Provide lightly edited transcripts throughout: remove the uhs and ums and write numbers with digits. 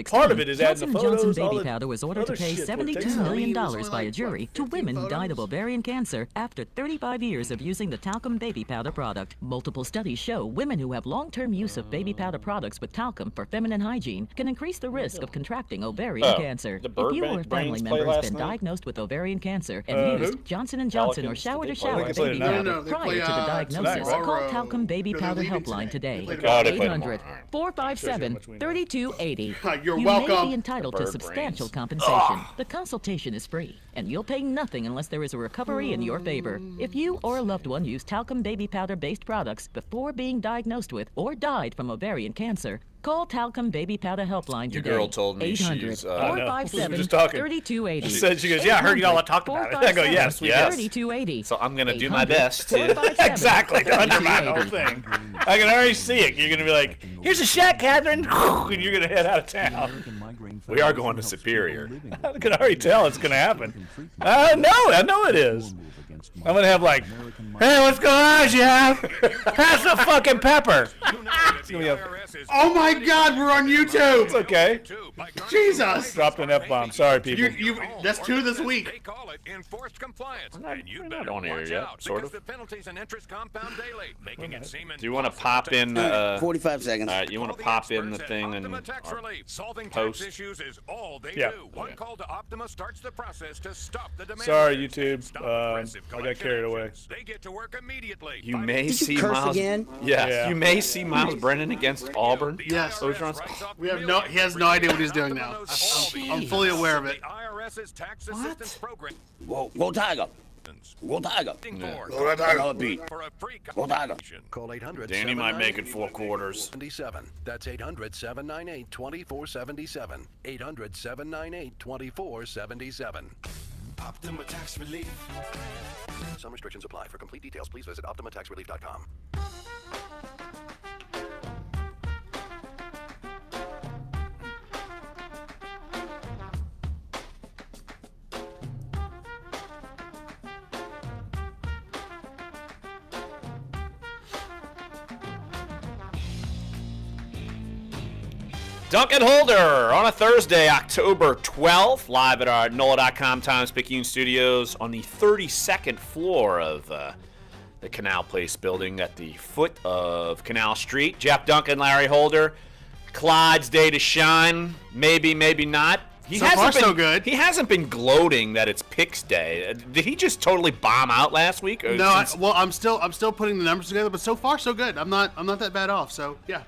2016, Part of it is adding the Johnson & Johnson photos, all baby the powder was ordered to other pay shit where it $72 takes million time. dollars by a jury to women who died of ovarian cancer after 35 years of using the talcum baby powder product. Multiple studies show women who have long-term use of baby powder products with talcum for feminine hygiene can increase the risk of contracting ovarian cancer. the If Bird you or a family Brains play member has last been night? diagnosed with ovarian cancer and used Johnson & Johnson or Pelicans, Shower did to they play? Shower They play baby tonight. powder they prior play, to the diagnosis, tomorrow. call Talcum Baby They're Powder leaving Helpline today. They play tomorrow. Oh, they play 800-457-3280. You're You welcome. may be entitled to Bird substantial brains. compensation. The consultation is free, and you'll pay nothing unless there is a recovery in your favor. If you or a loved one used talcum baby powder-based products before being diagnosed with or died from ovarian cancer, call Talcum Baby Powder Helpline Your today. girl told me she's, 800-457-3280. She said, yeah, I heard y'all talk about it. I go, yes, we Yes. 3280. So I'm going to do my best to... Exactly, to undermine the whole thing. I can already see it. You're going to be like, here's a shot, Catherine, and you're going to head out of town. We are going to Superior. I can already tell it's going to happen. I know it is. I'm going to have like, hey, what's going on, Jeff? Pass the fucking pepper. Oh my God, we're on YouTube. It's okay. Jesus. Dropped an F-bomb. Sorry, people. That's 2 this week. They call it enforced compliance. We're not on air yet, sort of. The penalties and interest compound daily, making it seem Do you want to pop in... 45 seconds. all right, you want to pop in the thing and solving post? tax issues is all they Yeah. do. One call to Optima starts the process to stop the demand. Sorry, raise YouTube. and stop aggressive I got collection carried away. actions. They get to work immediately. You may Did you see curse Miles... again? Yes, Yeah. you may see Miles Brennan against Auburn. Yes. Ogeron's- We have no. He has no idea what he's doing now. I'm fully aware of it. The IRS's tax assistance program. Go Tiger. Go Tiger. For Another beat. a free Go Tiger. Call 800 Danny might make it 4 quarters. 77. That's 800-798-2477. 800-798-2477. Optima Tax Relief. Some restrictions apply. For complete details, please visit OptimaTaxRelief.com. Dunc and Holder on a Thursday, October 12th, live at our NOLA.com Times-Picayune studios on the 32nd floor of the Canal Place building at the foot of Canal Street. Jeff Dunc and Larry Holder. Clyde's day to shine. Maybe, maybe not. So far, so good. He hasn't been gloating that it's Picks Day. Did he just totally bomb out last week? Or No, since- I'm still putting the numbers together, but so far so good. I'm not that bad off. So yeah.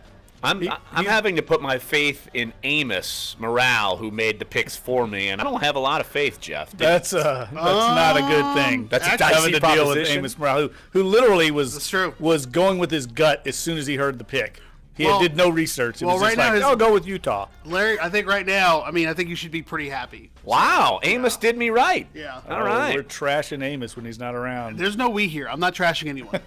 I'm having to put my faith in Amos Morale, who made the picks for me, and I don't have a lot of faith, Jeff. That's not a good thing. That's a Having dicey to deal with proposition. Amos Morale, who literally That's true. was going with his gut as soon as he heard the pick. He Well- did no research. It well, was just right now like, his- I'll go with Utah. Larry, I think right now, I think you should be pretty happy. Wow, Amos did me right. Yeah. All right. We're trashing Amos when he's not around. There's no we here. I'm not trashing anyone.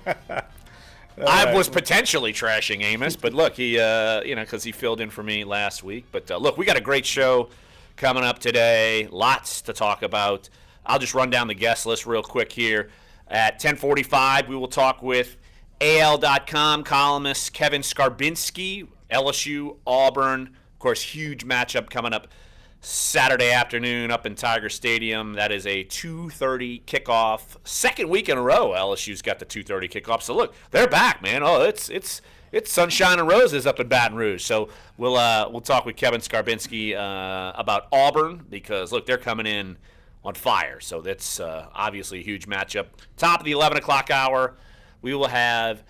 I was potentially trashing Amos, but look, he, because he filled in for me last week. But look, we got a great show coming up today. Lots to talk about. I'll just run down the guest list real quick here. At 10:45, we will talk with AL.com columnist Kevin Skarbinski, LSU, Auburn. Of course, huge matchup coming up Saturday afternoon up in Tiger Stadium. That is a 2:30 kickoff. Second week in a row, LSU's got the 2:30 kickoff. So look, they're back, man. Oh, it's sunshine and roses up in Baton Rouge. So we'll talk with Kevin Skarbinski about Auburn because look, they're coming in on fire. So that's obviously a huge matchup. Top of the 11 o'clock hour, we will have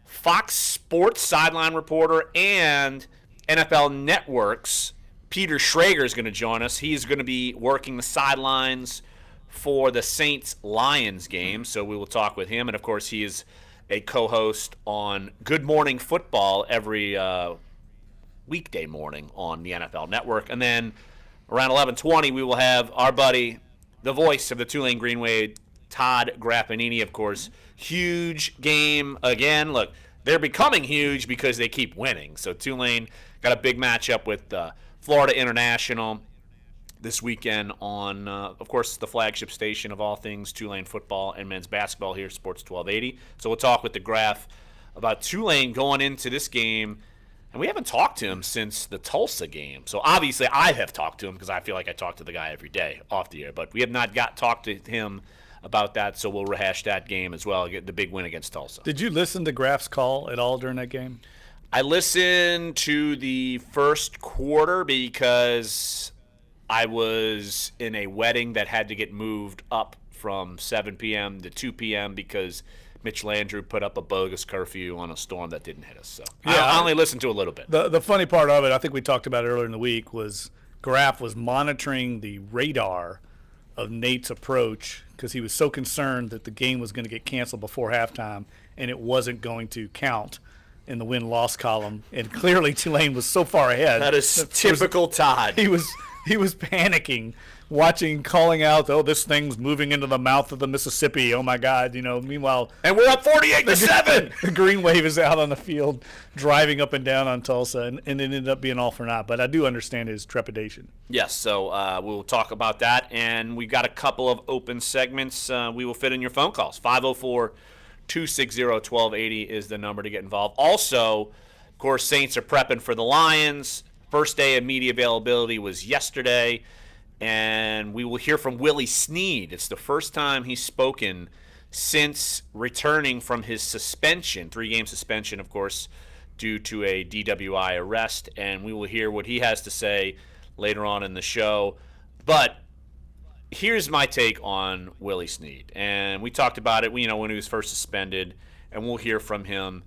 Fox Sports sideline reporter and NFL Network's Peter Schrager is going to join us. He's going to be working the sidelines for the Saints-Lions game, so we will talk with him. And, of course, he is a co-host on Good Morning Football every weekday morning on the NFL Network. And then around 11:20, we will have our buddy, the voice of the Tulane Green Wave, Todd Grappanini, of course. Huge game again. Look, they're becoming huge because they keep winning. So Tulane got a big matchup with Florida International this weekend on, of course, the flagship station of all things Tulane football and men's basketball here, Sports 1280. So we'll talk with the Graph about Tulane going into this game And we haven't talked to him since the Tulsa game. So obviously I have talked to him because I feel like I talk to the guy every day off the air. But we have not talked to him about that, so we'll rehash that game as well, get the big win against Tulsa. Did you listen to Graf's call at all during that game? I listened to the first quarter because I was in a wedding that had to get moved up from 7 p.m. to 2 p.m. because Mitch Landrieu put up a bogus curfew on a storm that didn't hit us. So yeah, I only listened to a little bit. The funny part of it, I think we talked about it earlier in the week, was Graf was monitoring the radar of Nate's approach because he was so concerned that the game was going to get canceled before halftime and it wasn't going to count in the win-loss column. And clearly Tulane was so far ahead. That is typical Todd. He was panicking, calling out, "Oh, this thing's moving into the mouth of the Mississippi. Oh my God!" Meanwhile, and we're up 48-7. The Green Wave is out on the field, driving up and down on Tulsa, and it ended up being all for naught. But I do understand his trepidation. Yes, so we'll talk about that, and we got a couple of open segments. We will fit in your phone calls. 504-260-1280 is the number to get involved. Also, of course, Saints are prepping for the Lions. First day of media availability was yesterday, and we will hear from Willie Snead. It's the first time he's spoken since returning from his suspension, 3-game suspension, of course, due to a DWI arrest, and we will hear what he has to say later on in the show. But here's my take on Willie Snead, and we talked about it when he was first suspended, and we'll hear from him.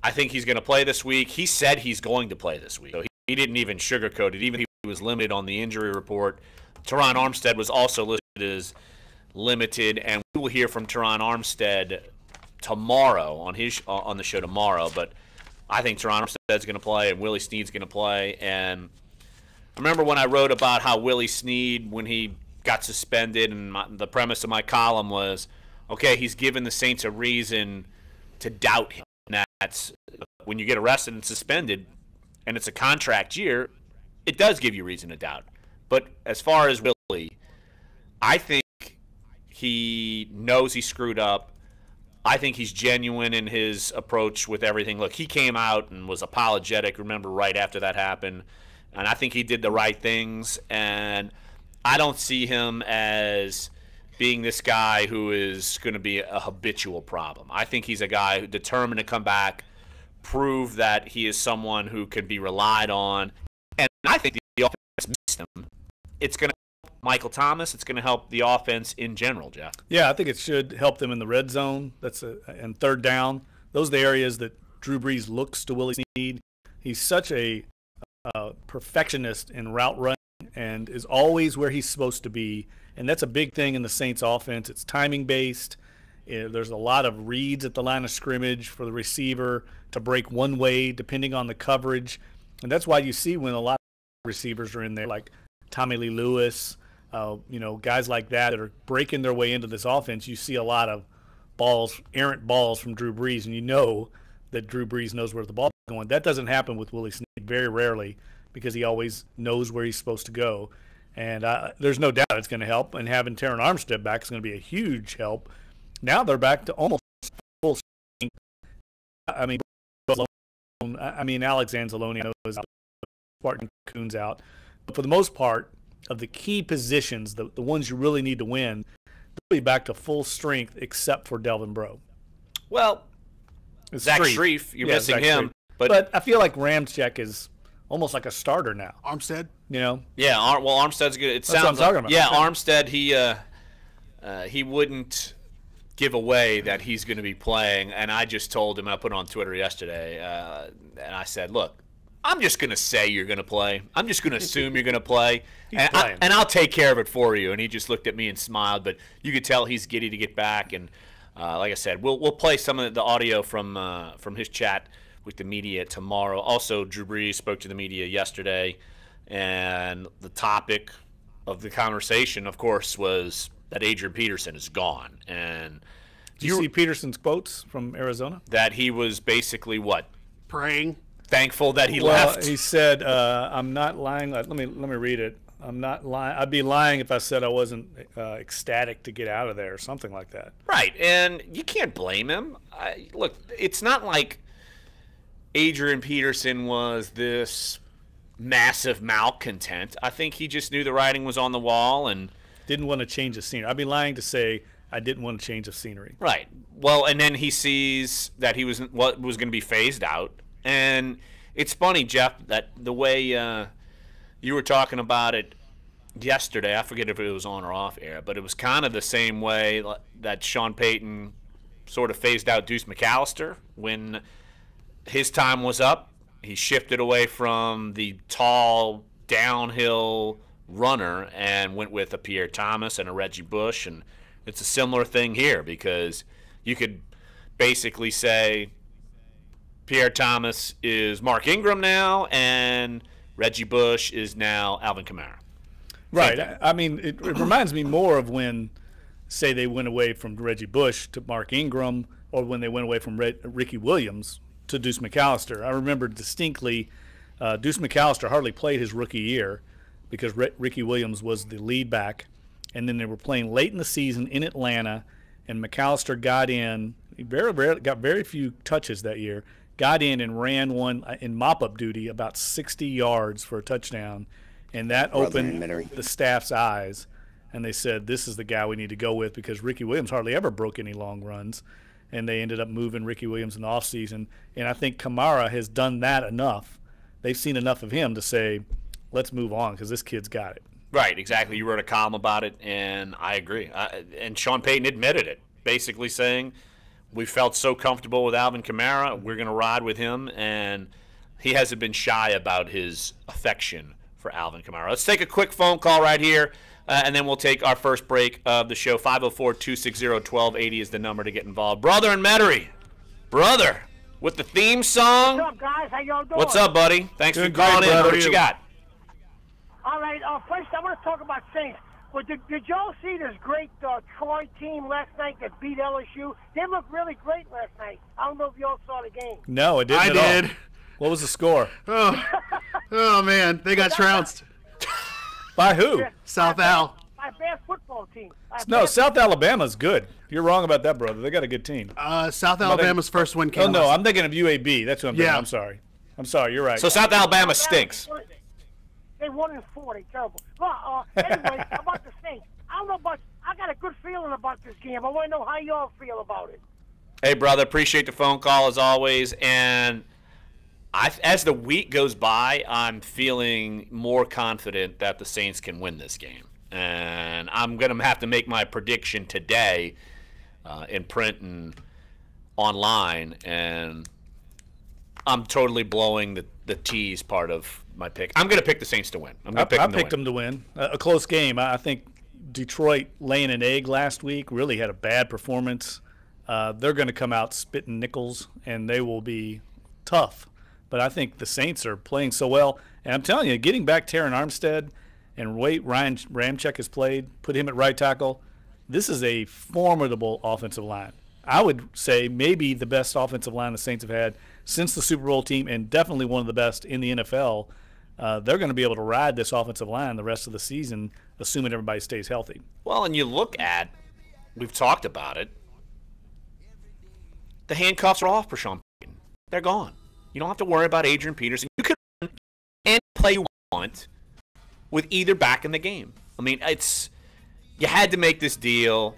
I think he's going to play this week. He said he's going to play this week. So he didn't even sugarcoat it. Even he was limited on the injury report. Teron Armstead was also listed as limited, and we will hear from Teron Armstead tomorrow on the show tomorrow. But I think Teron Armstead's going to play, and Willie Snead's going to play. And I remember when I wrote about how Willie Snead, when he got suspended, and the premise of my column was, okay, he's given the Saints a reason to doubt him. That's when you get arrested and suspended and it's a contract year, it does give you reason to doubt. But as far as Willie, I think he knows he screwed up. I think he's genuine in his approach with everything. Look, he came out and was apologetic, remember, right after that happened. And I think he did the right things. And I don't see him as being this guy who is going to be a habitual problem. I think he's a guy who's determined to come back, prove that he is someone who can be relied on. And I think the offense missed him. It's going to help Michael Thomas. It's going to help the offense in general, Jeff. Yeah, I think it should help them in the red zone. And third down. Those are the areas that Drew Brees looks to Willie Snead. He's such a perfectionist in route running and is always where he's supposed to be. And that's a big thing in the Saints offense. It's timing-based. There's a lot of reads at the line of scrimmage for the receiver to break one way depending on the coverage. And that's why you see when a lot of receivers are in there, like Tommy Lee Lewis, guys like that are breaking their way into this offense. You see a lot of errant balls from Drew Brees, and you know that Drew Brees knows where the ball is going. That doesn't happen with Willie Snead very rarely because he always knows where he's supposed to go. And there's no doubt it's going to help. And having Teron Armstead back is going to be a huge help. Now they're back to almost full strength. Alex Anzalone is out. Spartan Coon's out. But for the most part, of the key positions, the ones you really need to win, they'll be back to full strength except for Delvin Breaux. Well, Zach Strief, you're missing him. But I feel like Ramczyk is almost like a starter now. Armstead? Yeah, Armstead's good. That's what I'm talking about. Yeah, Armstead, he wouldn't give away that he's going to be playing, and I just told him, I put it on Twitter yesterday, and I said, look, I'm just going to say you're going to play. I'm just going to assume you're going to play, and I'll take care of it for you. And he just looked at me and smiled, but you could tell he's giddy to get back. And like I said, we'll play some of the audio from his chat with the media tomorrow. Also, Drew Brees spoke to the media yesterday, and the topic of the conversation, of course, was that Adrian Peterson is gone. And did you see Peterson's quotes from Arizona? That he was basically what? Praying. Thankful that he left. He said, I'm not lying. Let me read it. I'm not lying. I'd be lying if I said I wasn't ecstatic to get out of there or something like that. Right, and you can't blame him. Look, it's not like Adrian Peterson was this massive malcontent. I think he just knew the writing was on the wall and didn't want to change the scenery. I'd be lying to say I didn't want to change the scenery. Right. Well, and then he sees that he was going to be phased out. And it's funny, Jeff, that the way you were talking about it yesterday, I forget if it was on or off air, but it was kind of the same way that Sean Payton sort of phased out Deuce McAllister when his time was up. He shifted away from the tall downhill runner and went with a Pierre Thomas and a Reggie Bush, and it's a similar thing here because you could basically say Pierre Thomas is Mark Ingram now and Reggie Bush is now Alvin Kamara. Right. I mean, it reminds me more of when, say, they went away from Reggie Bush to Mark Ingram, or when they went away from Ricky Williams to Deuce McAllister. I remember distinctly Deuce McAllister hardly played his rookie year because Ricky Williams was the lead back, and then they were playing late in the season in Atlanta, and McAllister got in. He got very few touches that year, got in and ran one in mop-up duty about 60 yards for a touchdown, and that opened the staff's eyes, and they said, this is the guy we need to go with because Ricky Williams hardly ever broke any long runs. And they ended up moving Ricky Williams in the offseason. And I think Kamara has done that enough. They've seen enough of him to say, let's move on because this kid's got it. Right, exactly. You wrote a column about it, and I agree. And Sean Payton admitted it, basically saying, we felt so comfortable with Alvin Kamara, we're going to ride with him. And he hasn't been shy about his affection for Alvin Kamara. Let's take a quick phone call right here. And then we'll take our first break of the show. 504-260-1280 is the number to get involved. Brother in Metairie. Brother, with the theme song. What's up, guys? How y'all doing? What's up, buddy? Thanks for calling in. What you got? All right. First, I want to talk about Saints. But did y'all see this great Troy team last night that beat LSU? They looked really great last night. I don't know if y'all saw the game. No, it didn't I at did. all. What was the score? Oh man, they got trounced. By who? South Al. My bad football team. No, South Alabama's good. You're wrong about that, brother. They got a good team. South Alabama's first win came. Oh no, I'm thinking of UAB. That's what I'm thinking. I'm sorry. You're right. So South Alabama stinks. They 1-4. They terrible. Well, anyway, about the Saints. I don't know about. I got a good feeling about this game. I want to know how y'all feel about it. Hey, brother, appreciate the phone call as always. And as the week goes by, I'm feeling more confident that the Saints can win this game. And I'm going to have to make my prediction today in print and online. And I'm totally blowing the tease part of my pick. I'm going to pick the Saints to win. I picked them to win. A close game. I think Detroit laying an egg last week really had a bad performance. They're going to come out spitting nickels, and they will be tough. But I think the Saints are playing so well. And I'm telling you, getting back Terron Armstead and Ryan Ramczyk has played, put him at right tackle, this is a formidable offensive line. I would say maybe the best offensive line the Saints have had since the Super Bowl team, and definitely one of the best in the NFL. They're going to be able to ride this offensive line the rest of the season, assuming everybody stays healthy. Well, and you look at, we've talked about it, the handcuffs are off for Sean Payton. They're gone. You don't have to worry about Adrian Peterson. You can run and play you want with either back in the game. I mean, you had to make this deal.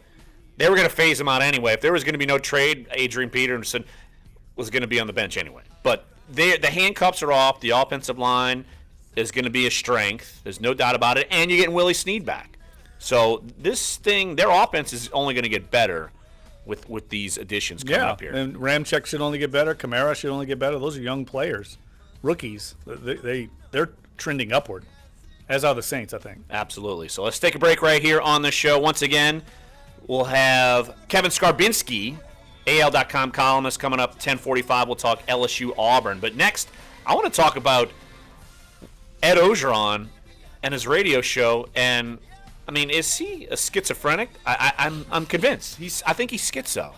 They were going to phase him out anyway. If there was going to be no trade, Adrian Peterson was going to be on the bench anyway. But the handcuffs are off. The offensive line is going to be a strength. There's no doubt about it. And you're getting Willie Snead back. So this thing, their offense is only going to get better with these additions coming up here. And Ramczyk should only get better. Kamara should only get better. Those are young players, rookies. They're trending upward, as are the Saints, I think. Absolutely. So let's take a break right here on the show. Once again, we'll have Kevin Skarbinski, AL.com columnist, coming up 10:45. We'll talk LSU Auburn. But next, I want to talk about Ed Ogeron and his radio show. And I mean, is he a schizophrenic? I'm convinced. I think he's schizo.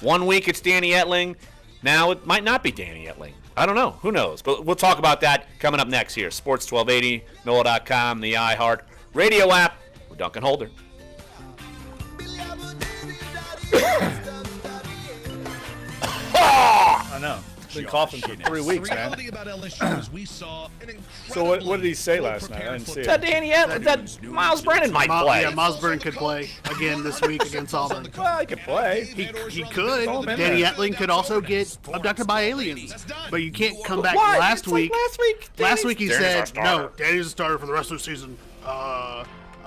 1 week it's Danny Etling. Now it might not be Danny Etling. I don't know. Who knows? But we'll talk about that coming up next here. Sports 1280, NOLA.com, the iHeart Radio app. We're Dunc and Holder. I know. Been coughing for 3 weeks, man. About LSU is we saw an So what did he say last night? I didn't see That it. that Miles Brennan might play. Yeah, Miles Brennan could play again this week against Auburn. Well, he could play. He could. Oh, man. Danny Etling could also get abducted by aliens. But you can't come back What? last It's like week. last week, He Danny's our said, starter. no, Danny's a starter for the rest of the season.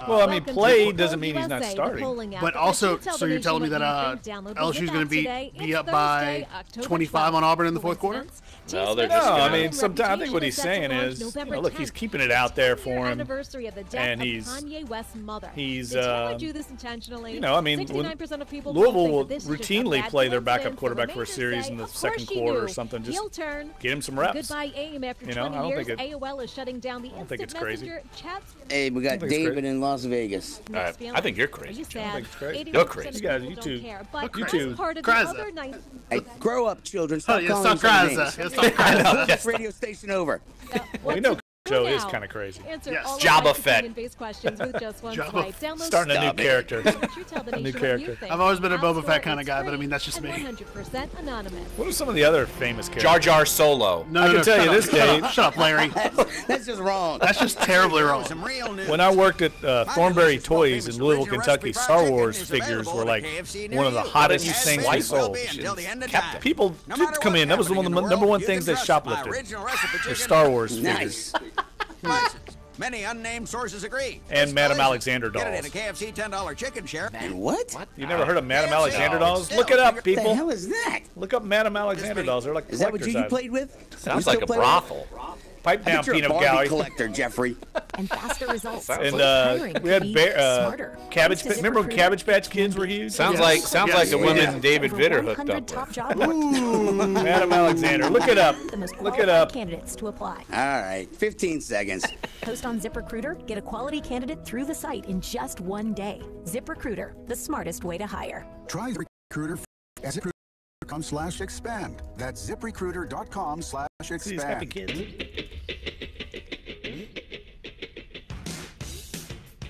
Well, I mean, play doesn't mean he's not starting. But also, so you're telling me that LSU's going to be up by 25 on Auburn in the fourth quarter? No, they're No, just I gonna- mean, sometimes I think what he's saying is, look, he's keeping it out there for him, and he's, you know, I mean, when Louisville will routinely play their backup quarterback for a series in the second quarter or something, just get him some reps. Goodbye AIM after You know, 20 I don't years. think it- AOL is shutting down the I don't think it's instant crazy. messenger chats. Hey, we got think it's David great. in Las Vegas. I think you're crazy. Are you John. sad? think it's great. 80% You're crazy. of You guys, people you don't two- care, but you as two- part of the Kraza. other night- Hey, grow up, children. Oh, Stop yeah, calling stop them Kraza. names. Yeah, stop Kraza. This radio station over. Well, you know, Joe is kind of crazy. Answer Yes. all Jabba of Fett. opinion-based questions with just one Jabba. swipe. Download Starting a new Stop it. character. True Tell the A new Nation what character. you think. I've always been a App Boba Store, Fett kind of it's guy, but I free mean, that's just and me. 100% anonymous. What are some of the other famous characters? Jar Jar Solo. No, I can tell shut you up, this, shut up, Dave. Shut up, Larry. That's just wrong. That's just terribly wrong. When I worked at Thornbury Toys in Louisville, Kentucky, Star Wars figures were like one of the hottest things we sold. People did come in. That was one of the number one things they shoplifted. Were Star Wars figures. Nice. Many unnamed sources agree. And Madame Alexander Get it dolls. in a KFC $10 chicken share. And what? You never heard of Madame KFC. Alexander dolls? Still, Look it up, What the hell people. is that? Look up Madame Alexander dolls. They're like Is that what you collector's played with? Sounds You like a still play with brothel. Pipe I down, bet you're a peanut Barbie gallery. collector, Jeffrey. And faster results. And Hiring we had could be Cabbage. smarter. Thanks to Remember when ZipRecruiter. Cabbage Patch Kids were huge? Sounds Yes. like the Yes. women Yeah. David Over Vitter hooked 100 up top with. job Madame Alexander. Look it up. the most Look it qualified up. candidates to apply. All right, 15 seconds. Post on ZipRecruiter, get a quality candidate through the site in just one day. ZipRecruiter, the smartest way to hire. Try ZipRecruiter at ZipRecruiter.com/expand. That's ZipRecruiter.com/expand. These happy kids.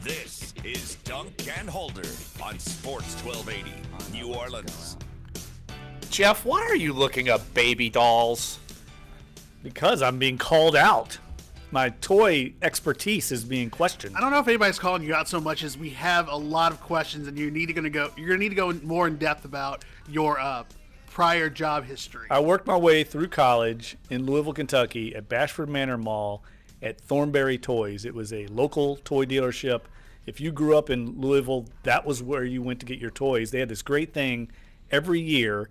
This is Dunc and Holder on Sports 1280, New Orleans. Jeff, why are you looking up baby dolls? Because I'm being called out. My toy expertise is being questioned. I don't know if anybody's calling you out so much as we have a lot of questions, and you're gonna need to go more in depth about your prior job history. I worked my way through college in Louisville, Kentucky at Bashford Manor Mall at Thornbury Toys. It was a local toy dealership. If you grew up in Louisville, that was where you went to get your toys. They had this great thing every year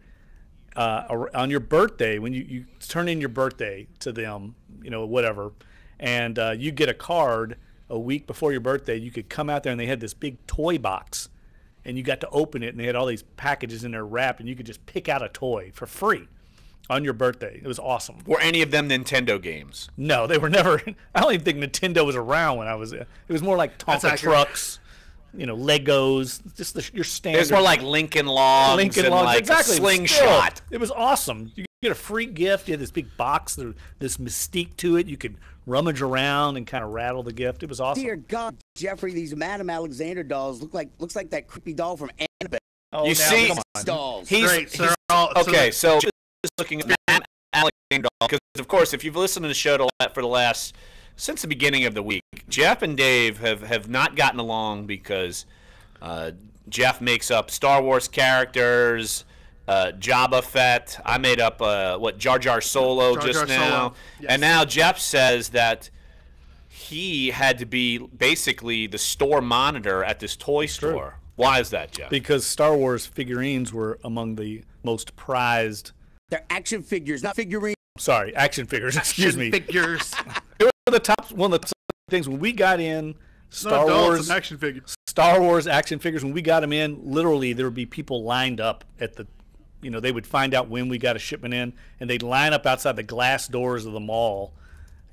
on your birthday, when you turn in your birthday to them, you know, whatever, and you get a card a week before your birthday. You could come out there and they had this big toy box, and you got to open it, and they had all these packages in there wrapped, and you could just pick out a toy for free on your birthday. It was awesome. Were any of them Nintendo games? No, they were never. I don't even think Nintendo was around when I was. It was more like Tonka trucks, you know, Legos, just your standard. It's more like Lincoln Logs, and like exactly. a slingshot. It was awesome. You get a free gift. You had this big box, this mystique to it. You could rummage around and kind of rattle the gift. It was awesome. Dear God, Jeffrey, these Madame Alexander dolls looks like that creepy doll from Annabelle. Oh, You now, see, come on. Dolls. Great, so okay, so just looking at Alexander, because of course, if you've listened to the show since the beginning of the week, Jeff and Dave have not gotten along because Jeff makes up Star Wars characters, Jabba Fett. I made up Jar Jar Solo just now, Yes. and now Jeff says that he had to be basically the store monitor at this toy store. Why is that, Jeff? Because Star Wars figurines were among the most prized. They're action figures, not figurines. Sorry, action figures. Excuse me. Figures. It was one of the top things when we got in Star Not Wars dolls, action figures. Star Wars action figures. When we got them in, literally there would be people lined up at the, you know, they would find out when we got a shipment in, and they'd line up outside the glass doors of the mall.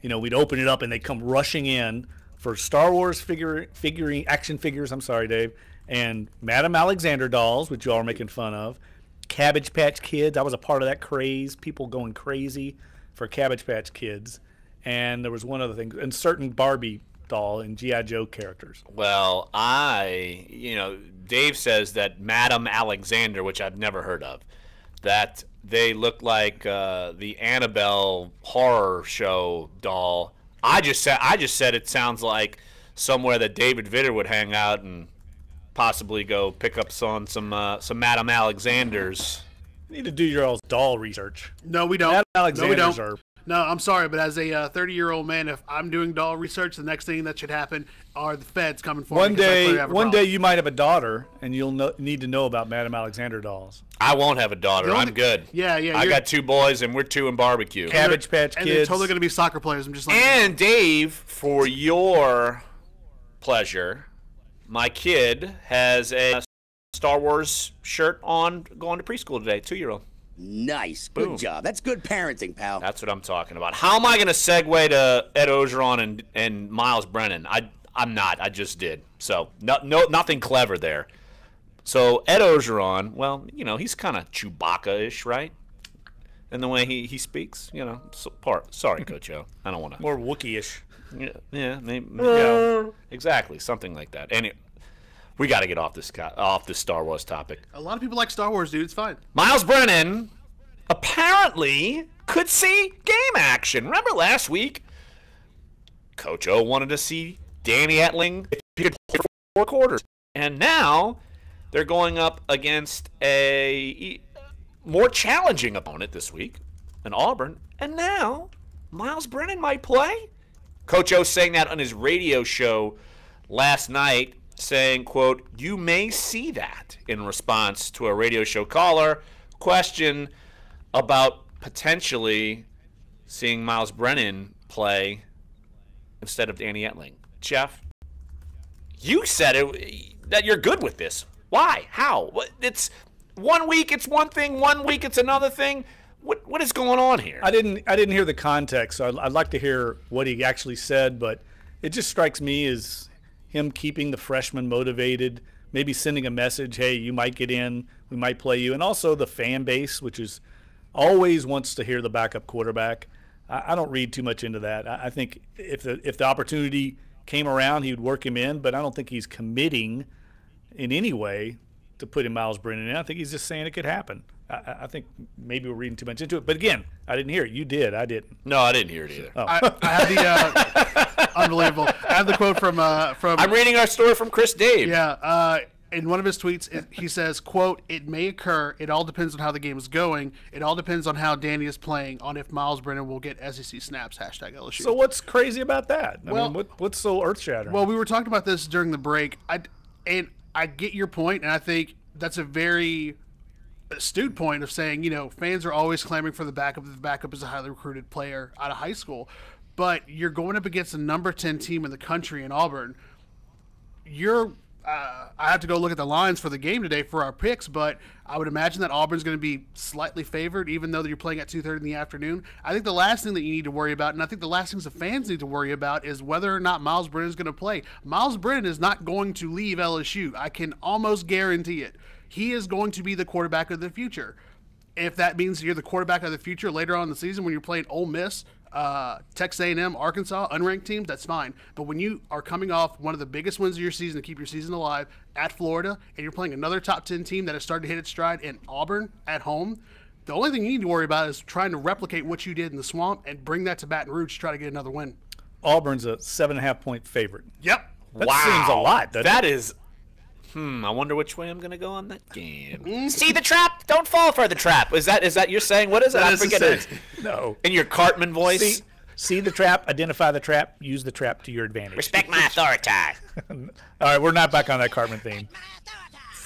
You know, we'd open it up, and they'd come rushing in for Star Wars figurine action figures. I'm sorry, Dave. And Madame Alexander dolls, which y'all are making fun of. Cabbage Patch Kids. I was a part of that craze. People going crazy for Cabbage Patch Kids. And there was one other thing. And certain Barbie doll and G.I. Joe characters. Well, Dave says that Madame Alexander, which I've never heard of, that they look like the Annabelle horror show doll. I just said it sounds like somewhere that David Vitter would hang out and possibly go pick up some Madame Alexanders. You need to do your doll research. No, we don't. Madame No, we Alexanders don't. are. No, I'm sorry, but as a 30-year-old man, if I'm doing doll research, the next thing that should happen are the feds coming for me. One 'cause I clearly day, have a one problem. day you might have a daughter, and you'll need to know about Madame Alexander dolls. I won't have a daughter. The only- I'm good. Yeah, yeah, I you're- got 2 boys, and we're 2 in barbecue. Cabbage Patch And they're Kids. totally going to be soccer players. I'm just like, And Dave, for your pleasure, my kid has a Star Wars shirt on going to preschool today, 2-year-old. Nice. Good Boom. job. That's good parenting, pal. That's what I'm talking about. How am I going to segue to Ed Ogeron and Miles Brennan? I'm not. I just did. So nothing clever there. So Ed Ogeron, well, he's kind of Chewbacca-ish, right? In the way he speaks, sorry, Coach O. I don't want to. More Wookiee-ish. Yeah, maybe, yeah, exactly, something like that. Anyway, we got to get off this Star Wars topic. a lot of people like Star Wars, dude. It's fine. Miles Brennan apparently could see game action. Remember last week, Coach O wanted to see Danny Etling if he could play for 4 quarters. And now they're going up against a more challenging opponent this week, an Auburn. And now Miles Brennan might play. Coach O saying that on his radio show last night, saying, quote, "You may see that," in response to a radio show caller question about potentially seeing Miles Brennan play instead of Danny Etling. Jeff, you said that you're good with this. Why? How? It's 1 week it's one thing, 1 week it's another thing. What is going on here? I didn't hear the context, so I'd like to hear what he actually said, but it just strikes me as him keeping the freshmen motivated, maybe sending a message, hey, you might get in, we might play you, and also the fan base, which is always wants to hear the backup quarterback. I don't read too much into that. I think if the opportunity came around, he would work him in, but I don't think he's committing in any way to putting Miles Brennan in. I think he's just saying it could happen. I think maybe we're reading too much into it. But again, I didn't hear it. You did. I didn't. No, I didn't hear it either. Oh. I have the unbelievable. I have the quote from. I'm reading our story from Chris Dave. Yeah. In one of his tweets, he says, quote, "It may occur. It all depends on how the game is going. It all depends on how Danny is playing, on if Miles Brennan will get SEC snaps, #LSU. So what's crazy about that? I mean, what's so earth-shattering? Well, we were talking about this during the break. I get your point, and I think that's a very astute point of saying, fans are always clamoring for the backup. The backup is a highly recruited player out of high school. But you're going up against the number 10 team in the country in Auburn. I have to go look at the lines for the game today for our picks, but I would imagine that Auburn's going to be slightly favored, even though you're playing at 2:30 in the afternoon. I think the last thing that you need to worry about, and I think the last things the fans need to worry about, is whether or not Miles Brennan is going to play. Miles Brennan is not going to leave LSU. I can almost guarantee it. He is going to be the quarterback of the future. If that means you're the quarterback of the future later on in the season when you're playing Ole Miss, Texas A&M, Arkansas, unranked teams, that's fine. But when you are coming off one of the biggest wins of your season to keep your season alive at Florida, and you're playing another top 10 team that has started to hit its stride in Auburn at home, the only thing you need to worry about is trying to replicate what you did in the Swamp and bring that to Baton Rouge to try to get another win. Auburn's a 7.5-point favorite. Yep. That seems a lot. That is. I wonder which way I'm going to go on that game. See the trap? Don't fall for the trap. Is that you're saying? What is it? I forget it. No. In your Cartman voice? See the trap, identify the trap, use the trap to your advantage. Respect my authority. All right, we're not back on that Cartman theme.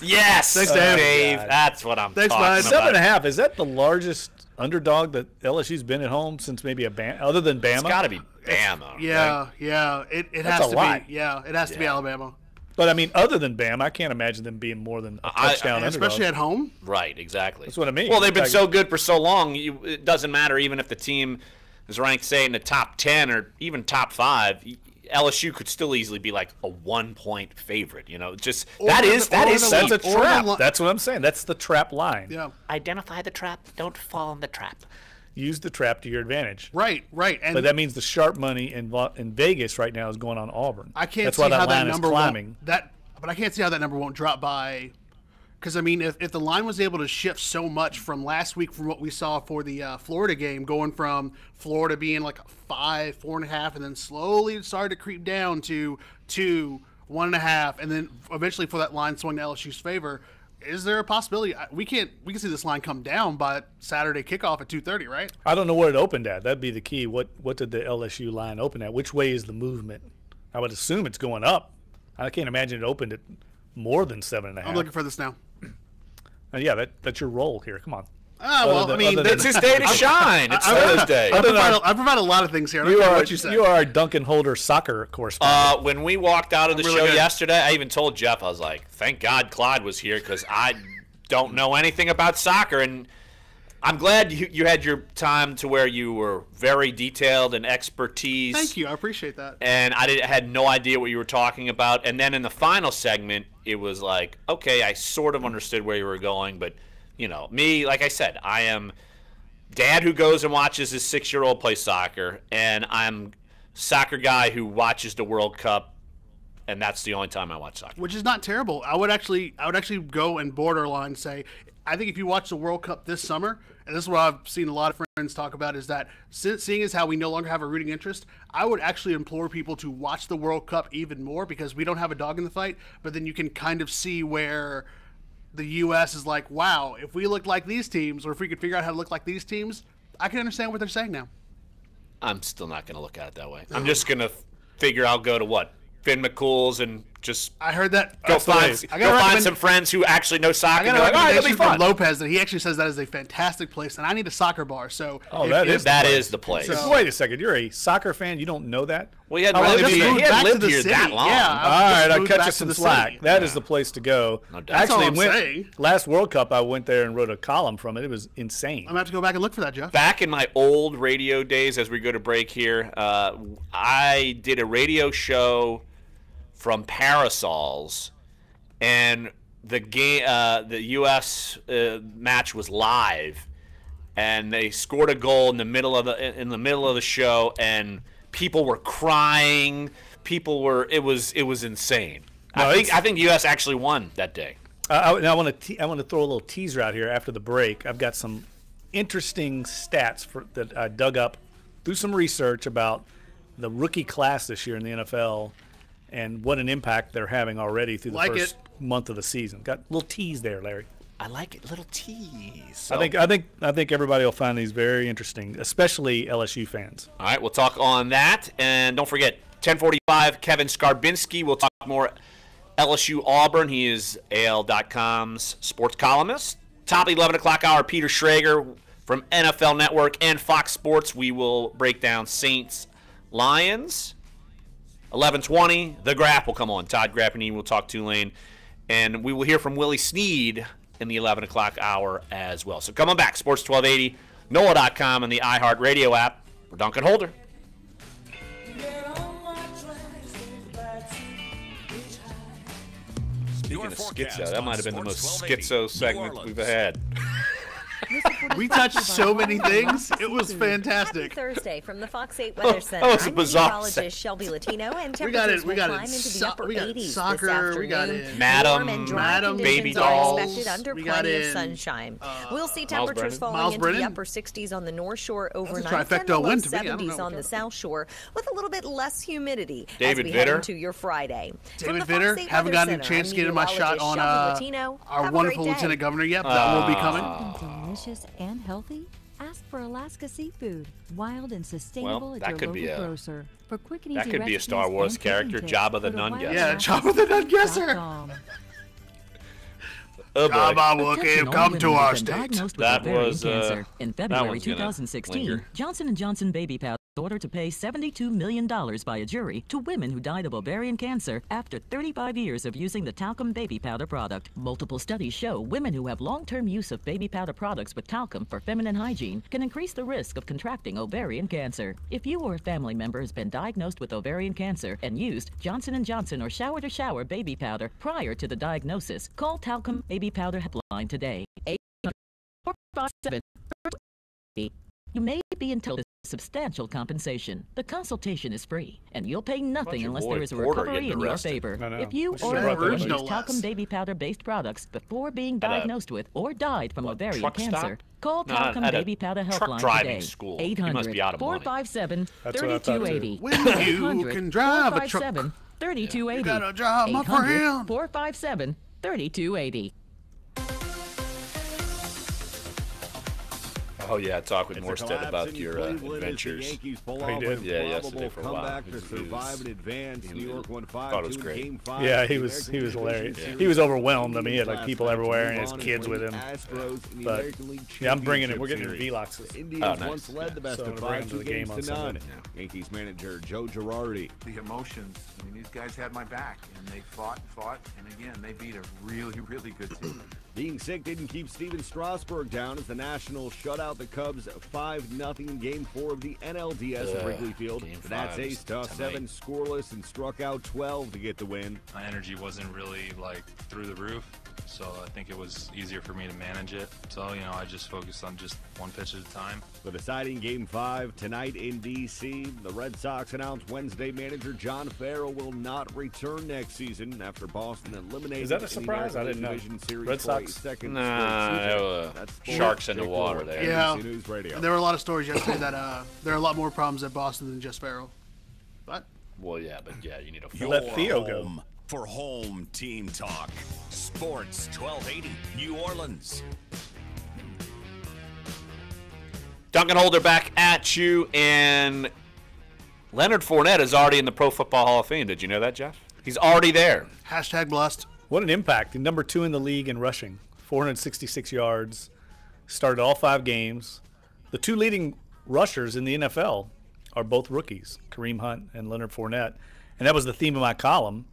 Yes, Thanks, Dave. God. That's what I'm Thanks, talking bud. about. 7.5. Is that the largest underdog that LSU's been at home since maybe other than Bama? It's got to be Bama. Yeah, right? yeah. It That's has a to lot. be. Yeah, it has to be Alabama. But I mean, other than Bama, I can't imagine them being more than a touchdown underdog. Especially at home. Right, exactly. That's what I mean. Well, they've been so good for so long, it doesn't matter even if the team is ranked, say, in the top 10 or even top 5. LSU could still easily be like a 1-point favorite. Just that's a trap. That's what I'm saying. That's the trap line. Yeah. Identify the trap. Don't fall in the trap. Use the trap to your advantage. Right. But that means the sharp money in Vegas right now is going on Auburn. I can't That's see why how that line that number is climbing. but I can't see how that number won't drop by Because, I mean, if the line was able to shift so much from last week from what we saw for the Florida game, going from Florida being like 5, 4.5, and then slowly it started to creep down to 2, 1.5, and then eventually for that line swung to LSU's favor, is there a possibility we can see this line come down by Saturday kickoff at 2:30, right? I don't know what it opened at. That'd be the key. What did the LSU line open at? Which way is the movement? I would assume it's going up. I can't imagine it opened at more than 7.5. I'm looking for this now. Yeah, that's your role here. Come on. It's his day to shine. It's Thursday. I provide a lot of things here. I don't care what you say. You are a Duncan Holder soccer correspondent. When we walked out of the show yesterday, I even told Jeff, I was like, thank God Clyde was here because I don't know anything about soccer. And I'm glad you had your time to where you were very detailed and expertise. Thank you. I appreciate that. And I had no idea what you were talking about. And then in the final segment, it was like, okay, I sort of understood where you were going. But, you know, me, like I said, I am dad who goes and watches his 6-year-old play soccer. And I'm soccer guy who watches the World Cup. And that's the only time I watch soccer. Which is not terrible. I would actually go and borderline say, I think if you watch the World Cup this summer, and this is what I've seen a lot of friends talk about, is that seeing as how we no longer have a rooting interest, I would actually implore people to watch the World Cup even more because we don't have a dog in the fight, but then you can kind of see where the U.S. is like, wow, if we look like these teams, or if we could figure out how to look like these teams, I can understand what they're saying now. I'm still not going to look at it that way. I'm just going to figure I'll go to what? Finn McCool's and just I heard that go find some friends who actually know soccer. I got a recommendation from Lopez that he actually says that is a fantastic place, and I need a soccer bar. So that is the place. So, wait a second, you're a soccer fan? You don't know that? Well, he had lived here that long. Yeah, all right, I'll cut you some slack. That is the place to go. No doubt. Actually, last World Cup, I went there and wrote a column from it. It was insane. I'm going to have to go back and look for that, Jeff. Back in my old radio days, as we go to break here, I did a radio show from Parasols, and the game, the U.S. Match was live, and they scored a goal in the middle of the show, and people were crying. It was insane. No, I think U.S. actually won that day. I want to throw a little teaser out here after the break. I've got some interesting stats that I dug up through some research about the rookie class this year in the NFL. And what an impact they're having already through the first month of the season. Got a little tease there, Larry. I like it, little tease. So, I think everybody will find these very interesting, especially LSU fans. All right, we'll talk on that, and don't forget 10:45. Kevin Skarbinski will talk more LSU Auburn. He is AL.com's sports columnist. Top 11 o'clock hour. Peter Schrager from NFL Network and Fox Sports. We will break down Saints Lions. 11:20, The Graph will come on. Todd Grappenine will talk Tulane. And we will hear from Willie Snead in the 11 o'clock hour as well. So come on back. Sports 1280, NOLA.com, and the iHeartRadio app for Duncan Holder. Speaking of schizo, that might have been the most schizo segment we've had. We touched so many things. It was fantastic. Happy Thursday from the Fox 8 Weather Center. I'm meteorologist Shelby Latino, and temperatures will climb into the upper 80s soccer, this afternoon. we got in Madam, warm and dry conditions baby dolls. are expected under plenty of sunshine. We'll see temperatures falling into the upper 60s on the North Shore overnight and the low 70s on the South Shore, with a little bit less humidity as we head into your Friday. David Vitter, haven't gotten a chance to get in my shot on our wonderful Lieutenant Governor yet, but that will be coming. Delicious and healthy? Ask for Alaska Seafood, wild and sustainable at your local grocer. For quick and easy that could be a Star Wars character, Jabba the Nun-Guesser. Yeah, Jabba the Nun-Guesser. Jabba will come to our state. That was in February 2016. Johnson & Johnson baby powder ordered to pay $72 million by a jury to women who died of ovarian cancer after 35 years of using the talcum baby powder product. Multiple studies show women who have long-term use of baby powder products with talcum for feminine hygiene can increase the risk of contracting ovarian cancer. If you or a family member has been diagnosed with ovarian cancer and used Johnson & Johnson or Shower to Shower baby powder prior to the diagnosis, call Talcum Baby Powder Helpline today. 857. you may be entitled to substantial compensation. The consultation is free, and you'll pay nothing unless there is a recovery in your favor. If you or a loved one used talcum baby powder-based products before being diagnosed with or died from ovarian cancer, call Talcum Baby Powder Helpline today. 800-457-3280. When you can drive a truck. 3280. You got a job, my friend. 457-3280. Oh, yeah, talk with Morstead about your adventures. He did? Yeah, yesterday for a while. Thought it was great. Yeah, he was hilarious. Yeah. He was overwhelmed. I mean, he had like people everywhere and his kids with him. But yeah, I'm bringing it. We're getting V-Loxes. Oh, nice. Led the best of 5 to the game on Sunday. Yankees manager Joe Girardi. The emotions. I mean, these guys had my back, and they fought, and again, they beat a really, really good team. Being sick didn't keep Steven Strasburg down as the Nationals shut out the Cubs 5-0 in Game 4 of the NLDS at Wrigley Field. The Nats ace tossed 7 scoreless and struck out 12 to get the win. My energy wasn't really through the roof, so I think it was easier for me to manage it. So, I just focused on just one pitch at a time. The deciding Game 5 tonight in D.C. The Red Sox announced Wednesday manager John Farrell will not return next season after Boston eliminated. Is that a surprise? I didn't know. Red Sox? Sharks in the water there. Yeah, and there were a lot of stories yesterday that there are a lot more problems at Boston than just Farrell. But you need a you let Theo go. For home team talk. Sports 1280 New Orleans. Dunc and Holder back at you, and Leonard Fournette is already in the Pro Football Hall of Fame. Did you know that, Jeff? He's already there. Hashtag blessed. What an impact. Number 2 in the league in rushing. 466 yards. Started all 5 games. The 2 leading rushers in the NFL are both rookies, Kareem Hunt and Leonard Fournette. And that was the theme of my column,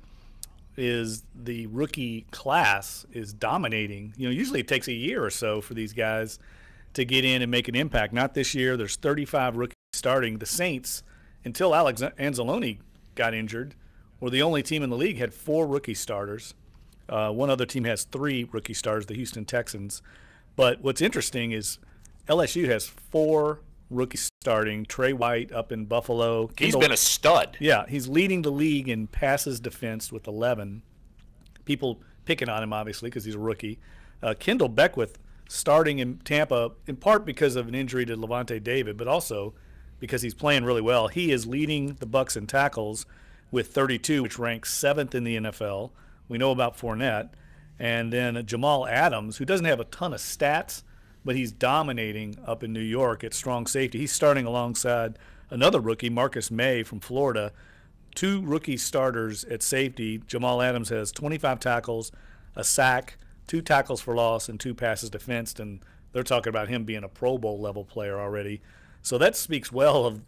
is the rookie class is dominating. Usually it takes a year or so for these guys to get in and make an impact. Not this year. There's 35 rookies starting. The Saints, until Alex Anzalone got injured, were the only team in the league had 4 rookie starters. One other team has 3 rookie starters, the Houston Texans. But what's interesting is LSU has 4 rookies starting. Trey White up in Buffalo. He's been a stud. Yeah, he's leading the league in passes defense with 11. People picking on him, obviously, because he's a rookie. Kendall Beckwith starting in Tampa, in part because of an injury to Levante David, but also because he's playing really well. He is leading the Bucs in tackles with 32, which ranks 7th in the NFL. We know about Fournette. And then Jamal Adams, who doesn't have a ton of stats, but he's dominating up in New York at strong safety. He's starting alongside another rookie, Marcus May from Florida. 2 rookie starters at safety. Jamal Adams has 25 tackles, a sack, 2 tackles for loss, and 2 passes defensed. And they're talking about him being a Pro Bowl level player already. So that speaks well of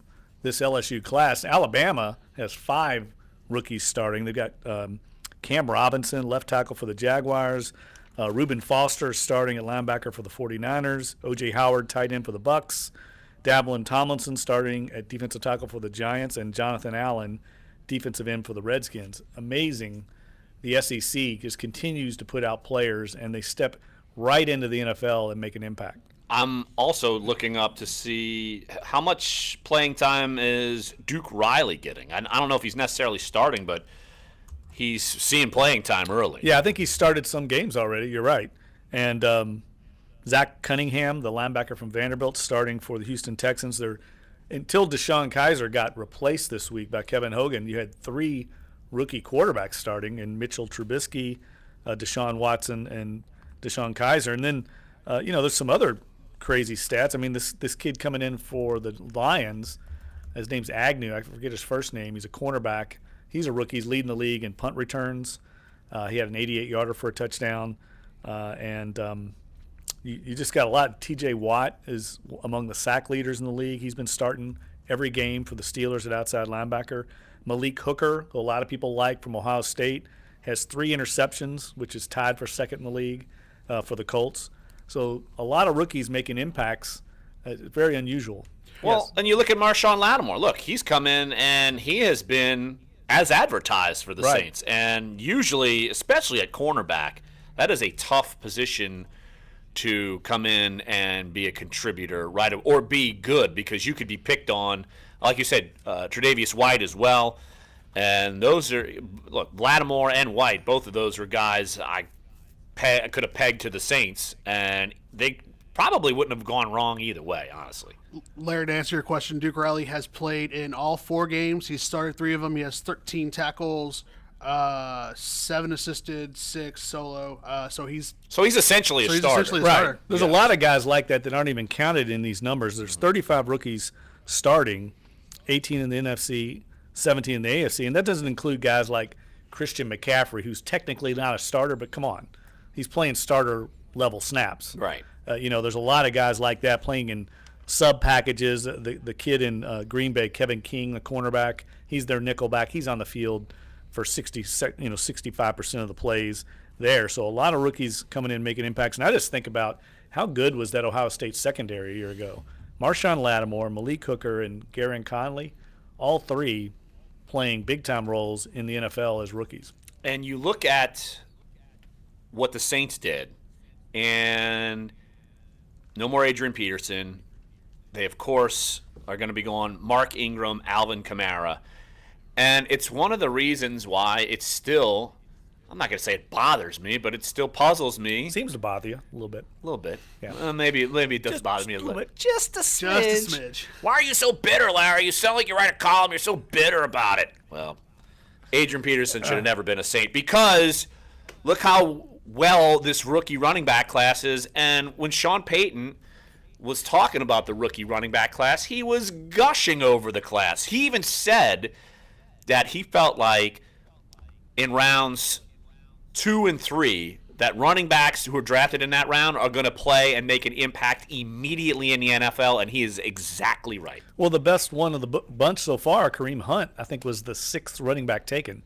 this LSU class. Alabama has 5 rookies starting. They've got Cam Robinson, left tackle for the Jaguars. Reuben Foster starting at linebacker for the 49ers. O.J. Howard, tight end for the Bucs. Dablin Tomlinson starting at defensive tackle for the Giants. And Jonathan Allen, defensive end for the Redskins. Amazing. The SEC just continues to put out players, and they step right into the NFL and make an impact. I'm also looking up to see how much playing time is Duke Riley getting. I don't know if he's necessarily starting, but he's seeing playing time early. Yeah, I think he's started some games already. You're right. And Zach Cunningham, the linebacker from Vanderbilt, starting for the Houston Texans. Until Deshaun Kaiser got replaced this week by Kevin Hogan, you had 3 rookie quarterbacks starting, and Mitchell Trubisky, Deshaun Watson, and Deshaun Kaiser. And then, there's some other crazy stats. I mean, this kid coming in for the Lions, his name's Agnew. I forget his first name. He's a cornerback. He's a rookie. He's leading the league in punt returns. He had an 88-yarder for a touchdown. You just got a lot. T.J. Watt is among the sack leaders in the league. He's been starting every game for the Steelers at outside linebacker. Malik Hooker, who a lot of people like from Ohio State, has 3 interceptions, which is tied for second in the league for the Colts. So a lot of rookies making impacts. Very unusual. Well, yes. And you look at Marshawn Lattimore. Look, he's come in and he has been as advertised for the Saints. And usually, especially at cornerback, that is a tough position to come in and be a contributor, right, or be good, because you could be picked on, like you said, Tre'Davious White as well. And those are, look, Lattimore and White, both of those are guys I could have pegged to the Saints, and they probably wouldn't have gone wrong either way, honestly. Larry, to answer your question, Duke Riley has played in all 4 games. He's started 3 of them. He has 13 tackles, 7 assisted, 6 solo. So he's essentially a starter. Right. There's a lot of guys like that aren't even counted in these numbers. There's 35 rookies starting, 18 in the NFC, 17 in the AFC, and that doesn't include guys like Christian McCaffrey, who's technically not a starter, but come on, he's playing starter level snaps. Right. There's a lot of guys like that playing in sub packages. The kid in Green Bay, Kevin King, the cornerback, he's their nickel back. He's on the field for 65% of the plays there. So a lot of rookies coming in making impacts. And I just think about how good was that Ohio State secondary a year ago. Marshawn Lattimore, Malik Hooker, and Garin Conley, all 3 playing big-time roles in the NFL as rookies. And you look at what the Saints did, and no more Adrian Peterson. They, of course, are going to be going Mark Ingram, Alvin Kamara. And it's one of the reasons why it's still, I'm not going to say it bothers me, but it still puzzles me. Seems to bother you a little bit. A little bit. Yeah. Maybe it does bother me a little bit. Just a smidge. Just a smidge. Why are you so bitter, Larry? You sound like you write a column. You're so bitter about it. Well, Adrian Peterson should have never been a Saint, because look how well this rookie running back class is. And when Sean Payton was talking about the rookie running back class, he was gushing over the class. He even said that he felt like in rounds 2 and 3 that running backs who are drafted in that round are going to play and make an impact immediately in the NFL, and he is exactly right. Well, the best one of the bunch so far, Kareem Hunt, I think was the 6th running back taken.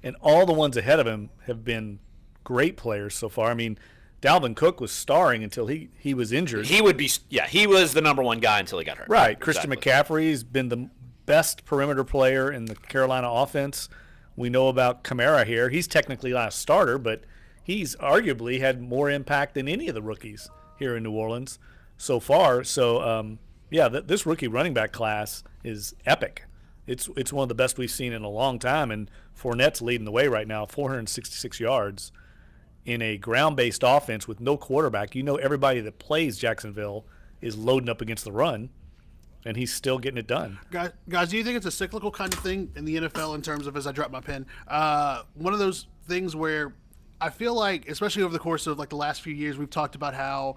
And all the ones ahead of him have been great players so far. I mean, Dalvin Cook was starring until he was injured. He would be, he was the number 1 guy until he got hurt. Right. Christian McCaffrey's been the best perimeter player in the Carolina offense. We know about Kamara here. He's technically not a starter, but he's arguably had more impact than any of the rookies here in New Orleans so far. So, this rookie running back class is epic. It's one of the best we've seen in a long time, and Fournette's leading the way right now, 466 yards in a ground-based offense with no quarterback. You know, everybody that plays Jacksonville is loading up against the run, and he's still getting it done. Guys, do you think it's a cyclical kind of thing in the NFL in terms of, as I drop my pen, one of those things where I feel like, especially over the course of like the last few years, we've talked about how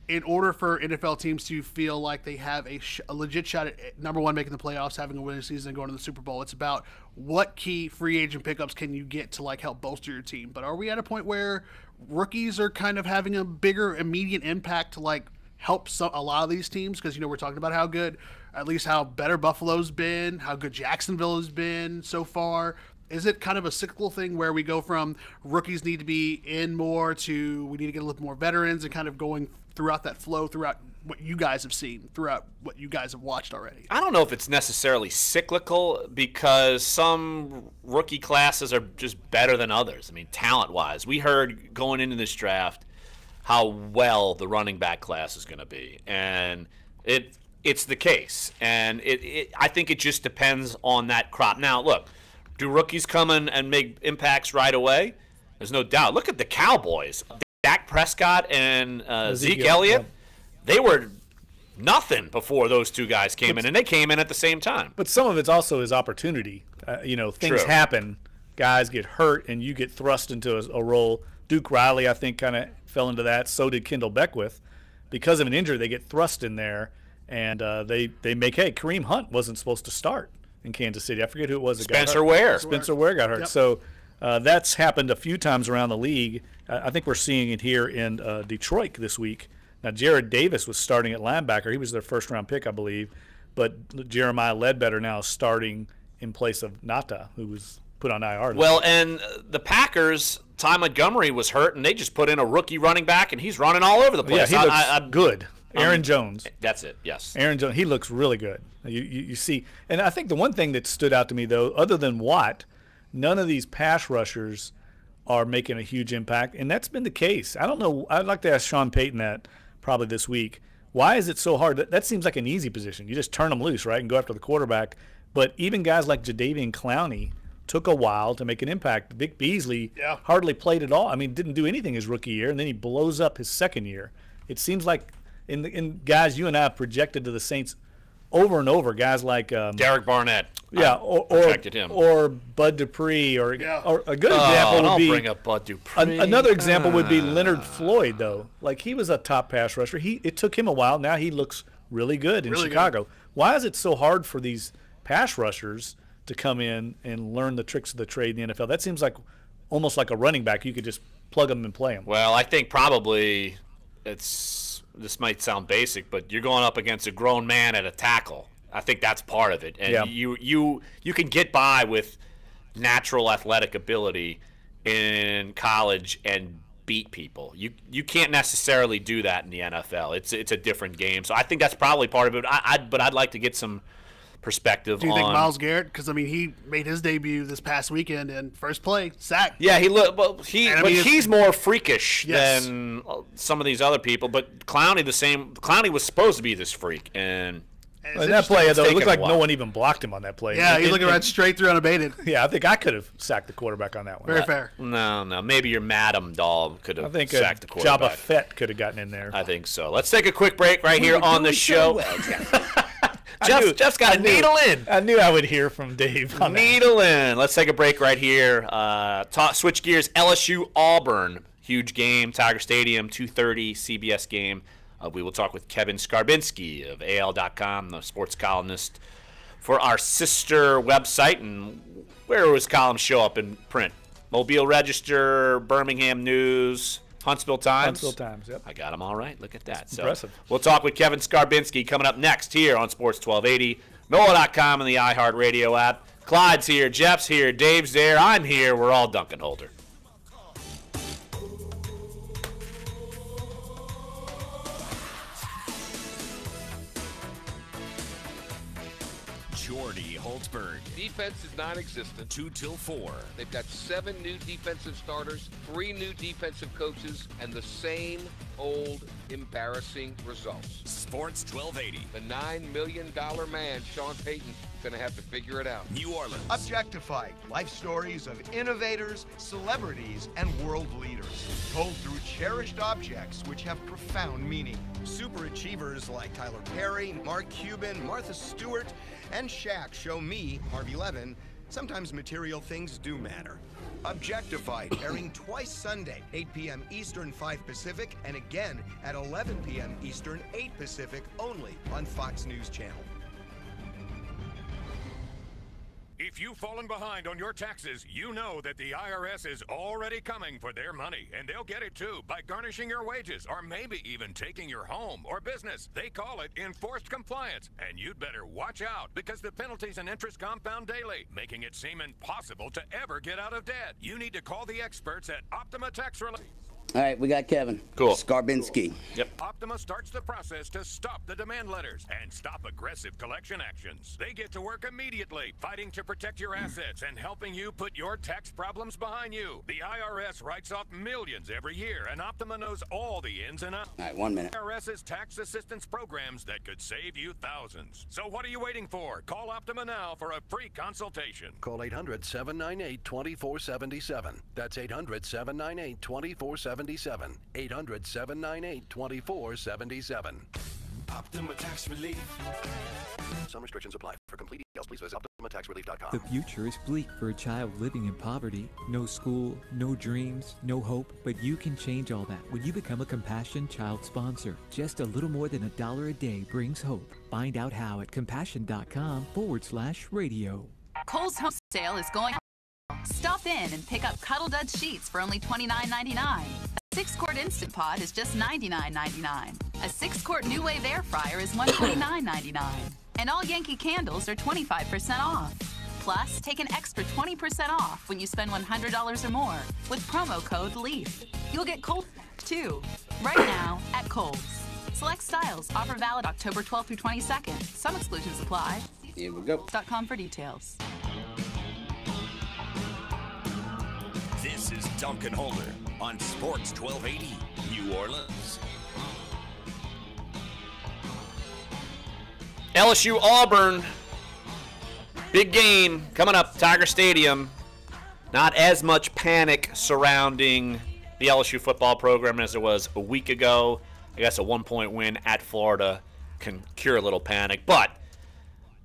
in order for NFL teams to feel like they have a legit shot at, number 1, making the playoffs, having a winning season, and going to the Super Bowl, it's about what key free agent pickups can you get to like help bolster your team. But are we at a point where rookies are kind of having a bigger immediate impact to like help a lot of these teams? Because, we're talking about how good, at least how better Buffalo's been, how good Jacksonville has been so far. Is it kind of a cyclical thing where we go from rookies need to be in more to we need to get a little more veterans, and kind of going throughout that flow, throughout what you guys have seen, throughout what you guys have watched already? I don't know if it's necessarily cyclical, because some rookie classes are just better than others. I mean, talent-wise. We heard going into this draft how well the running back class is going to be, and it's the case. And I think it just depends on that crop. Now, look, do rookies come in and make impacts right away? There's no doubt. Look at the Cowboys. Dak Prescott and Zeke Elliott, they were nothing before those 2 guys came in, and they came in at the same time. But some of it's also his opportunity. Things happen. Guys get hurt, and you get thrust into a role. Duke Riley, I think, kind of fell into that. So did Kendall Beckwith. Because of an injury, they get thrust in there, and they make, hey, Kareem Hunt wasn't supposed to start in Kansas City. I forget who it was. Spencer Ware. Spencer Ware got hurt. Yep. So that's happened a few times around the league. I think we're seeing it here in Detroit this week. Now, Jared Davis was starting at linebacker. He was their first-round pick, I believe. But Jeremiah Ledbetter now is starting in place of Nata, who was put on IR. Well, and the Packers, Ty Montgomery was hurt, and they just put in a rookie running back, and he's running all over the place. Yeah, he looks good. Aaron Jones. That's it, yes. Aaron Jones, he looks really good. You see. And I think the one thing that stood out to me, though, other than Watt, none of these pass rushers are making a huge impact, and that's been the case. I don't know. I'd like to ask Sean Payton that probably this week. Why is it so hard? That seems like an easy position. You just turn them loose, right, and go after the quarterback. But even guys like Jadeveon Clowney took a while to make an impact. Vic Beasley hardly played at all. I mean, didn't do anything his rookie year, and then he blows up his second year. It seems like in guys you and I have projected to the Saints over and over, guys like Derek Barnett. Yeah, or Bud Dupree, or a good example would be. Bring up Bud Dupree. Another example would be Leonard Floyd, though. Like, he was a top pass rusher. It took him a while. Now he looks really good in Chicago. Why is it so hard for these pass rushers to come in and learn the tricks of the trade in the NFL? That seems like almost like a running back. You could just plug them and play them. Well, I think probably this might sound basic, but you're going up against a grown man at a tackle. I think that's part of it. And you can get by with natural athletic ability in college and beat people. You can't necessarily do that in the NFL. It's a different game. So I think that's probably part of it. But I'd like to get some perspective on. Do you think Myles Garrett? Because he made his debut this past weekend and first play sack. Yeah, he's more freakish than some of these other people. But Clowney Clowney was supposed to be this freak, and that play, though, it looked like no one even blocked him on that play. Yeah, he's looking right straight through unabated. Yeah, I think I could have sacked the quarterback on that one. Very fair. No, maybe your Madam Doll could have sacked the quarterback. Jabba Fett could have gotten in there. I think so. Let's take a quick break right here on the show. Jeff's got a needle in. I knew I would hear from Dave on needle in. Let's take a break right here. Switch gears. LSU Auburn, huge game. Tiger Stadium, 2:30 CBS game. We will talk with Kevin Skarbinski of AL.com, the sports columnist for our sister website. And where will his columns show up in print? Mobile Register, Birmingham News, Huntsville Times. Yep. I got them all right. Look at that. Impressive. We'll talk with Kevin Skarbinski coming up next here on Sports 1280, NOLA.com, and the iHeartRadio app. Clyde's here, Jeff's here, Dave's there, I'm here. We're all Dunc and Holder. Jordy Holtzberg. Defense is non-existent. 2 till 4. They've got 7 new defensive starters, 3 new defensive coaches, and the same old embarrassing results. Sports 1280. The $9 million man, Sean Payton, is going to have to figure it out. New Orleans. Objectified. Life stories of innovators, celebrities, and world leaders. Told through cherished objects which have profound meaning. Super achievers like Tyler Perry, Mark Cuban, Martha Stewart, and Shaq show me, Harvey Levin, sometimes material things do matter. Objectified, airing twice Sunday, 8 p.m. Eastern, 5 Pacific, and again at 11 p.m. Eastern, 8 Pacific, only on Fox News Channel. If you've fallen behind on your taxes, you know that the IRS is already coming for their money, and they'll get it too by garnishing your wages or maybe even taking your home or business. They call it enforced compliance, and you'd better watch out because the penalties and interest compound daily, making it seem impossible to ever get out of debt. You need to call the experts at Optima Tax Relief. All right, we got Kevin. Cool. Skarbinski. Yep. Optima starts the process to stop the demand letters and stop aggressive collection actions. They get to work immediately, fighting to protect your assets and helping you put your tax problems behind you. The IRS writes off millions every year, and Optima knows all the ins and outs. All right, 1 minute. IRS's tax assistance programs that could save you thousands. So what are you waiting for? Call Optima now for a free consultation. Call 800-798-2477. That's 800-798-2477. 800-798-2477. Optima Tax Relief. Some restrictions apply. For complete details, please visit OptimaTaxRelief.com. The future is bleak for a child living in poverty. No school, no dreams, no hope, but you can change all that when you become a Compassion Child sponsor. Just a little more than $1 a day brings hope. Find out how at compassion.com/radio. Kohl's home sale is going on. Stop in and pick up Cuddle Dud sheets for only $29.99. A 6-quart Instant Pot is just $99.99. A 6-quart New Wave Air Fryer is $129.99. And all Yankee candles are 25% off. Plus, take an extra 20% off when you spend $100 or more with promo code LEAF. You'll get Kohl's too, right now at Kohl's. Select styles. Offer valid October 12th through 22nd. Some exclusions apply. Here we go. .com for details. This is Dunc and Holder on Sports 1280 New Orleans. LSU Auburn. Big game coming up, Tiger Stadium. Not as much panic surrounding the LSU football program as there was a week ago. I guess a 1-point win at Florida can cure a little panic. But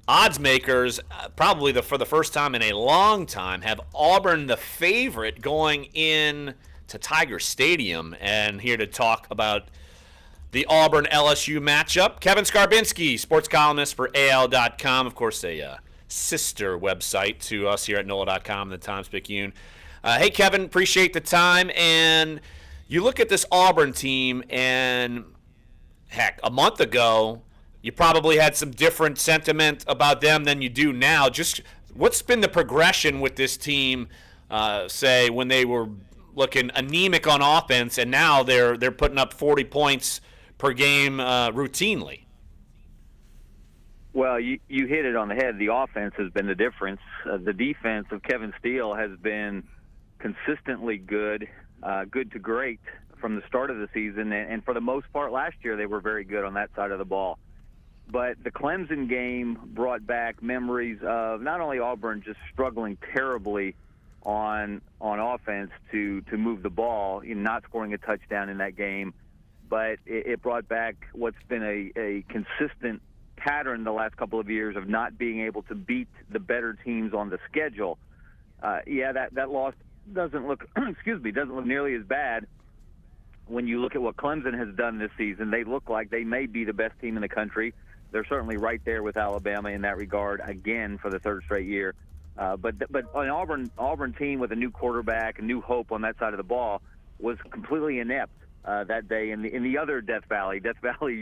odds makers, probably for the first time in a long time, have Auburn the favorite going in to Tiger Stadium. And here to talk about the Auburn-LSU matchup, Kevin Skarbinski, sports columnist for AL.com. Of course, a sister website to us here at NOLA.com, the Times-Picayune. Hey, Kevin, appreciate the time. And you look at this Auburn team, and heck, a month ago, you probably had some different sentiment about them than you do now. Just what's been the progression with this team, say, when they were looking anemic on offense, and now they're putting up 40 points per game routinely? Well, you hit it on the head. The offense has been the difference. The defense of Kevin Steele has been consistently good, good to great from the start of the season. And for the most part last year, they were very good on that side of the ball. But the Clemson game brought back memories of not only Auburn just struggling terribly on offense to move the ball, not scoring a touchdown in that game, but it brought back what's been a consistent pattern the last couple of years of not being able to beat the better teams on the schedule. That loss doesn't look doesn't look nearly as bad when you look at what Clemson has done this season. They look like they may be the best team in the country. They're certainly right there with Alabama in that regard again for the third straight year. But an Auburn team with a new quarterback, a new hope on that side of the ball was completely inept that day in the other Death Valley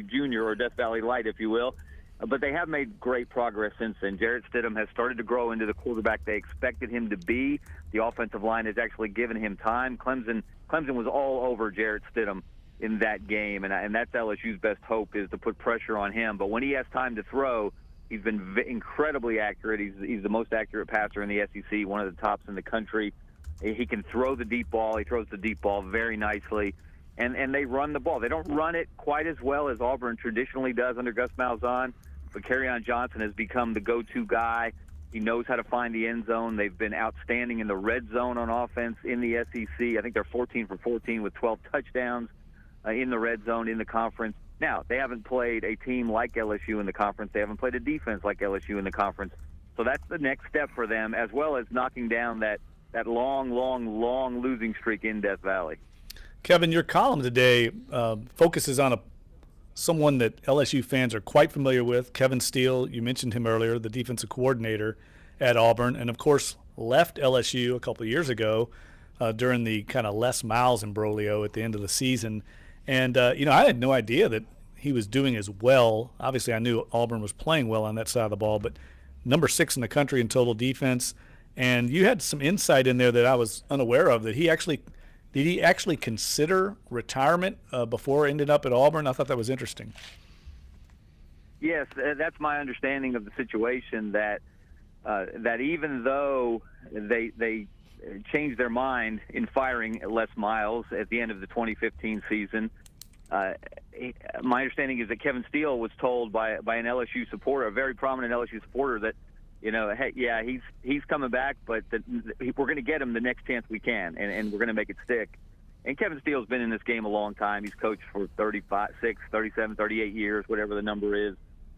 Junior or Death Valley Light, if you will. But they have made great progress since then. Jarrett Stidham has started to grow into the quarterback they expected him to be. The offensive line has actually given him time. Clemson was all over Jarrett Stidham in that game, and that's LSU's best hope, is to put pressure on him. But when he has time to throw, he's been incredibly accurate. He's the most accurate passer in the SEC, one of the tops in the country. He can throw the deep ball. He throws the deep ball very nicely. And they run the ball. They don't run it quite as well as Auburn traditionally does under Gus Malzahn, but Kerryon Johnson has become the go-to guy. He knows how to find the end zone. They've been outstanding in the red zone on offense in the SEC. I think they're 14 for 14 with 12 touchdowns in the red zone in the conference. Now, they haven't played a team like LSU in the conference. They haven't played a defense like LSU in the conference. So that's the next step for them, as well as knocking down that long losing streak in Death Valley. Kevin, your column today focuses on someone that LSU fans are quite familiar with, Kevin Steele. You mentioned him earlier, the defensive coordinator at Auburn, and of course left LSU a couple of years ago during the kind of Les Miles imbroglio at the end of the season. And, I had no idea that he was doing as well. Obviously, I knew Auburn was playing well on that side of the ball, but number 6 in the country in total defense. And you had some insight in there that I was unaware of, that did he actually consider retirement before ending up at Auburn? I thought that was interesting. Yes, that's my understanding of the situation, that even though they changed their mind in firing Les Miles at the end of the 2015 season, my understanding is that Kevin Steele was told by an LSU supporter, a very prominent LSU supporter, that hey, yeah, he's coming back, but we're going to get him the next chance we can, and we're going to make it stick. And Kevin Steele's been in this game a long time. He's coached for 36, 37, 38 years, whatever the number is.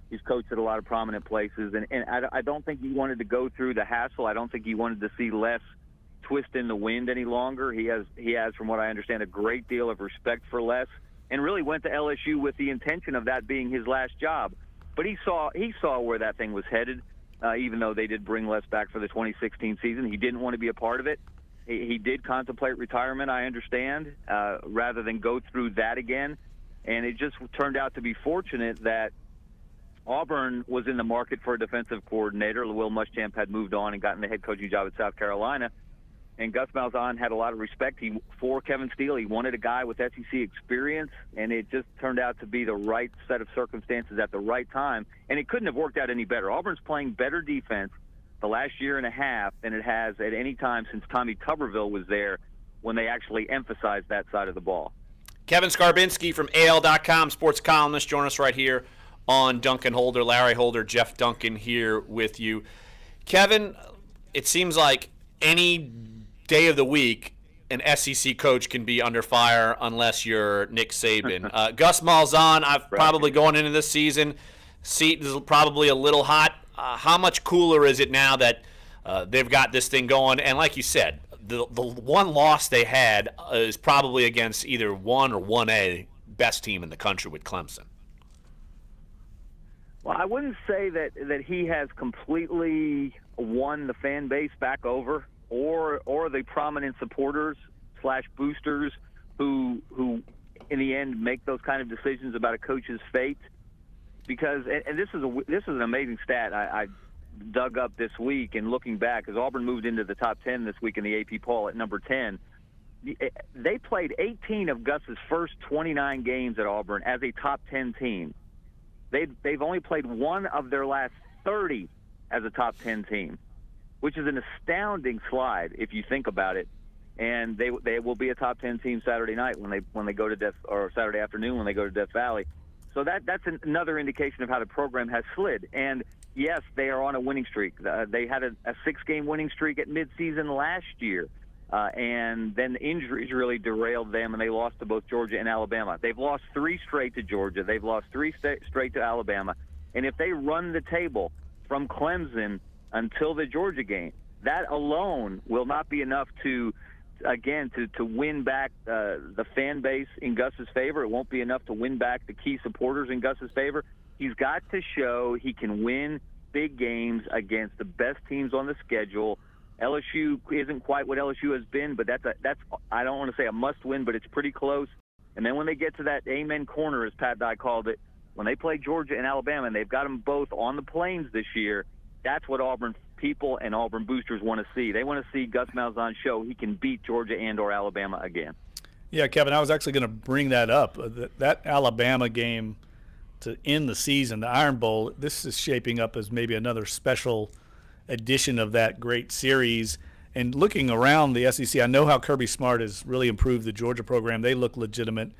He's coached at a lot of prominent places, and I don't think he wanted to go through the hassle. I don't think he wanted to see Les twist in the wind any longer. He has, from what I understand, a great deal of respect for Les, and really went to LSU with the intention of that being his last job. But he saw where that thing was headed. Even though they did bring Les back for the 2016 season, he didn't want to be a part of it. He did contemplate retirement, I understand, rather than go through that again. And it just turned out to be fortunate that Auburn was in the market for a defensive coordinator. Will Muschamp had moved on and gotten the head coaching job at South Carolina. And Gus Malzahn had a lot of respect for Kevin Steele. He wanted a guy with SEC experience, and it just turned out to be the right set of circumstances at the right time. And it couldn't have worked out any better. Auburn's playing better defense the last year and a half than it has at any time since Tommy Tuberville was there when they actually emphasize that side of the ball. Kevin Skarbinski from AL.com, sports columnist, join us right here on Dunc and Holder. Larry Holder, Jeff Duncan here with you. Kevin, it seems like any day of the week, an SEC coach can be under fire unless you're Nick Saban. Gus Malzahn, probably going into this season, seat is probably a little hot. How much cooler is it now that they've got this thing going? And like you said, the one loss they had is probably against either 1 or 1A best team in the country with Clemson. Well, I wouldn't say that he has completely won the fan base back over, or the prominent supporters / boosters who in the end make those kind of decisions about a coach's fate. Because and this is an amazing stat I dug up this week, and looking back, as Auburn moved into the top 10 this week in the AP poll at number 10, they played 18 of Gus's first 29 games at Auburn as a top 10 team. They've only played one of their last 30 as a top 10 team, which is an astounding slide if you think about it. And they will be a top 10 team Saturday night when they go to Death, or Saturday afternoon when they go to Death Valley. So that's another indication of how the program has slid. And yes, they are on a winning streak. They had a 6-game winning streak at midseason last year, and then injuries really derailed them, and they lost to both Georgia and Alabama. They've lost 3 straight to Georgia. They've lost 3 straight to Alabama. And if they run the table from Clemson until the Georgia game, that alone will not be enough to win back the fan base in Gus's favor. It won't be enough to win back the key supporters in Gus's favor. He's got to show he can win big games against the best teams on the schedule. LSU isn't quite what LSU has been, but that's I don't want to say a must win, but it's pretty close. And then when they get to that amen corner, as Pat Dye called it, when they play Georgia and Alabama, and they've got them both on the plains this year, that's what Auburn people and Auburn boosters want to see. They want to see Gus Malzahn show he can beat Georgia and or Alabama again. Yeah, Kevin, I was actually going to bring that up. That Alabama game to end the season, the Iron Bowl, this is shaping up as maybe another special edition of that great series. And looking around the SEC, I know how Kirby Smart has really improved the Georgia program. They look legitimate.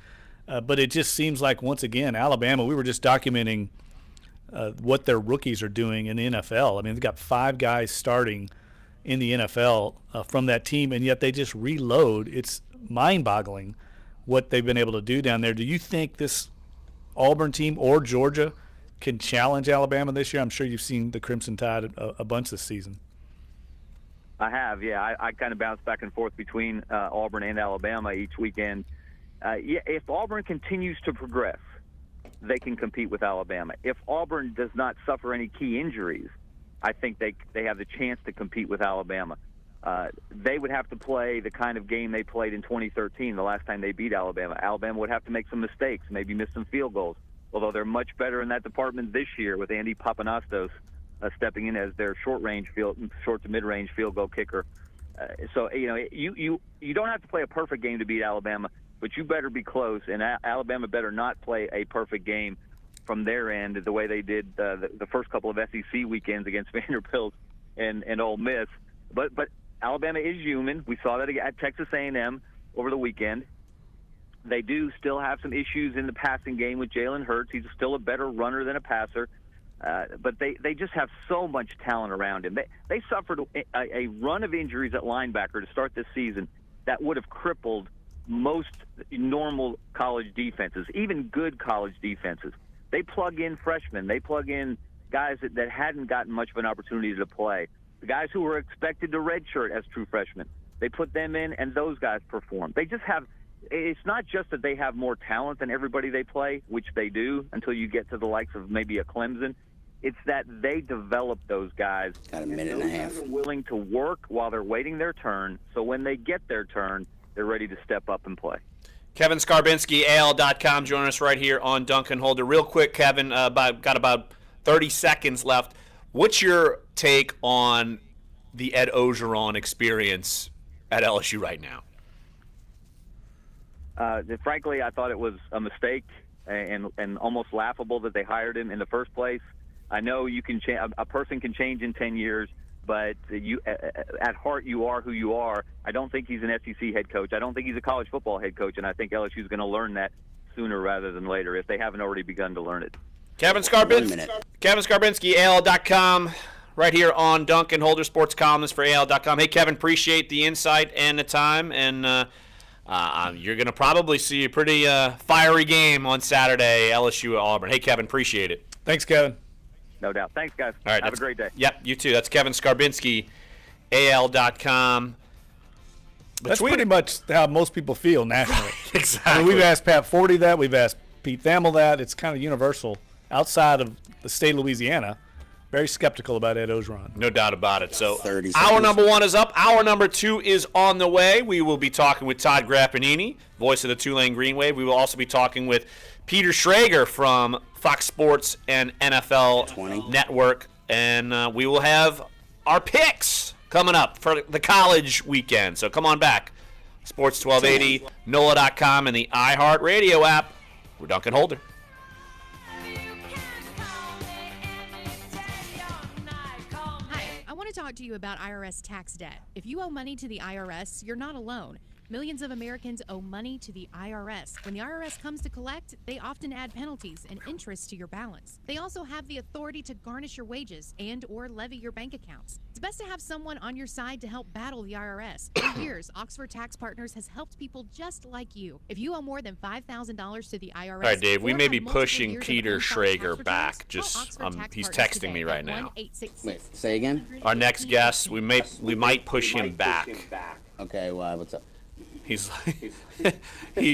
But it just seems like, once again, Alabama, we were just documenting what their rookies are doing in the NFL. I mean, they've got 5 guys starting in the NFL from that team, and yet they just reload. It's mind-boggling what they've been able to do down there. Do you think this Auburn team or Georgia can challenge Alabama this year? I'm sure you've seen the Crimson Tide a bunch this season. I have, yeah. I kind of bounce back and forth between Auburn and Alabama each weekend. If Auburn continues to progress, they can compete with Alabama. If Auburn does not suffer any key injuries, I think they have the chance to compete with Alabama. They would have to play the kind of game they played in 2013, the last time they beat Alabama. Alabama would have to make some mistakes, maybe miss some field goals, although they're much better in that department this year with Andy Papanastos stepping in as their short to mid-range field goal kicker. So, you don't have to play a perfect game to beat Alabama, but you better be close, and Alabama better not play a perfect game from their end the way they did the first couple of SEC weekends against Vanderbilt and Ole Miss. But Alabama is human. We saw that at Texas A&M over the weekend. They do still have some issues in the passing game with Jalen Hurts. He's still a better runner than a passer. But they just have so much talent around him. They suffered a run of injuries at linebacker to start this season that would have crippled most normal college defenses, even good college defenses. They plug in freshmen. They plug in guys that hadn't gotten much of an opportunity to play. The guys who were expected to redshirt as true freshmen, they put them in, and those guys perform. They just have – it's not just that they have more talent than everybody they play, which they do until you get to the likes of maybe a Clemson. It's that they develop those guys. Got a minute and a half. They're willing to work while they're waiting their turn, so when they get their turn, they're ready to step up and play. Kevin Skarbinski, AL.com, joining us right here on Dunc and Holder. Real quick, Kevin, got about 30 seconds left. What's your take on the Ed Ogeron experience at LSU right now? Frankly, I thought it was a mistake and almost laughable that they hired him in the first place. I know you can a person can change in 10 years, but at heart, you are who you are. I don't think he's an SEC head coach. I don't think he's a college football head coach, and I think LSU is going to learn that sooner rather than later if they haven't already begun to learn it. Kevin Skarbinski, AL.com, right here on Dunc and Holder, sports columnist for AL.com. Hey, Kevin, appreciate the insight and the time, and you're going to probably see a pretty fiery game on Saturday, LSU at Auburn. Hey, Kevin, appreciate it. Thanks, Kevin. No doubt. Thanks, guys. All right, have a great day. Yep, you too. That's Kevin Skarbinski, AL.com. That's pretty much how most people feel nationally. Exactly. I mean, we've asked Pat Forty that. We've asked Pete Thamel that. It's kind of universal. Outside of the state of Louisiana, very skeptical about Ed Orgeron. No doubt about it. So hour number 1 is up. Hour number 2 is on the way. We will be talking with Todd Grappanini, voice of the Tulane Green Wave. We will also be talking with Peter Schrager from Fox Sports and NFL Network. And we will have our picks coming up for the college weekend. So come on back. Sports 1280, NOLA.com, and the iHeartRadio app. We're Dunc and Holder. I want to talk to you about IRS tax debt. If you owe money to the IRS, you're not alone. Millions of Americans owe money to the IRS. When the IRS comes to collect, they often add penalties and interest to your balance. They also have the authority to garnish your wages and or levy your bank accounts. It's best to have someone on your side to help battle the IRS. For years, Oxford Tax Partners has helped people just like you. If you owe more than $5,000 to the IRS... All right, Dave, we may be pushing Peter Schrager back. Just he's texting me right now. Wait, say again? Our next guest, we might push him back. Okay, well, what's up? He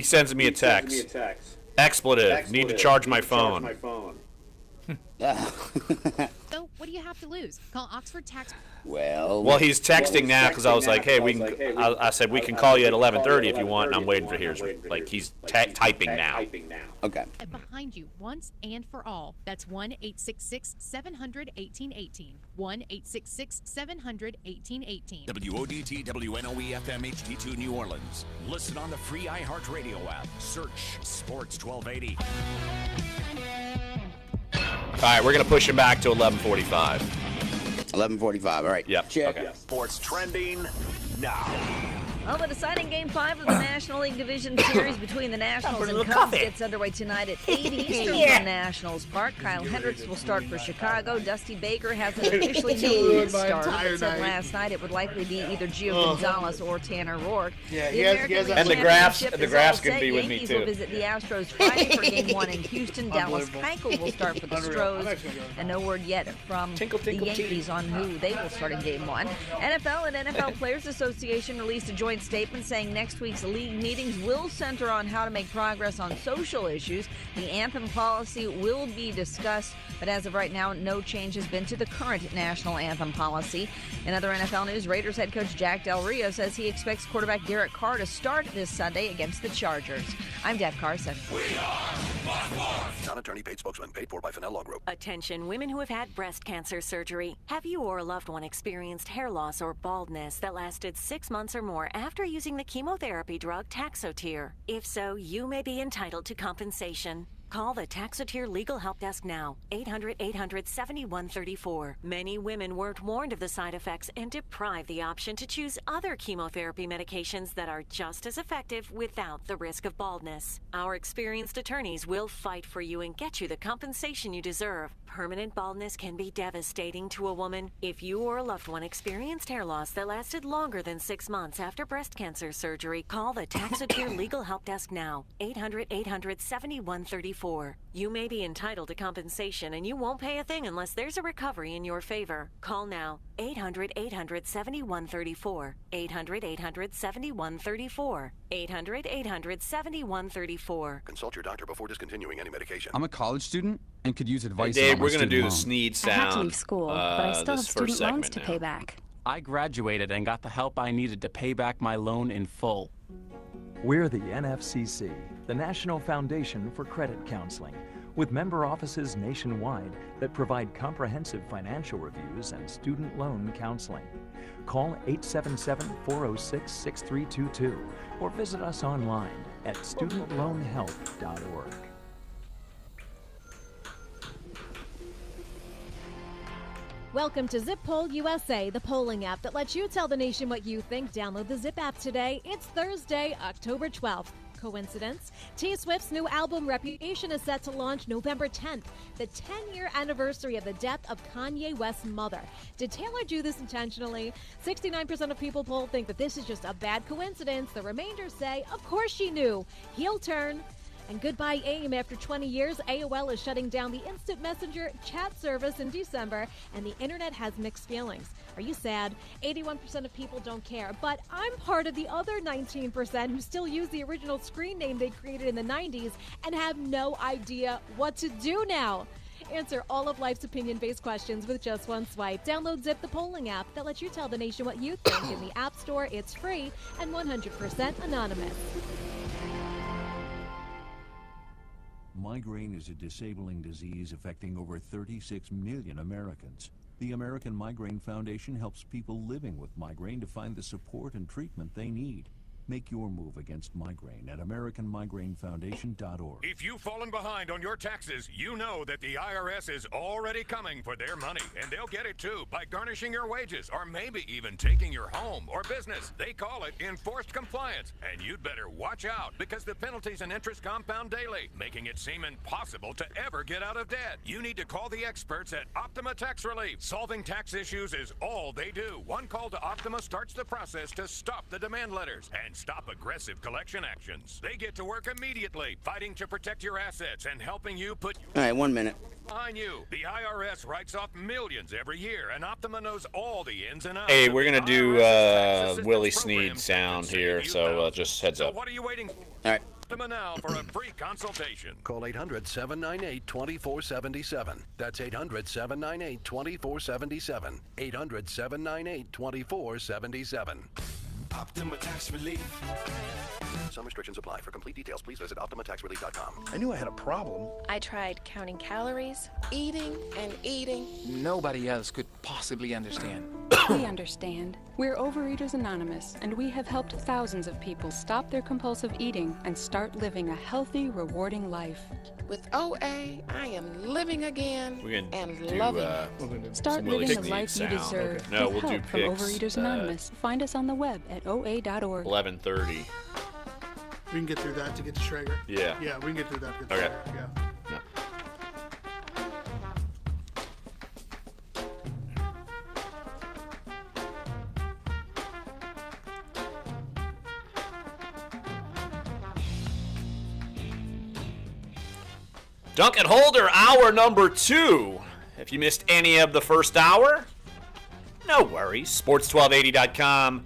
sends me a text. Expletive. Need to charge my phone. So, what do you have to lose? Call Oxford Tax. Well, he's texting now because I was like, hey, we can. I said we can call you at 11:30 if you want, and I'm waiting for his. Like he's typing now. Okay. Behind you, once and for all. That's 1-866-700-1818. 1-866-700-1818. WODT WNOE FM HD2 New Orleans. Listen on the free iHeartRadio app. Search Sports 1280. All right, we're going to push him back to 11:45. 11:45, all right. Yep. Check. Okay. Sports trending now. Well, the deciding Game 5 of the National League Division Series between the Nationals and Cubs gets underway tonight at 8 Eastern from Nationals Park. Kyle Hendricks will start for Chicago. Dusty Baker hasn't officially named his starter, but said last night it would likely be either Gio Gonzalez or Tanner Roark. Yeah, and the graphs can be with me, Yankees too. will visit the Astros Friday for Game 1 in Houston. Dallas Keuchel will start for the Stros, and no word yet from the Yankees on who they will start in Game 1. NFL and NFL Players Association released a joint statement saying next week's league meetings will center on how to make progress on social issues. The anthem policy will be discussed, but as of right now, no change has been to the current national anthem policy. In other NFL news, Raiders head coach Jack Del Rio says he expects quarterback Derek Carr to start this Sunday against the Chargers. I'm Deb Carson. Non-attorney paid spokesman paid for by Fennell Law Group. Attention women who have had breast cancer surgery. Have you or a loved one experienced hair loss or baldness that lasted 6 months or more after using the chemotherapy drug Taxotere? If so, you may be entitled to compensation. Call the Taxotere Legal Help Desk now, 800-800-7134. Many women weren't warned of the side effects and deprived the option to choose other chemotherapy medications that are just as effective without the risk of baldness. Our experienced attorneys will fight for you and get you the compensation you deserve. Permanent baldness can be devastating to a woman. If you or a loved one experienced hair loss that lasted longer than 6 months after breast cancer surgery, call the Taxotere Legal Help Desk now, 800-800-7134. You may be entitled to compensation, and you won't pay a thing unless there's a recovery in your favor. Call now, 800-800-7134. 800-800-7134. 800-800-7134. Consult your doctor before discontinuing any medication. I'm a college student and could use advice. Hey Dave, on my we're going to do the loan. Sneed sound. I have to leave school, but I still have student loans to now. pay back. I graduated and got the help I needed to pay back my loan in full. We're the NFCC, the National Foundation for Credit Counseling, with member offices nationwide that provide comprehensive financial reviews and student loan counseling. Call 877-406-6322 or visit us online at studentloanhelp.org. Welcome to Zip Poll USA, the polling app that lets you tell the nation what you think. Download the Zip app today. It's Thursday, October 12th. Coincidence? T Swift's new album Reputation is set to launch November 10th, the 10-year anniversary of the death of Kanye West's mother. Did Taylor do this intentionally? 69% of people polled think that this is just a bad coincidence. The remainder say, of course she knew. Heel turn. And goodbye AIM. After 20 years, AOL is shutting down the instant messenger chat service in December, and the internet has mixed feelings. Are you sad? 81% of people don't care, but I'm part of the other 19% who still use the original screen name they created in the 90s and have no idea what to do now. Answer all of life's opinion-based questions with just one swipe. Download Zip, the polling app that lets you tell the nation what you think. In the App Store, it's free and 100% anonymous. Migraine is a disabling disease affecting over 36 million Americans. The American Migraine Foundation helps people living with migraine to find the support and treatment they need. Make your move against migraine at AmericanMigraineFoundation.org. If you've fallen behind on your taxes, you know that the IRS is already coming for their money, and they'll get it too by garnishing your wages or maybe even taking your home or business. They call it enforced compliance, and you'd better watch out because the penalties and interest compound daily, making it seem impossible to ever get out of debt. You need to call the experts at Optima Tax Relief. Solving tax issues is all they do. One call to Optima starts the process to stop the demand letters and stop aggressive collection actions. They get to work immediately, fighting to protect your assets and helping you put... All right, 1 minute. ...behind you. The IRS writes off millions every year, and Optima knows all the ins and outs. Hey, we're going to do Willie Sneed sound here, so just heads up. So what are you waiting for? All right. Optima now for a free consultation. Call 800-798-2477. That's 800-798-2477. 800-798-2477. Optima Tax Relief. Some restrictions apply. For complete details, please visit OptimaTaxRelief.com. I knew I had a problem. I tried counting calories, eating, and eating. Nobody else could possibly understand. We understand. We're Overeaters Anonymous, and we have helped thousands of people stop their compulsive eating and start living a healthy, rewarding life. With OA, I am living again and do, loving it. Start living the life you deserve. Okay. No, with we'll help do from picks, Overeaters Anonymous. Find us on the web at oa.org. 11:30. We can get through that to get to Schrager. Yeah. Yeah, we can get through that to get to Okay. Schrager. Yeah. No. Dunc and Holder, hour number 2. If you missed any of the first hour, no worries. Sports1280.com,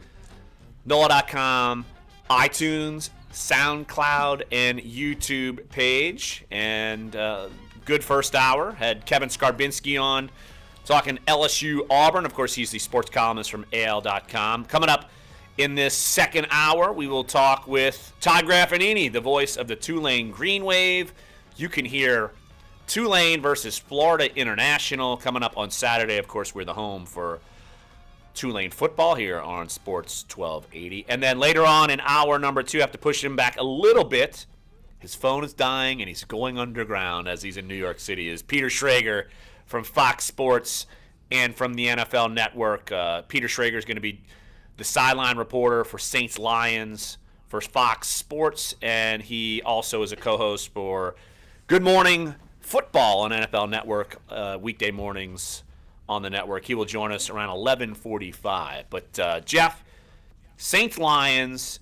NOLA.com, iTunes, SoundCloud, and YouTube page. And good first hour. Had Kevin Skarbinski on talking LSU Auburn. Of course, he's the sports columnist from AL.com. Coming up in this second hour, we will talk with Todd Graffinini, the voice of the Tulane Green Wave. You can hear Tulane versus Florida International coming up on Saturday. Of course, we're the home for Tulane football here on Sports 1280. And then later on in hour number 2, I have to push him back a little bit. His phone is dying, and he's going underground as he's in New York City. Is Peter Schrager from Fox Sports and from the NFL Network. Peter Schrager is going to be the sideline reporter for Saints Lions for Fox Sports, and he also is a co-host for Good Morning Football on NFL Network, weekday mornings on the network. He will join us around 11:45. But, Jeff, Saints Lions,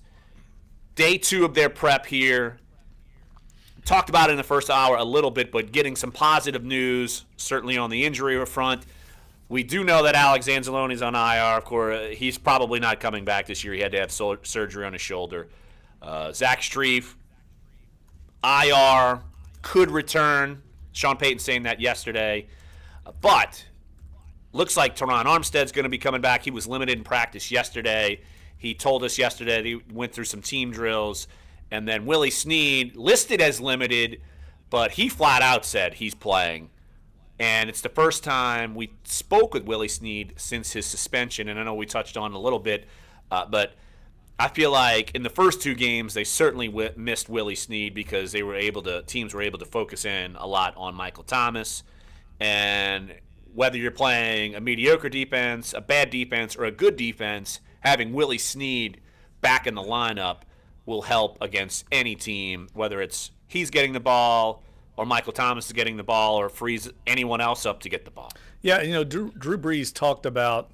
day 2 of their prep here. Talked about it in the first hour a little bit, but getting some positive news, certainly on the injury front. We do know that Alex Anzalone is on IR. Of course, he's probably not coming back this year. He had to have surgery on his shoulder. Zach Strief, IR, could return. Sean Payton saying that yesterday. But looks like Teron Armstead's going to be coming back. He was limited in practice yesterday. He told us yesterday that he went through some team drills. And then Willie Sneed, listed as limited, but he flat out said he's playing. And it's the first time we spoke with Willie Sneed since his suspension. And I know we touched on it a little bit, but I feel like in the first 2 games, they certainly missed Willie Sneed because teams were able to focus in a lot on Michael Thomas. And whether you're playing a mediocre defense, a bad defense, or a good defense, having Willie Snead back in the lineup will help against any team, whether it's he's getting the ball or Michael Thomas is getting the ball or frees anyone else up to get the ball. Yeah, Drew Brees talked about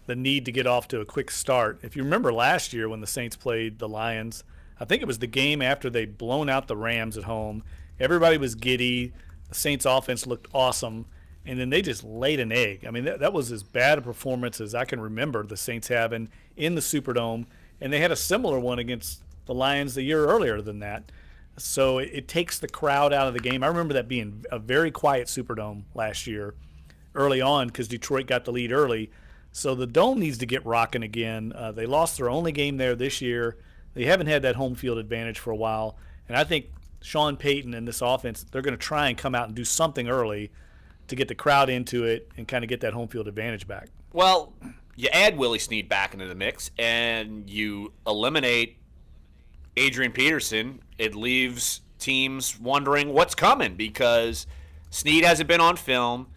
the need to get off to a quick start. If you remember last year when the Saints played the Lions, I think it was the game after they'd blown out the Rams at home. Everybody was giddy. The Saints offense looked awesome, and then they just laid an egg. I mean, that was as bad a performance as I can remember the Saints having in the Superdome, and they had a similar one against the Lions the year earlier than that. So it takes the crowd out of the game. I remember that being a very quiet Superdome last year early on because Detroit got the lead early. So the Dome needs to get rocking again. They lost their only game there this year. They haven't had that home field advantage for a while. And I think Sean Payton and this offense, they're going to try and come out and do something early to get the crowd into it and kind of get that home field advantage back. Well, you add Willie Snead back into the mix and you eliminate Adrian Peterson. It leaves teams wondering what's coming because Snead hasn't been on film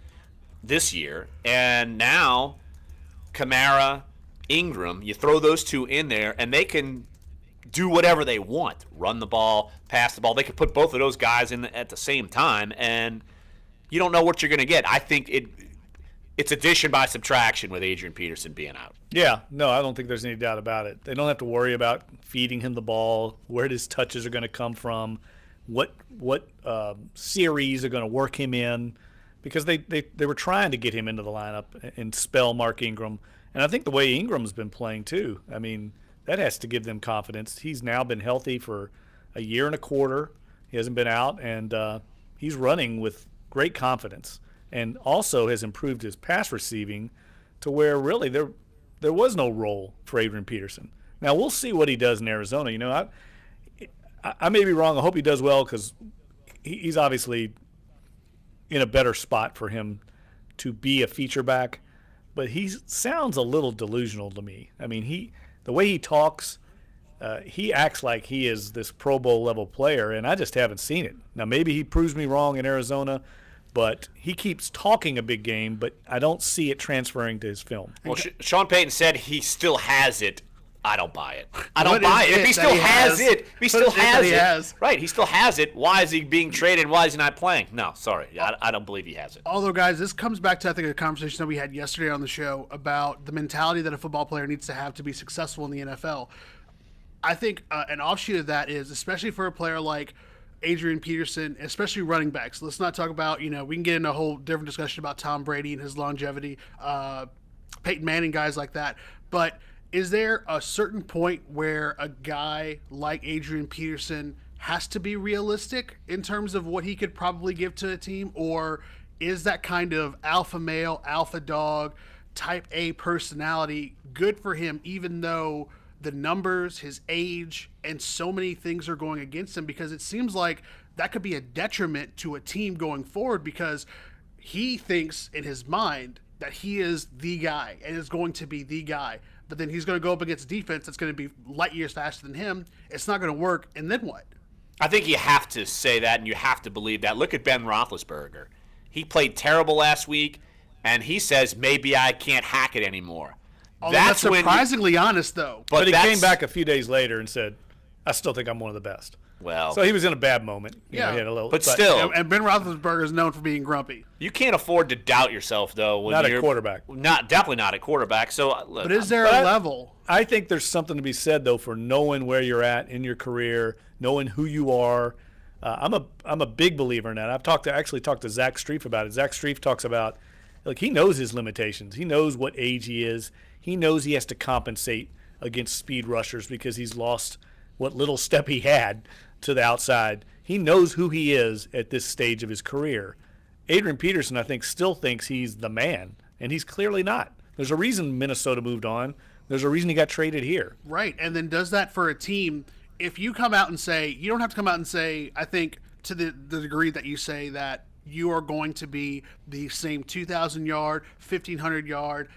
this year. And now Kamara, Ingram, you throw those two in there and they can do whatever they want. Run the ball, pass the ball. They could put both of those guys in at the same time, and you don't know what you're going to get. I think it's addition by subtraction with Adrian Peterson being out. Yeah, no, I don't think there's any doubt about it. They don't have to worry about feeding him the ball, where his touches are going to come from, what series are going to work him in, because they were trying to get him into the lineup and spell Mark Ingram. And I think the way Ingram's been playing too, I mean, that has to give them confidence. He's now been healthy for a year and a quarter. He hasn't been out, and he's running with great confidence and also has improved his pass receiving to where really there was no role for Adrian Peterson. Now, we'll see what he does in Arizona. I may be wrong. I hope he does well because he's obviously in a better spot for him to be a feature back, but he sounds a little delusional to me. I mean, the way he talks, he acts like he is this Pro Bowl level player, and I just haven't seen it. Now, maybe he proves me wrong in Arizona, but he keeps talking a big game, but I don't see it transferring to his film. Well, Sean Payton said he still has it. I don't buy it. I don't buy it. If he still has it, he still has it. Right, he still has it. Why is he being traded? Why is he not playing? No, sorry. I don't believe he has it. Although, guys, this comes back to, I think, a conversation that we had yesterday on the show about the mentality that a football player needs to have to be successful in the NFL. I think an offshoot of that is, especially for a player like Adrian Peterson, especially running backs. Let's not talk about, we can get into a whole different discussion about Tom Brady and his longevity, Peyton Manning, guys like that. But is there a certain point where a guy like Adrian Peterson has to be realistic in terms of what he could probably give to a team? Or is that kind of alpha male, alpha dog, type A personality good for him, even though the numbers, his age, and so many things are going against him? Because it seems like that could be a detriment to a team going forward because he thinks in his mind that he is the guy and is going to be the guy. But then he's going to go up against a defense that's going to be light years faster than him. It's not going to work. And then what? I think you have to say that and you have to believe that. Look at Ben Roethlisberger. He played terrible last week, and he says, maybe I can't hack it anymore. That's surprisingly honest, though. But he came back a few days later and said, I still think I'm one of the best. Well, so he was in a bad moment. Yeah, he had a little, but still. And Ben Roethlisberger is known for being grumpy. You can't afford to doubt yourself, though. When not you're at quarterback. Definitely not at quarterback. So, look, but is there a level? I think there's something to be said, though, for knowing where you're at in your career, knowing who you are. I'm a big believer in that. I've actually talked to Zach Streif about it. Zach Streif talks about, he knows his limitations. He knows what age he is. He knows he has to compensate against speed rushers because he's lost what little step he had to the outside. He knows who he is at this stage of his career. Adrian Peterson, I think, still thinks he's the man, and he's clearly not. There's a reason Minnesota moved on. There's a reason he got traded here. Right, and then does that for a team. If you come out and say, you don't have to come out and say, I think to the degree that you say that you are going to be the same 2,000-yard, 1,500-yard,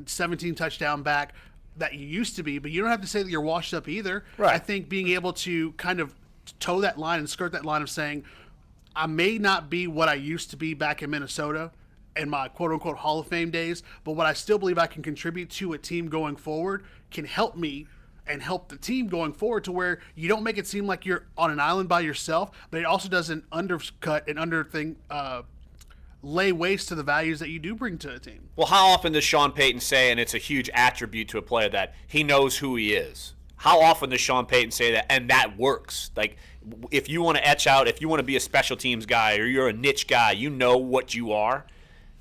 17 touchdown back that you used to be, but you don't have to say that you're washed up either. Right. I think being able to kind of toe that line and skirt that line of saying, I may not be what I used to be back in Minnesota, in my quote-unquote Hall of Fame days, but what I still believe I can contribute to a team going forward can help me and help the team going forward to where you don't make it seem like you're on an island by yourself, but it also doesn't undercut and lay waste to the values that you do bring to a team. Well, how often does Sean Payton say, and it's a huge attribute to a player, that he knows who he is? How often does Sean Payton say that, and that works? Like, if you want to if you want to be a special teams guy or you're a niche guy, you know what you are,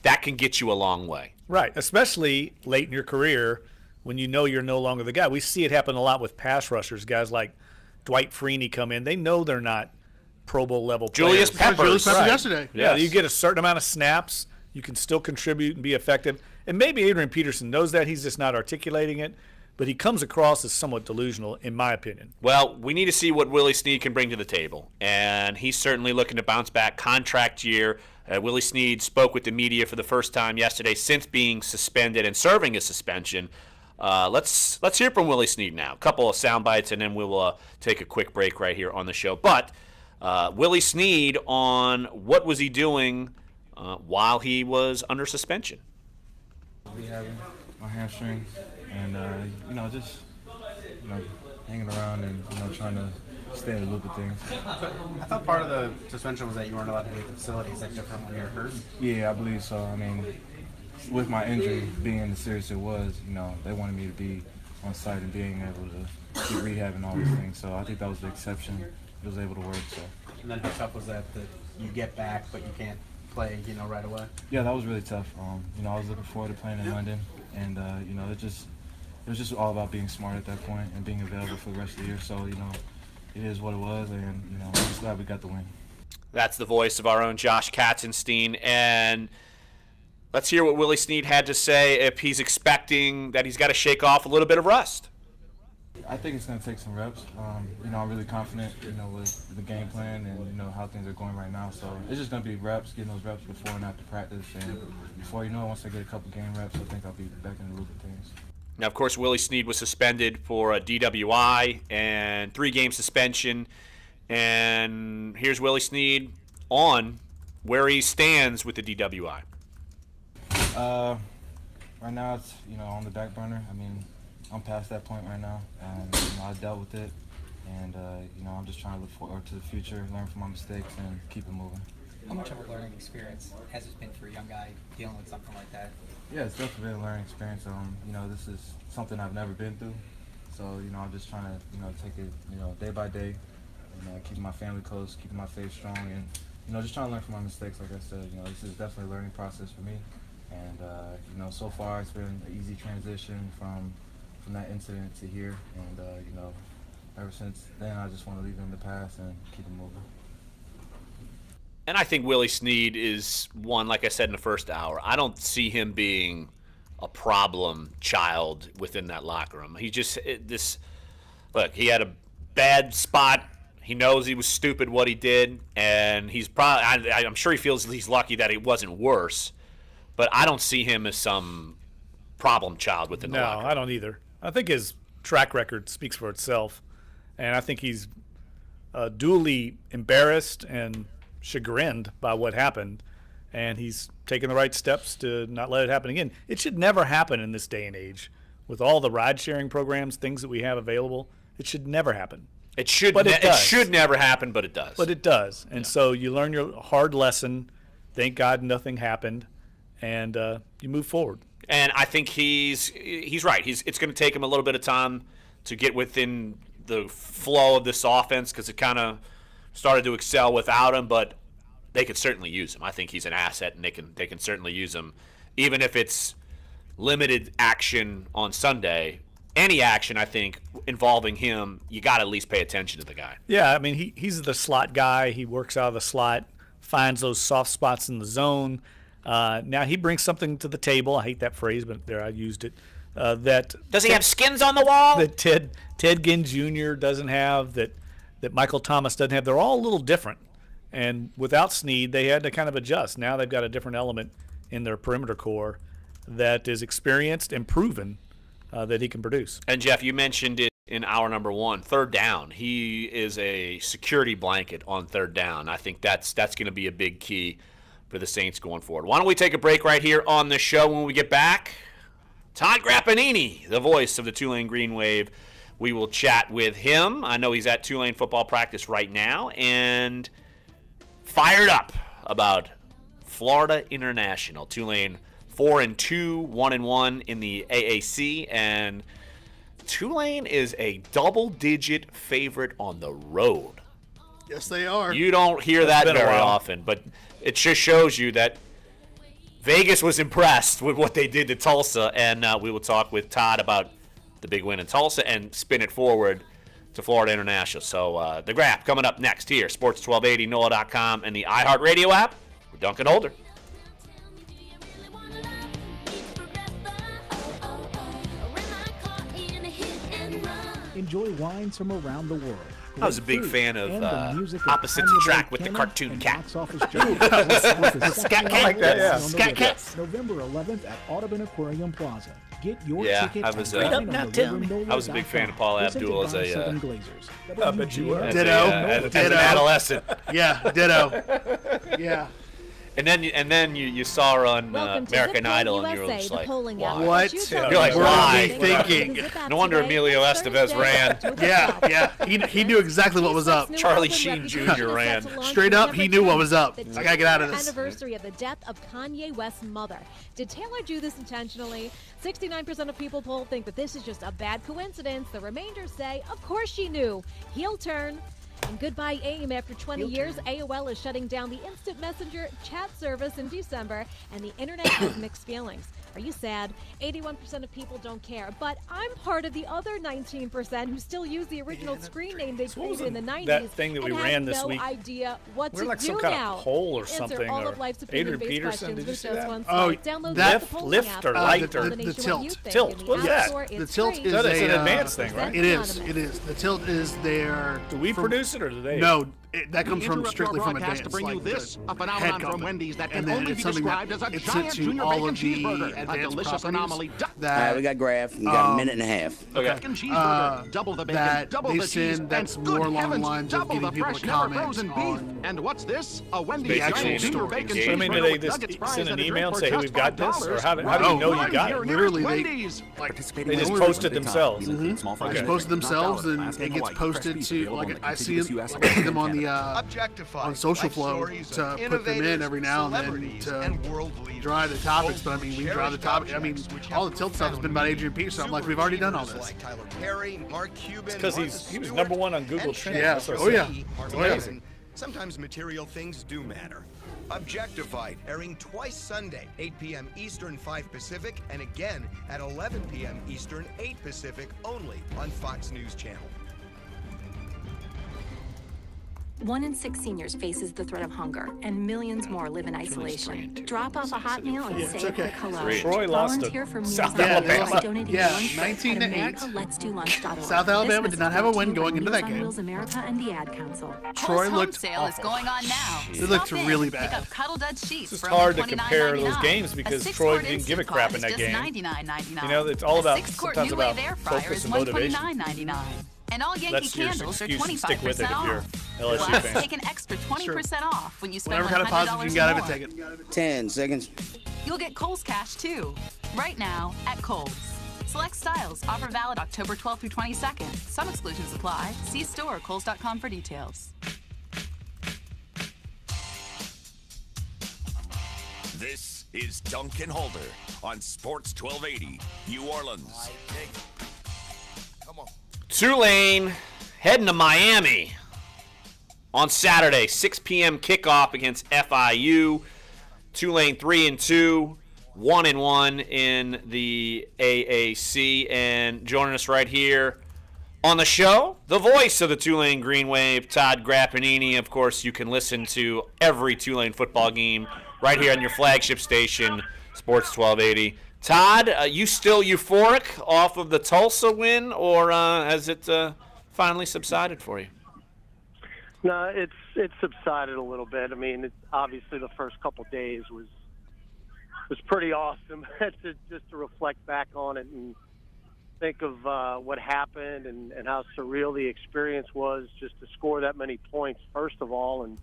that can get you a long way. Right, especially late in your career when you know you're no longer the guy. We see it happen a lot with pass rushers, guys like Dwight Freeney come in. They know they're not Pro Bowl level Julius players. Peppers. Right. Yesterday. Yeah, you get a certain amount of snaps. You can still contribute and be effective. And maybe Adrian Peterson knows that. He's just not articulating it. But he comes across as somewhat delusional, in my opinion. Well, we need to see what Willie Snead can bring to the table. And he's certainly looking to bounce back. Contract year. Willie Snead spoke with the media for the first time yesterday since being suspended and serving a suspension. Let's hear from Willie Snead now. A couple of sound bites, and then we'll take a quick break right here on the show. But Willie Snead on what was he doing while he was under suspension. Rehabbing my hamstring, and just hanging around and trying to stay in the loop of things. I thought part of the suspension was that you weren't allowed to leave the facility. Is that different when you're hurt? Yeah, I believe so. I mean, with my injury being as serious as it was, they wanted me to be on site and being able to keep rehabbing all these things. So I think that was the exception. It was able to work. So. And then how tough was that you get back but you can't play, right away? Yeah, that was really tough. I was looking forward to playing in London, and it was just all about being smart at that point and being available for the rest of the year. So it is what it was, and I'm just glad we got the win. That's the voice of our own Josh Katzenstein, and let's hear what Willie Snead had to say if he's expecting that he's got to shake off a little bit of rust. I think it's going to take some reps. I'm really confident, with the game plan and, how things are going right now. So it's just going to be reps, getting those reps before and after practice. And before once I get a couple game reps, I think I'll be back in the loop of things. Now, of course, Willie Snead was suspended for a DWI and 3-game suspension. And here's Willie Snead on where he stands with the DWI. Right now it's, on the back burner. I mean, I'm past that point right now. I dealt with it, and I'm just trying to look forward to the future, learn from my mistakes, and keep it moving. How much of a learning experience has it been for a young guy dealing with something like that? Yeah, it's definitely been a learning experience. This is something I've never been through, so I'm just trying to take it day by day, keeping my family close, keeping my faith strong, and just trying to learn from my mistakes. Like I said, this is definitely a learning process for me, and so far it's been an easy transition from that incident to here, and ever since then I just want to leave it in the past and keep it moving. And I think Willie Snead is one, like I said in the first hour, I don't see him being a problem child within that locker room. He just look, he had a bad spot. He knows he was stupid what he did, and he's probably I'm sure he feels he's lucky that it wasn't worse, but I don't see him as some problem child within the locker room. No, I don't either. I think his track record speaks for itself, and I think he's duly embarrassed and chagrined by what happened, and he's taken the right steps to not let it happen again. It should never happen in this day and age. With all the ride-sharing programs, things that we have available, it should never happen. It should never happen, but it does. But it does, and so you learn your hard lesson. Thank God nothing happened, and you move forward. And I think he's right. It's going to take him a little bit of time to get within the flow of this offense because it kind of started to excel without him. But they could certainly use him. I think he's an asset, and they can certainly use him, even if it's limited action on Sunday. Any action, I think, involving him, you got to at least pay attention to the guy. Yeah, I mean, he's the slot guy. He works out of the slot, finds those soft spots in the zone. Now he brings something to the table. I hate that phrase, but there I used it. Does he have skins on the wall? That Ted Ginn Jr. doesn't have. That Michael Thomas doesn't have. They're all a little different. And without Snead, they had to kind of adjust. Now they've got a different element in their perimeter core that is experienced and proven that he can produce. And Jeff, you mentioned it in hour number 1, third down. He is a security blanket on third down. I think that's going to be a big key. for the Saints going forward. Why don't we take a break right here on the show? When we get back, Todd Grappanini, the voice of the Tulane Green Wave. We will chat with him. I know he's at Tulane football practice right now and fired up about Florida International. Tulane 4-2, 1-1 in the AAC, and Tulane is a double-digit favorite on the road. Yes, they are. You don't hear that very often, but it just shows you that Vegas was impressed with what they did to Tulsa, and we will talk with Todd about the big win in Tulsa and spin it forward to Florida International. So the Grap coming up next here, Sports 1280, NOLA.com, and the iHeartRadio app with Dunc and Holder. Enjoy wines from around the world. I was a big fan of Opposites Attract with the cartoon cat. Scat cat. I like that, yeah. Scat cats. November 11th at Audubon Aquarium Plaza. Get your tickets. I was a big fan of Paul Abdul as a I bet you were. Ditto. As an adolescent. Yeah, ditto. Yeah. And then you saw her on American Idol, and you were just like, why? What? You're like, why? Thinking. No wonder Emilio Estevez ran. Yeah. He knew exactly what was up. Charlie Sheen Jr. ran. Straight up, he knew what was up. I gotta get out of this. Anniversary of the death of Kanye West's mother. Did Taylor do this intentionally? 69% of people polled think that this is just a bad coincidence. The remainder say, of course she knew. Heel turn. And goodbye AIM. After 20 years, AOL is shutting down the instant messenger chat service in December, and the internet has mixed feelings. Are you sad? 81% of people don't care, but I'm part of the other 19% who still use the original screen name they created in the 90s. That thing that we ran this no week. Idea what We're to like do some kind now. of poll or Answer something. all Or of life's Adrian opinion-based Peterson, questions did you with see just that? one Oh, site. Download that lift or light or the tilt. Tilt. What's that? The tilt is an advanced thing, right? It is. The tilt is their. Do we produce it or do they? No, that comes from strictly from Advance. To bring you this, a phenomenon from Wendy's that can then only it's be something described that as a it's giant sent to junior all bacon of the cheeseburger, a Advance delicious anomaly. All right, we got Graph. We got a minute and a half. Bacon cheeseburger, double the bacon, that double they the cheese, send that's and more good along the heavens, lines of double getting the people fresh, to never comment frozen beef. on And what's this? A Wendy's the giant actual junior story. bacon I mean, do cheeseburger they with just nuggets, fries, send an and a email and drink say, for hey, we've got just this? Or $5? how do you know you got it? Literally, Wendy's. They just post it themselves. They just post it themselves, and it gets posted to, like, I see them on the on social flow to put them in every now and then to drive the topics. But I mean, we drive the topic. I mean, all the tilt stuff has been about Adrian Peterson. I'm like, we've already done all this. It's because he was number one on Google Trends. Yeah. Oh yeah. Amazing. Sometimes material things do matter. Objectified, airing twice Sunday, 8 p.m. Eastern, 5 Pacific, and again at 11 p.m. Eastern, 8 Pacific, only on Fox News Channel. 1 in 6 seniors faces the threat of hunger, and millions more live in isolation. Drop off a hot meal and save okay. the cologne. Troy lost Volunteer for meals South on Alabama. Wheels by donating Yeah, lunch at 19-8. AmericaLet'sDoLunch.org. South Alabama This did not have a message win brought to going you into by that Meals game. on America and the Ad Council. Troy Home looked sale awful. is going on now. It looked Stop in, really Pick bad. up Cuddle Dud sheets It's for hard only to compare those $29.99. games A because 6 Troy quart didn't give a Instant crap Pot in that is game. just $99.99. You know, it's all about a 6-quart sometimes New about Wave air fryer focus is and motivation. $129.99. And all Yankee That's your candles are excuse to stick with it 25% if you're off. LSU Plus, fan. take an extra 20% off when you spend Whatever kind of $100 positive you got or of it, more. take it. 10 seconds. You'll get Kohl's Cash too, right now at Kohl's. Select styles, offer valid October 12th through 22nd. Some exclusions apply. See store or Kohls.com for details. This is Dunc and Holder on Sports 1280, New Orleans. Come on. Tulane heading to Miami on Saturday, 6 p.m. kickoff against FIU. Tulane 3-2, 1-1 in the AAC. And joining us right here on the show, the voice of the Tulane Green Wave, Todd Grappanini. Of course, you can listen to every Tulane football game right here on your flagship station, Sports 1280. Todd, you still euphoric off of the Tulsa win, or has it finally subsided for you? No, it's subsided a little bit. I mean, obviously the first couple days was pretty awesome just to reflect back on it and think of what happened and how surreal the experience was just to score that many points, first of all, and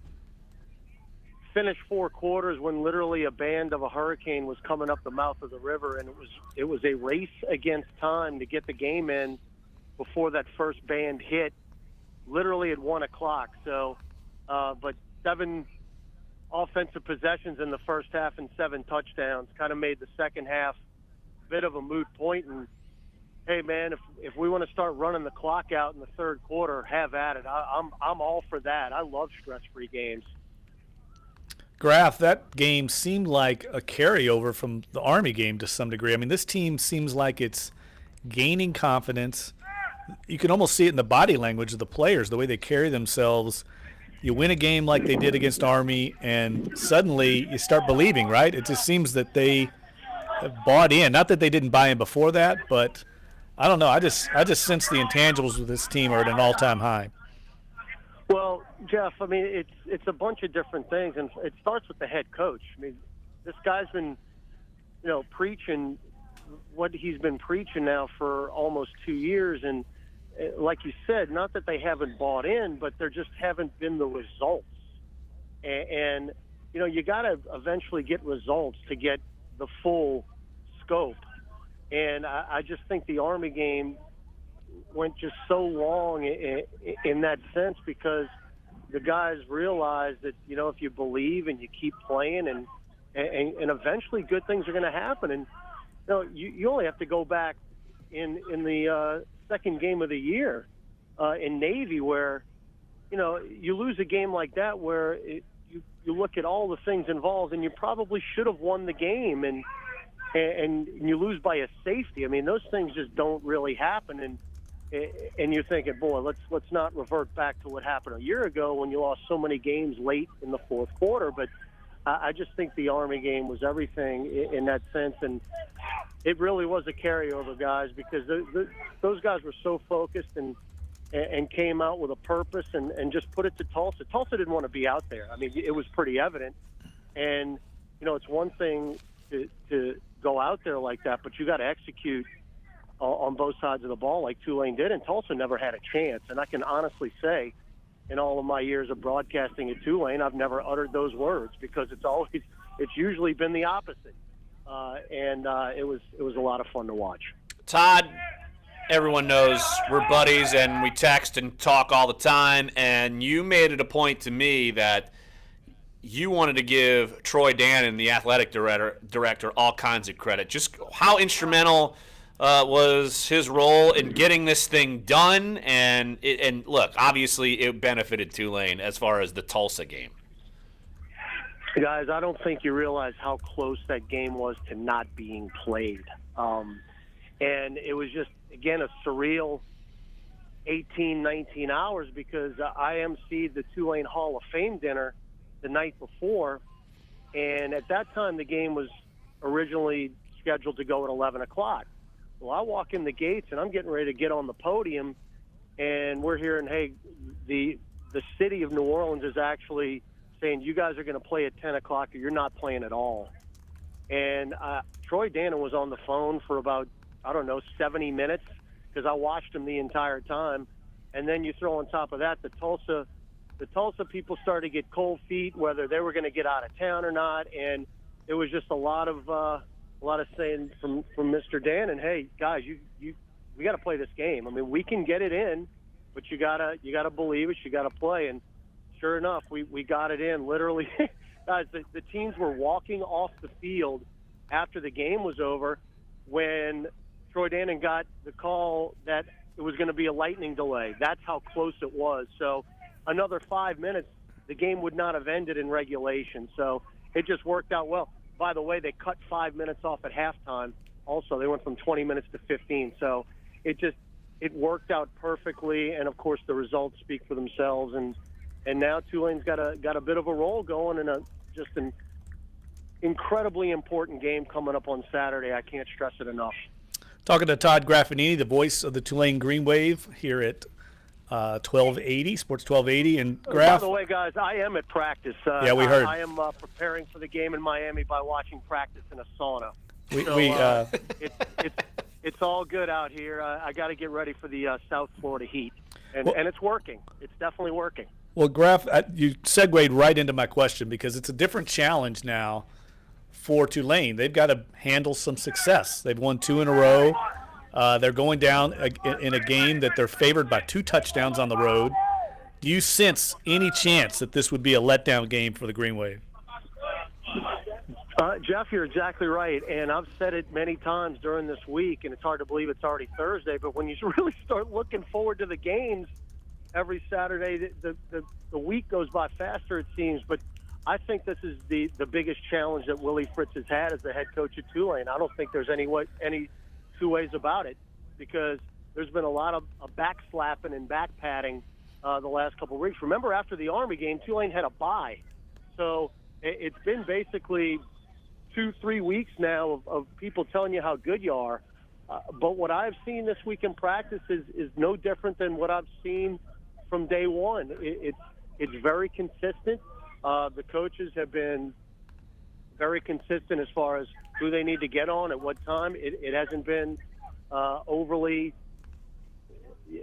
finished 4 quarters when literally a band of a hurricane was coming up the mouth of the river, and it was a race against time to get the game in before that first band hit, literally at 1 o'clock. So, but 7 offensive possessions in the first half and 7 touchdowns kind of made the second half a bit of a moot point. And hey, man, if we want to start running the clock out in the third quarter, have at it. I'm all for that. I love stress-free games. Graf, that game seemed like a carryover from the Army game to some degree. I mean, this team seems like it's gaining confidence. You can almost see it in the body language of the players, the way they carry themselves. You win a game like they did against Army, and suddenly you start believing, right? It just seems that they have bought in. Not that they didn't buy in before that, but I don't know. I just sense the intangibles with this team are at an all-time high. Well, Jeff, I mean, it's a bunch of different things, and it starts with the head coach. I mean, this guy's been, preaching what he's been preaching now for almost 2 years, and like you said, not that they haven't bought in, but there just haven't been the results. And you got to eventually get results to get the full scope. And I just think the Army game went just so long in that sense because the guys realized that, if you believe and you keep playing and eventually good things are going to happen. And, you only have to go back in the second game of the year in Navy where, you lose a game like that where you look at all the things involved and you probably should have won the game and you lose by a safety. I mean, those things just don't really happen. And you're thinking, boy, let's not revert back to what happened a year ago when you lost so many games late in the fourth quarter. But I just think the Army game was everything in that sense, and it really was a carryover, guys, because those guys were so focused and came out with a purpose and just put it to Tulsa. Tulsa didn't want to be out there. I mean, it was pretty evident. And, it's one thing to go out there like that, but you got to execute on both sides of the ball like Tulane did, and Tulsa never had a chance. And I can honestly say, in all of my years of broadcasting at Tulane, I've never uttered those words because it's usually been the opposite. And it was a lot of fun to watch. Todd, everyone knows we're buddies and we text and talk all the time, and you made it a point to me that you wanted to give Troy Dannon, the athletic director, all kinds of credit. Just how instrumental was his role in getting this thing done, and look, obviously it benefited Tulane as far as the Tulsa game. Guys, I don't think you realize how close that game was to not being played. And it was just, again, a surreal 18, 19 hours because I emceed the Tulane Hall of Fame dinner the night before, and at that time the game was originally scheduled to go at 11 o'clock. Well, I walk in the gates, and I'm getting ready to get on the podium, and we're hearing, hey, the city of New Orleans is actually saying you guys are going to play at 10 o'clock or you're not playing at all. And Troy Dannon was on the phone for about, 70 minutes because I watched him the entire time. And then you throw on top of that the Tulsa people started to get cold feet, whether they were going to get out of town or not. And it was just a lot of saying from Mr. Dannon, hey guys, we got to play this game. I mean, we can get it in, but you gotta believe it. You gotta play. And sure enough, we got it in. Literally, guys, the teams were walking off the field after the game was over when Troy Dannon got the call that it was going to be a lightning delay. That's how close it was. So another 5 minutes, the game would not have ended in regulation. So it just worked out well. By the way, they cut 5 minutes off at halftime. Also, they went from 20 minutes to 15. So it worked out perfectly. And of course, the results speak for themselves. And now Tulane's got a bit of a roll going in just an incredibly important game coming up on Saturday. I can't stress it enough. Talking to Todd Graffinini, the voice of the Tulane Green Wave here at 1280, Sports 1280. And Graf, by the way, guys, I am at practice. Yeah, we heard. I am preparing for the game in Miami by watching practice in a sauna. It's all good out here. I got to get ready for the South Florida heat, and it's working. It's definitely working. Well, Graf, you segued right into my question because it's a different challenge now for Tulane. They've got to handle some success. They've won 2 in a row. They're going down in a game that they're favored by 2 touchdowns on the road. Do you sense any chance that this would be a letdown game for the Green Wave? Jeff, you're exactly right, and I've said it many times during this week, and it's hard to believe it's already Thursday, but when you really start looking forward to the games every Saturday, the week goes by faster, it seems, but I think this is the biggest challenge that Willie Fritz has had as the head coach at Tulane. I don't think there's any two ways about it, because there's been a lot of backslapping and back padding the last couple of weeks. Remember, after the Army game, Tulane had a bye, so it's been basically 2-3 weeks now of people telling you how good you are. But what I've seen this week in practice is no different than what I've seen from day one. It's very consistent. The coaches have been very consistent as far as who they need to get on at what time. It hasn't been overly,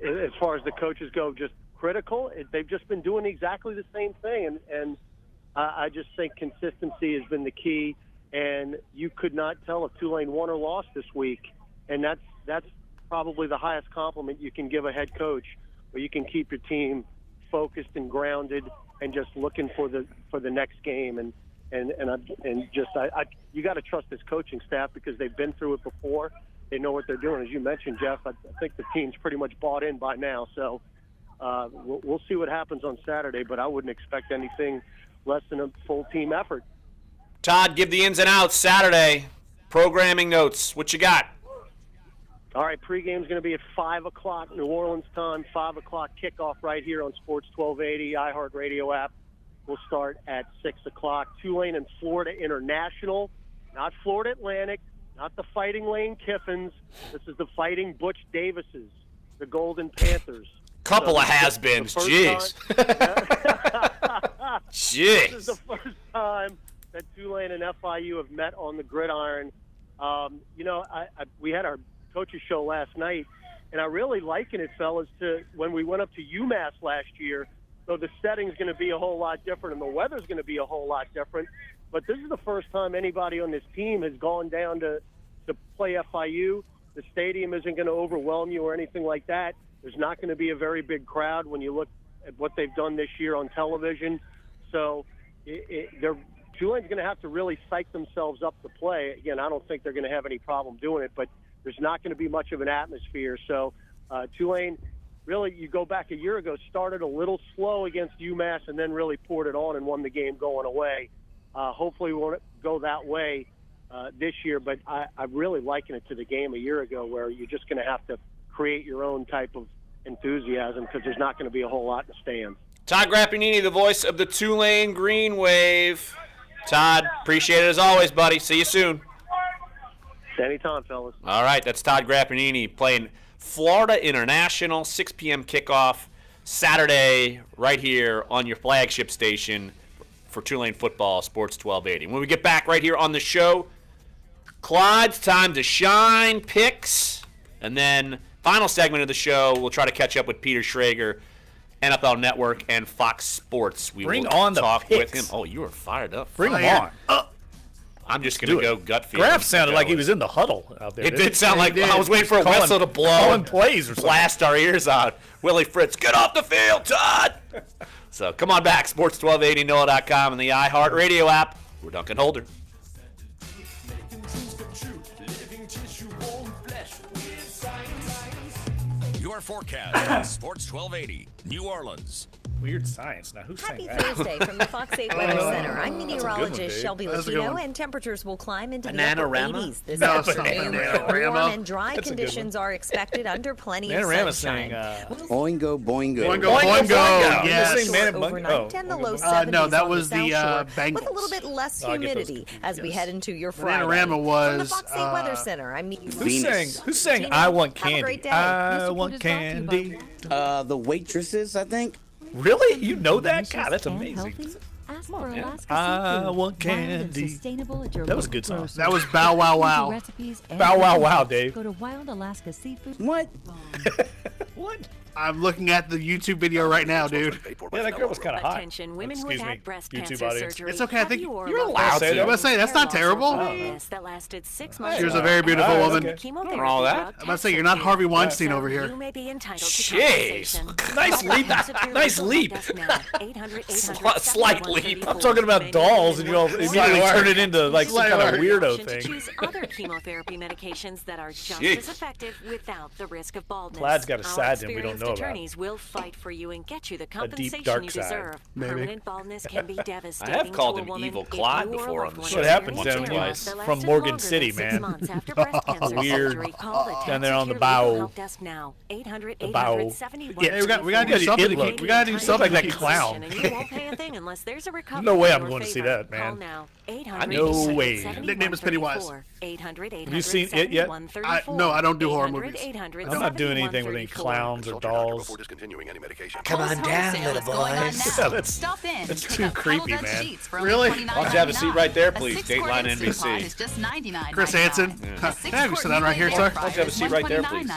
as far as the coaches go, just critical. They've just been doing exactly the same thing. And I just think consistency has been the key. And you could not tell if Tulane won or lost this week. And that's probably the highest compliment you can give a head coach, where you can keep your team focused and grounded and just looking for the next game. And you got to trust this coaching staff because they've been through it before. They know what they're doing. As you mentioned, Jeff, I think the team's pretty much bought in by now. So we'll see what happens on Saturday, but I wouldn't expect anything less than a full team effort. Todd, give the ins and outs Saturday. Programming notes. What you got? All right, pregame's going to be at 5 o'clock New Orleans time, 5 o'clock kickoff right here on Sports 1280, iHeartRadio app. We'll start at 6 o'clock. Tulane and Florida International, not Florida Atlantic, not the Fighting Lane Kiffins. This is the Fighting Butch Davises, the Golden Panthers. Couple of has-beens. Jeez. Jeez. This is the first time that Tulane and FIU have met on the gridiron. We had our coaches show last night, and I really liken it, fellas, to when we went up to UMass last year. So the setting's going to be a whole lot different, and the weather's going to be a whole lot different. But this is the first time anybody on this team has gone down to play FIU. The stadium isn't going to overwhelm you or anything like that. There's not going to be a very big crowd when you look at what they've done this year on television. So Tulane's going to have to really psych themselves up to play. Again, I don't think they're going to have any problem doing it, but there's not going to be much of an atmosphere. So Tulane, really, you go back a year ago, started a little slow against UMass and then really poured it on and won the game going away. Hopefully we won't go that way this year, but I really liken it to the game a year ago where you're just going to have to create your own type of enthusiasm because there's not going to be a whole lot in the stands. Todd Grappanini, the voice of the Tulane Green Wave. Todd, appreciate it as always, buddy. See you soon. Anytime, fellas. All right, that's Todd Grappanini playing Florida International, 6 p.m. kickoff Saturday right here on your flagship station for Tulane football, Sports 1280. When we get back right here on the show, Clyde's time to shine, picks, and then final segment of the show, we'll try to catch up with Peter Schrager, NFL Network, and Fox Sports. We Bring will on the talk picks. with him. Oh, you are fired up. Bring them on. I'm just going to go gut feeling. Graf sounded like he was in the huddle out there. It did sound like I was waiting for a whistle to blow calling plays or something. Blast our ears out. Willie Fritz, get off the field, Todd! So come on back, Sports 1280, NOLA.com, and the iHeartRadio app. We're Duncan Holder. Your forecast, Sports 1280, New Orleans. Weird science. Now, who's saying that? Happy Thursday from the Fox 8 Weather Center. I'm meteorologist Shelby Latino, and temperatures will climb into the upper 80s this afternoon. Warm and dry conditions are expected under plenty of sunshine. Boingo, boingo. Boingo, boingo. Yes. Overnight and the low 70s no, that was on the South Shore, Bengals. with a little bit less humidity as we head into your Friday. Panorama was, from the Fox 8 Weather Center. I'm Who's saying I want candy? Have a great day. I want candy. The waitresses, I think. Really? You know that? God, that's amazing. Ask for Alaska I want candy. That was a good song. That was Bow Wow Wow. Bow Wow Wow, Dave. Go to Wild Alaska Seafood. What? What? I'm looking at the YouTube video right now, dude. Yeah, that girl was kind of hot. Attention, women who had breast YouTube cancer audience. surgery. It's okay. I think you're allowed to. I was say that's not terrible. That lasted 6 months. She was a very beautiful woman. Chemotherapy all that. I'm about to say you're not Harvey Weinstein over here. You may be entitled to Jeez. Nice leap. Nice leap. 800, Slight leap. I'm talking about dolls, and you all immediately turn it into like some kind of weirdo thing. To choose other chemotherapy medications that are just as effective without the risk of baldness. Plaid's got a side that we don't know about. Attorneys will fight for you and get you the compensation dark you side. deserve. Maybe. Permanent baldness can be devastating. I have called to a him woman Evil if Clyde you or before a on the loved show. one What happens experience down illness that from lasted Morgan longer than City, 6 man. months after breast cancer Weird. surgery. Call the Down there on the Texas bow. Help Desk now. 800 bow. 871 Yeah, we gotta do something. We gotta do something like that clown. And you won't pay a thing unless there's a recovery. No way in I'm your going to see favor. that, man. Call now. 800 No way. Nickname is Pennywise. 800 Have you seen it yet? No, I don't do horror movies. I'm not doing anything with any clowns or dolls. Before discontinuing any medication. Come on down, little boys. Yeah, Stop in. that's too creepy, man. Really? Why don't you have a seat right there, please? Dateline NBC. NBC. Is just $99.99. Chris Hansen. Can I have you sit down right here, sir? Why don't you have a seat right there, please?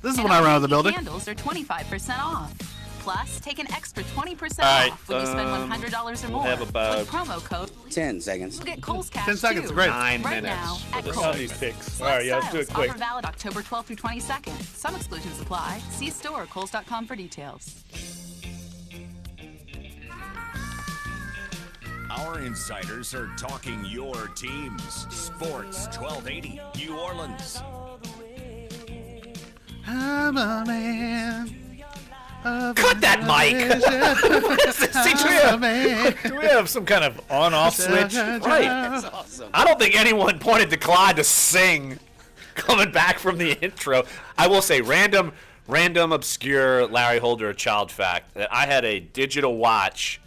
This is when I run out of the building. Candles are 25% off. Plus, take an extra 20% right, off when you spend $100 or more. have about with promo code 10 seconds. You'll get Kohl's Cash 10 seconds, too. great. 9 Right minutes now for at this. Kohl's. These picks. All Select right, yeah, let's do it styles, quick. Offer valid October 12th through 22nd. Some exclusions apply. See store or Kohl's.com for details. Our insiders are talking your teams. Sports 1280, New Orleans. I'm a man. Cut that mic! Do we have some kind of on-off switch? Right. That's awesome. I don't think anyone pointed to Clyde to sing coming back from the intro. I will say, random, obscure Larry Holder child fact, that I had a digital watch,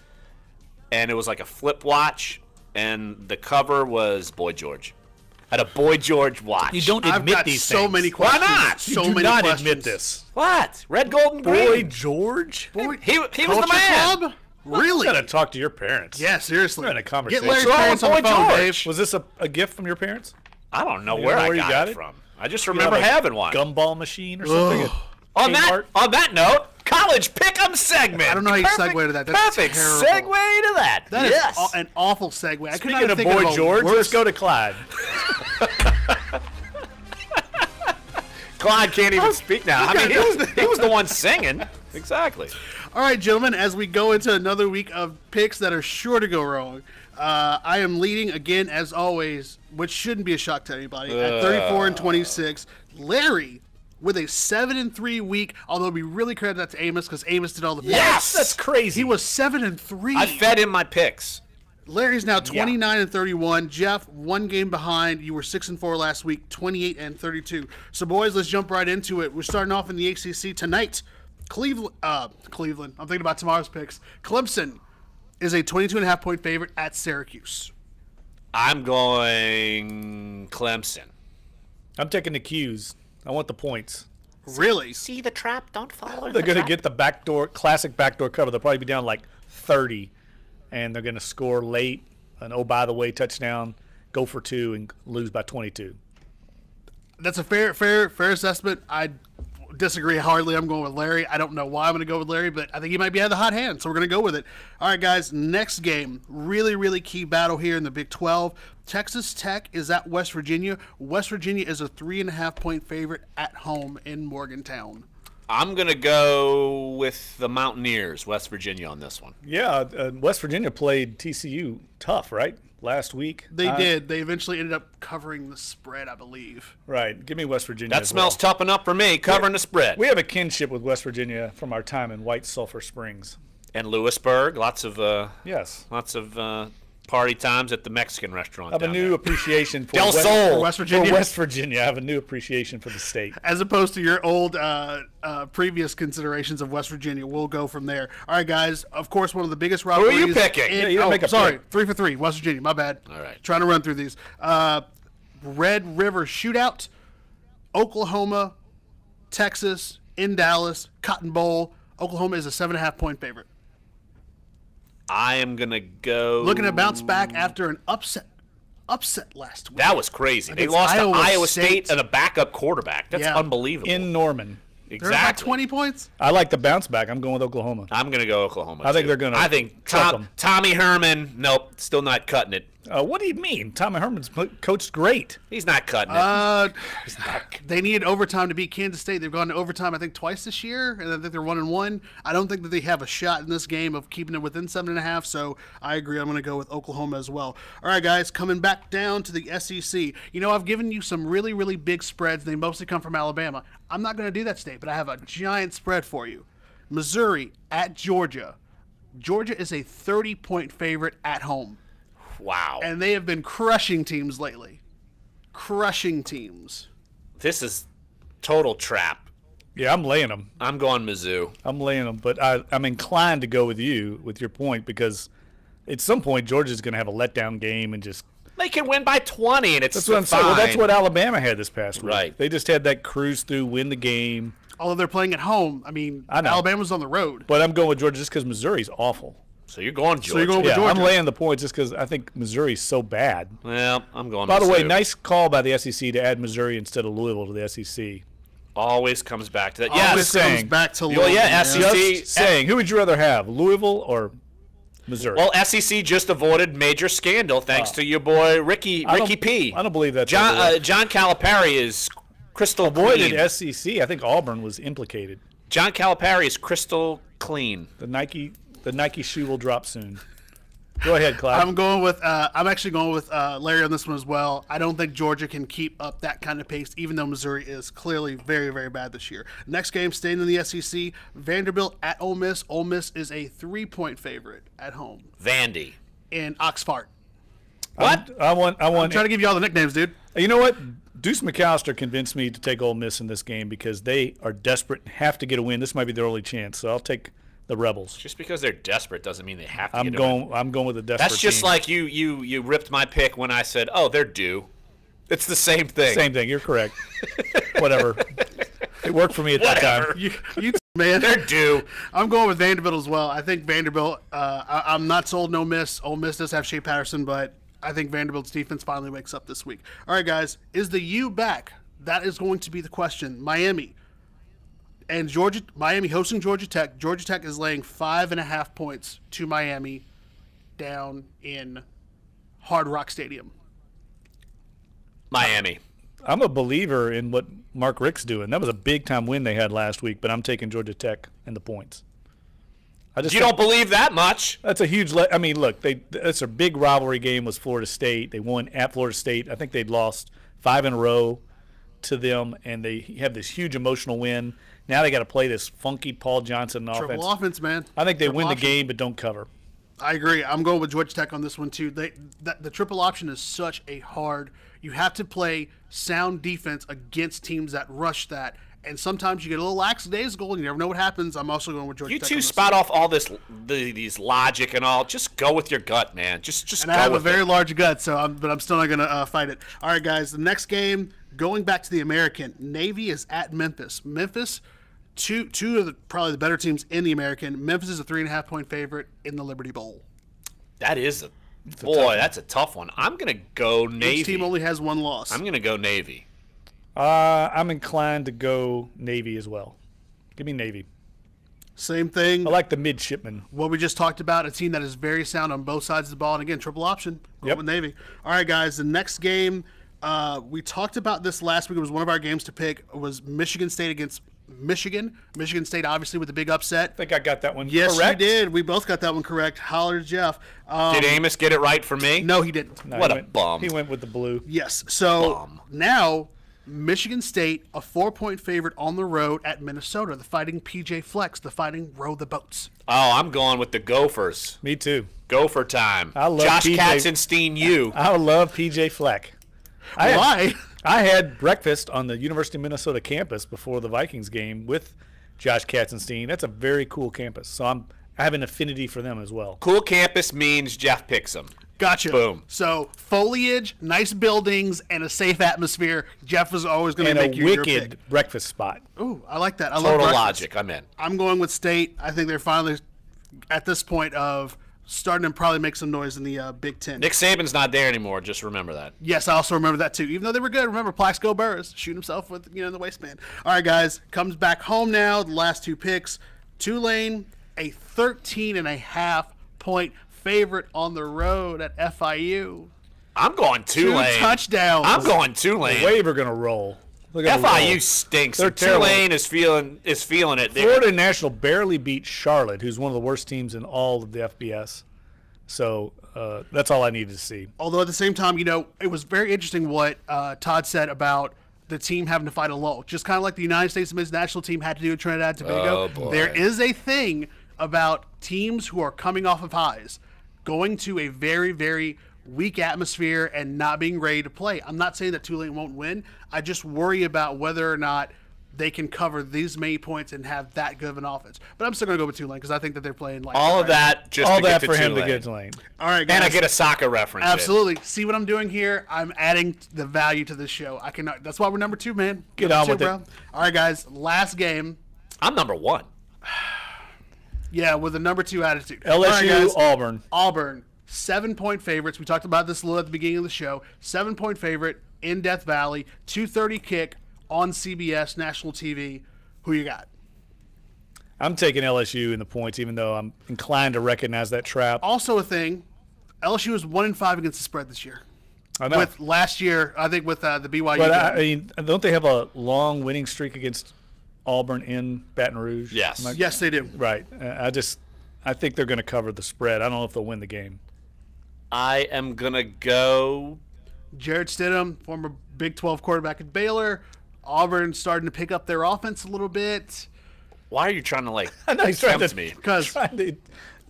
and it was like a flip watch, and the cover was Boy George. I had a Boy George watch. You don't I've admit got these so things. many questions. Why not? So You do many not questions. admit this. What? Red, gold, and green. Boy George? He was the Culture man. Club? You Really? gotta talk to your parents. Yeah, seriously. We're in a Get conversation. Larry's What's wrong parents with on the Boy phone, George? Dave. Was this a gift from your parents? I don't know You where know I where you got, got it it? from. I just You remember have a having one. Gumball machine or something? Ugh. On Kmart? that note, college pick'em segment. I don't know how you Perfect- segue to that. That's perfect terrible. segue to that. That is yes. an awful segue. I could Speaking not of think Boy a George, worse- let's go to Clyde. Clyde can't even speak now. I mean, he was the one singing. Exactly. All right, gentlemen, as we go into another week of picks that are sure to go wrong, I am leading again, as always, which shouldn't be a shock to anybody, at 34-26. Larry with a 7-3 week, although we really credit that to Amos because Amos did all the picks. Yes! That's crazy. He was 7-3. I fed him my picks. Larry's now 29-31. Jeff, one game behind. You were 6-4 last week, 28-32. So, boys, let's jump right into it. We're starting off in the ACC tonight. Cleveland. I'm thinking about tomorrow's picks. Clemson is a 22.5-point favorite at Syracuse. I'm going Clemson. I'm taking the Qs. I want the points. Really? See the trap? Don't follow. They're going to get the classic backdoor cover. They'll probably be down like 30, and they're going to score late. An oh-by-the-way touchdown, go for 2, and lose by 22. That's a fair assessment. I disagree hardly. I'm going with Larry. I don't know why I'm going to go with Larry, but I think he might be out of the hot hand, so we're going to go with it. All right, guys, next game. Really, really key battle here in the Big 12. Texas Tech is at West Virginia. West Virginia is a 3.5-point favorite at home in Morgantown. I'm going to go with the Mountaineers, West Virginia, on this one. Yeah, West Virginia played TCU tough, right? Last week. They did. They eventually ended up covering the spread, I believe. Right. Give me West Virginia. That smells tough up for me, covering the spread. We have a kinship with West Virginia from our time in White Sulphur Springs. And Lewisburg, lots of party times at the Mexican restaurant. I have a new appreciation for West Virginia. For West Virginia, I have a new appreciation for the state. As opposed to your old previous considerations of West Virginia. We'll go from there. All right, guys. Of course, one of the biggest rivalries. Who are you picking? Sorry, 3 for 3. West Virginia. My bad. All right. Trying to run through these. Red River Shootout, Oklahoma, Texas, in Dallas, Cotton Bowl. Oklahoma is a 7.5-point favorite. I am going to go... Looking to bounce back after an upset last week. That was crazy. They lost to Iowa State and a backup quarterback. That's unbelievable. In Norman. Exactly. They're about 20 points. I like the bounce back. I'm going with Oklahoma. I'm going to go Oklahoma. I think they're going to. I think Tommy Herman. Nope, still not cutting it. What do you mean? Tommy Herman's coached great. He's not cutting it. They needed overtime to beat Kansas State. They've gone to overtime, I think, twice this year, and I think they're 1-1. I don't think that they have a shot in this game of keeping it within 7.5. So I agree. I'm going to go with Oklahoma as well. All right, guys, coming back down to the SEC. You know, I've given you some really, really big spreads. They mostly come from Alabama. I'm not going to do that, State, but I have a giant spread for you. Missouri at Georgia. Georgia is a 30-point favorite at home. Wow. And they have been crushing teams lately. Crushing teams. This is total trap. Yeah, I'm laying them. I'm going Mizzou. I'm laying them, but I'm inclined to go with you with your point because at some point Georgia's going to have a letdown game and just. They can win by 20, and it's that's what I'm saying. Well, that's what Alabama had this past week. Right. They just had that cruise through, win the game. Although they're playing at home, I mean, Alabama's on the road. But I'm going with Georgia just because Missouri's awful. So you're going Georgia. So you're going with Georgia. I'm laying the points just because I think Missouri's so bad. Well, I'm going By the way, Mizzou. nice call by the SEC to add Missouri instead of Louisville to the SEC. Always comes back to that. Always comes back to Louisville. Yeah, SEC. Just saying, who would you rather have, Louisville or Missouri? Well, SEC just avoided major scandal thanks to your boy Ricky P. I don't believe that. John Calipari is crystal avoided clean. SEC. I think Auburn was implicated. John Calipari is crystal clean. The Nike shoe will drop soon. Go ahead, Clyde. I'm actually going with Larry on this one as well. I don't think Georgia can keep up that kind of pace, even though Missouri is clearly very, very bad this year. Next game, staying in the SEC, Vanderbilt at Ole Miss. Ole Miss is a 3-point favorite at home. Vandy. In Oxford. What? I'm trying to give you all the nicknames, dude. You know what? Deuce McAllister convinced me to take Ole Miss in this game because they are desperate and have to get a win. This might be their only chance, so I'll take the Rebels. Just because they're desperate doesn't mean they have to I'm going with the desperate That's just team. like you ripped my pick when I said, oh, they're due. It's the same thing. Same thing. You're correct. Whatever. It worked for me at that time. You man. They're due. I'm going with Vanderbilt as well. I think Vanderbilt, I'm not sold on Ole Miss. Ole Miss does have Shea Patterson, but I think Vanderbilt's defense finally wakes up this week. All right, guys. Is the U back? That is going to be the question. Miami. And Miami hosting Georgia Tech. Georgia Tech is laying 5.5 points to Miami down in Hard Rock Stadium. Miami. I'm a believer in what Mark Richt's doing. That was a big-time win they had last week, but I'm taking Georgia Tech and the points. You don't believe that much? That's a huge I mean, look, that's a big rivalry game was Florida State. They won at Florida State. I think they'd lost 5 in a row to them, and they have this huge emotional win. Now they got to play this funky Paul Johnson offense. Triple offense, man. I think they win the option. game but don't cover. I agree. I'm going with Georgia Tech on this one, too. The triple option is such a hard – you have to play sound defense against teams that rush that. And sometimes you get a little lackadaisical and you never know what happens. I'm also going with Georgia Tech. You two spout off all these logic and all. Just go with your gut, man. Just and go with it. I have a very large gut, but I'm still not going to fight it. All right, guys. The next game, going back to the American, Navy is at Memphis. Memphis, two of probably the better teams in the American. Memphis is a 3.5-point favorite in the Liberty Bowl. That is that's a tough one. I'm going to go Navy. Each team only has one loss. I'm going to go Navy. I'm inclined to go Navy as well. Give me Navy. Same thing. I like the midshipmen. What we just talked about, a team that is very sound on both sides of the ball. And again, triple option. Go with Navy. All right, guys, the next game, we talked about this last week. It was one of our games to pick. It was Michigan State against Michigan. Michigan State, obviously, with the big upset. I think I got that one correct. Yes, you did. We both got that one correct. Holler to Jeff. Did Amos get it right for me? No, he didn't. No, what a bum. He went with the blue. Yes. So now Michigan State, a 4-point favorite on the road at Minnesota. The Fighting PJ Flex, the Fighting Row the Boats. Oh, I'm going with the Gophers. Me too. Gopher time. I love Josh PJ. Katzenstein, I love PJ Fleck. Why? I had breakfast on the University of Minnesota campus before the Vikings game with Josh Katzenstein. That's a very cool campus. So I have an affinity for them as well. Cool campus means Jeff picks them. Gotcha. Boom. So foliage, nice buildings, and a safe atmosphere. Jeff is always going to make you your pick. And a wicked breakfast spot. Ooh, I like that. I Total love breakfast. logic. I'm in. I'm going with State. I think they're finally at this point of starting to probably make some noise in the Big Ten. Nick Saban's not there anymore. Just remember that. Yes, I also remember that too. Even though they were good, remember Plaxico Burress shooting himself with the waistband. All right, guys, comes back home now. The last two picks: Tulane, a 13.5-point favorite on the road at FIU. I'm going Tulane. 2 touchdowns. I'm going Tulane. The wave are going to roll. FIU stinks. Tulane is feeling it. Florida National barely beat Charlotte, who's one of the worst teams in all of the FBS. So that's all I needed to see. Although at the same time, it was very interesting what Todd said about the team having to fight a lull. Just kind of like the United States men's national team had to do in Trinidad and Tobago. Oh, boy. There is a thing about teams who are coming off of highs, going to a very, very weak atmosphere and not being ready to play. I'm not saying that Tulane won't win. I just worry about whether or not they can cover these many points and have that good of an offense. But I'm still going to go with Tulane because I think that they're playing like all of that just all to that get for to him Tulane. to get Tulane. All right, guys. And I get a soccer reference. Absolutely. See what I'm doing here? I'm adding the value to this show. I cannot. That's why we're number 2, man. Get on with it. All right, guys. Last game. I'm number 1. Yeah, with a number 2 attitude. LSU, all right, guys. Auburn. 7-point favorites. We talked about this a little at the beginning of the show. 7-point favorite in Death Valley. 2:30 kick on CBS national TV. Who you got? I'm taking LSU in the points, even though I'm inclined to recognize that trap. Also a thing, LSU is 1-5 against the spread this year. I know. With last year, I think with the BYU. But don't they have a long winning streak against Auburn in Baton Rouge? Yes. Yes, they do. Right. I think they're going to cover the spread. I don't know if they'll win the game. I am going to go Jarrett Stidham, former Big 12 quarterback at Baylor. Auburn starting to pick up their offense a little bit. Why are you trying to I know he's trying tempt to me? Because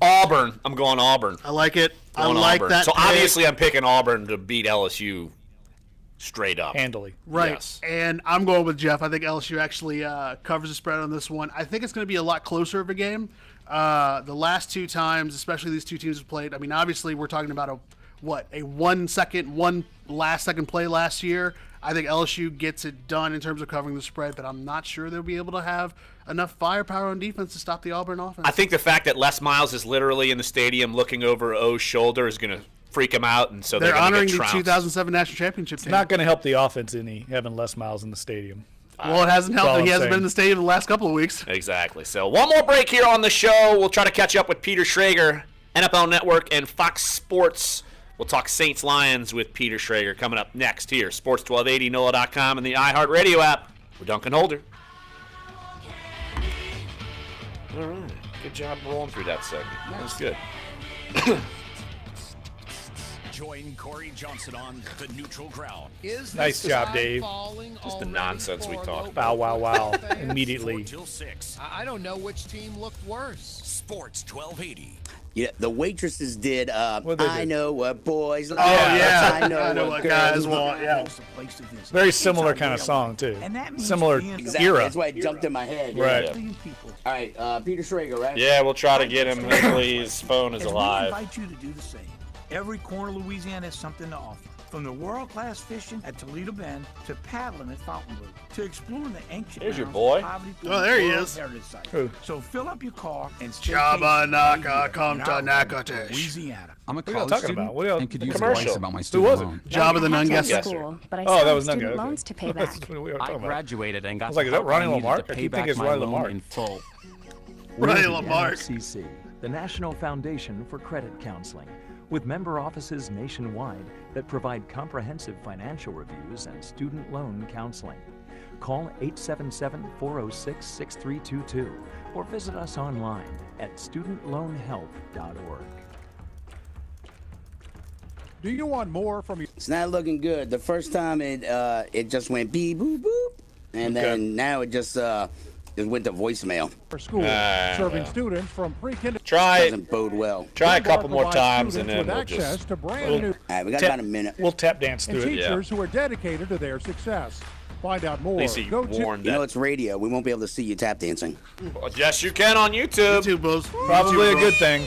Auburn. I'm going Auburn. I like it. I Going like Auburn. that. So pick. obviously I'm picking Auburn to beat LSU straight up. Handily. Right. Yes. And I'm going with Jeff. I think LSU actually covers the spread on this one. I think it's going to be a lot closer of a game. The last 2 times, especially these 2 teams have played, I mean, obviously we're talking about a one last second play last year. I think LSU gets it done in terms of covering the spread, but I'm not sure they'll be able to have enough firepower on defense to stop the Auburn offense. I think the fact that Les Miles is literally in the stadium looking over O's shoulder is going to freak him out, and so they're honoring get the 2007 national championship team. It's not going to help the offense any having Les Miles in the stadium. Well, it hasn't helped. He hasn't been in the stadium the last couple of weeks. Exactly. So one more break here on the show. We'll try to catch up with Peter Schrager, NFL Network, and Fox Sports. We'll talk Saints-Lions with Peter Schrager coming up next here. Sports 1280, NOLA.com, and the iHeartRadio app. We're Dunc and Holder. All right. Good job rolling through that segment. That was good. Join Corey Johnson on the neutral ground. Nice job, Dave. Just the nonsense we talked Bow, about. wow, wow. Immediately. 4 till 6. I don't know which team looked worse. Sports 1280. Yeah, the waitresses did. I know what boys. Oh yeah, I know what guys want. Yeah, very similar kind of song too. Similar era. That's why it jumped in my head. Right. Yeah. All right, Peter Schrager, right? Yeah, we'll try to get him. Hopefully his phone is alive. We invite you to do the same. Every corner of Louisiana has something to offer. From the world-class fishing at Toledo Bend to paddling at Fontainebleau to exploring the ancient There's your mounds boy. of Poverty Point Oh, there he World is. Heritage Site. Who? So fill up your car and Jabba Naka, come to Natchitoches. Louisiana. I'm a What are y'all college talking student about? What are y'all? and could use commercial. advice about my Who student was it? loan. Jabba the Nun Yes. guesser. School, but I Oh, that still was have Nunga. student Okay. loans to pay back. That's what we were I talking about. graduated and got I was like, the is that help I Ronnie needed Lamarck? to I pay keep back thinking it's my Ronnie loan Lamarck. in full. Ronnie The Lamarck. NFCC, the National Foundation for Credit Counseling, with member offices nationwide that provide comprehensive financial reviews and student loan counseling. Call 877-406-6322 or visit us online at studentloanhelp.org. Do you want more from your... It's not looking good. The first time it just went beep boop boop, and then now it just went to voicemail. school, serving students from pre-kindergarten. Try Doesn't bode well. Try a couple more times and then we'll access just. to brand new All right, we got about a minute. We'll tap dance and through it. teachers who are dedicated to their success. Find out more. At least he warned You know that. it's radio. We won't be able to see you tap dancing. Well, yes, you can on YouTube. YouTube, Buzz. Probably a YouTube, good Buzz. thing.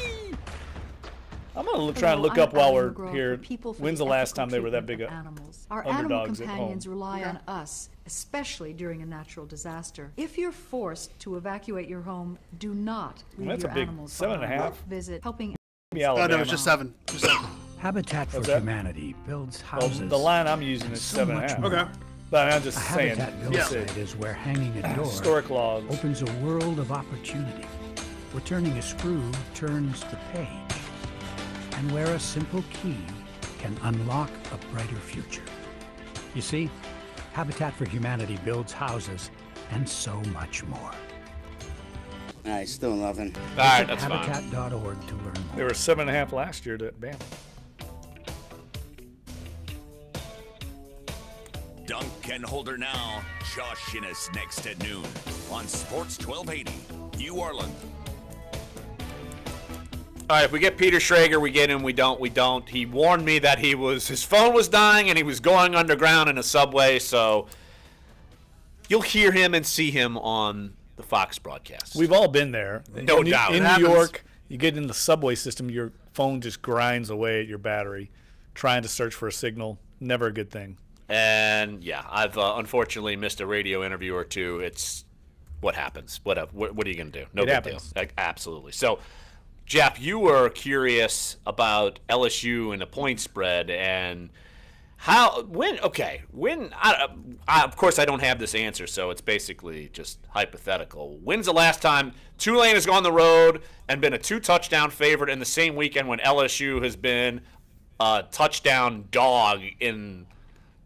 I'm gonna try and look Hello, up while I'm we're Ellen McGraw here. for People for When's the the last Ethical time they were that big Treatment of of animals? Our animal underdogs at companions home? rely on us, especially during a natural disaster. If you're forced to evacuate your home, do not leave That's your a big animals 7.5. behind. Visit helping Alabama. No, it's just 7. Habitat for Humanity builds houses. Well, the line I'm using is 7.5. Okay. But I'm just a saying. habitat build site is where hanging a door historic logs opens a world of opportunity, where turning a screw turns the page, and where a simple key can unlock a brighter future. You see, Habitat for Humanity builds houses and so much more. All right, still nothing. All right, that's fine. Habitat.org to learn more. They were 7.5 last year to Bama. Dunc and Holder now. Josh Shinnis next at noon on Sports 1280, New Orleans. All right, if we get Peter Schrager, we get him. We don't. He warned me that his phone was dying and he was going underground in a subway. So you'll hear him and see him on the Fox broadcast. We've all been there. No doubt. In New York, you get in the subway system, your phone just grinds away at your battery, trying to search for a signal. Never a good thing. And yeah, I've unfortunately missed a radio interview or two. It's what happens. What are you going to do? No big deal. Absolutely. So, Jeff, you were curious about LSU and the point spread and of course I don't have this answer, so it's basically just hypothetical. When's the last time Tulane has gone on the road and been a 2-touchdown favorite in the same weekend when LSU has been a touchdown dog in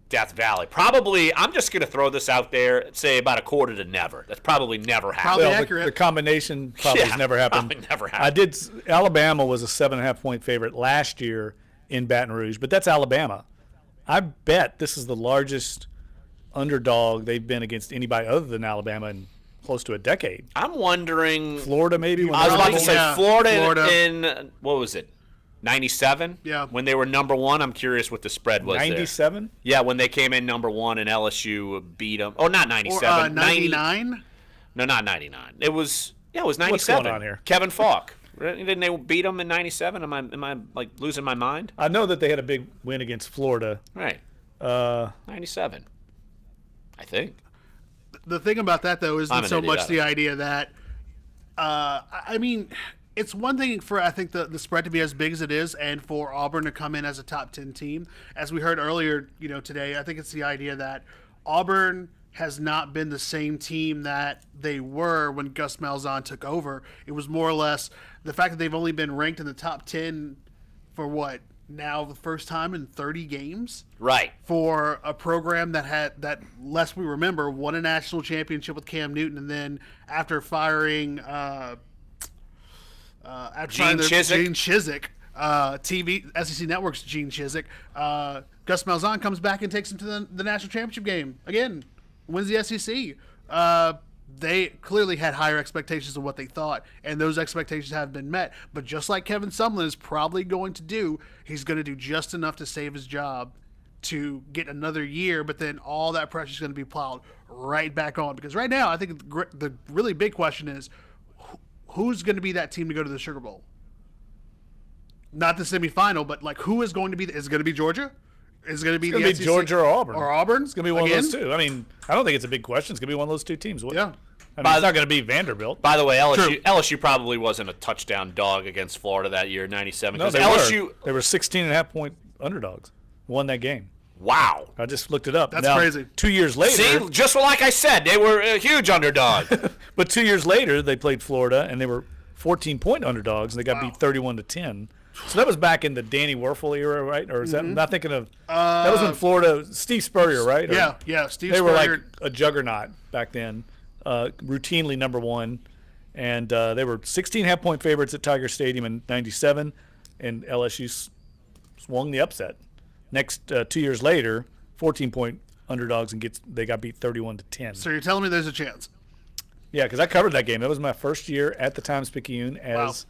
Death Valley? Probably, I'm just going to throw this out there, say about a quarter to never. That's probably never happened. Probably accurate. The combination probably has never happened. Probably never happened. Alabama was a 7.5-point favorite last year in Baton Rouge, but that's Alabama. I bet this is the largest underdog they've been against anybody other than Alabama in close to a decade. I'm wondering. Florida, maybe? I was about to say Florida in what was it? 97? Yeah. When they were number one, I'm curious what the spread was 97? Yeah, when they came in number one and LSU beat them. Oh, not 97. 99? No, not 99. It was 97. What's going on here? Kevin Falk. Didn't they beat them in 97? Am I like losing my mind? I know that they had a big win against Florida. Right. 97. I think. The thing about that, though, isn't so much the idea that, I mean, it's one thing for, I think, the spread to be as big as it is and for Auburn to come in as a top 10 team. As we heard earlier, today, I think it's the idea that Auburn has not been the same team that they were when Gus Malzahn took over. It was more or less the fact that they've only been ranked in the top 10 for now the first time in 30 games. Right. For a program that lest we remember, won a national championship with Cam Newton, and then after firing Gene Chizik, SEC Network's Gene Chizik, Gus Malzahn comes back and takes him to the national championship game again. Wins the SEC. They clearly had higher expectations of what they thought, and those expectations have been met. But just like Kevin Sumlin is probably going to do, he's going to do just enough to save his job to get another year, but then all that pressure is going to be plowed right back on. Because right now, I think the really big question is, who's going to be that team to go to the Sugar Bowl? Not the semifinal, but who is going to be? Is it going to be Georgia? Is it going to be Georgia or Auburn? Or Auburn? It's going to be one of those two. I mean, I don't think it's a big question. It's going to be one of those two teams. Yeah. I mean, it's not going to be Vanderbilt. By the way, LSU probably wasn't a touchdown dog against Florida that year, 97. No, they were 16.5-point underdogs. Won that game. Wow. I just looked it up. That's crazy. 2 years later. See, just like I said, they were a huge underdog. But 2 years later, they played Florida, and they were 14-point underdogs, and they got beat 31-10. So that was back in the Danny Werfel era, right? Or is that I'm not thinking of that was when Florida, Steve Spurrier, right? Yeah, Steve Spurrier. They were like a juggernaut back then, routinely number one, and they were 16.5-point favorites at Tiger Stadium in '97, and LSU swung the upset. Next 2 years later, 14-point underdogs, and they got beat 31-10. So you're telling me there's a chance? Yeah, because I covered that game. That was my first year at the Times-Picayune as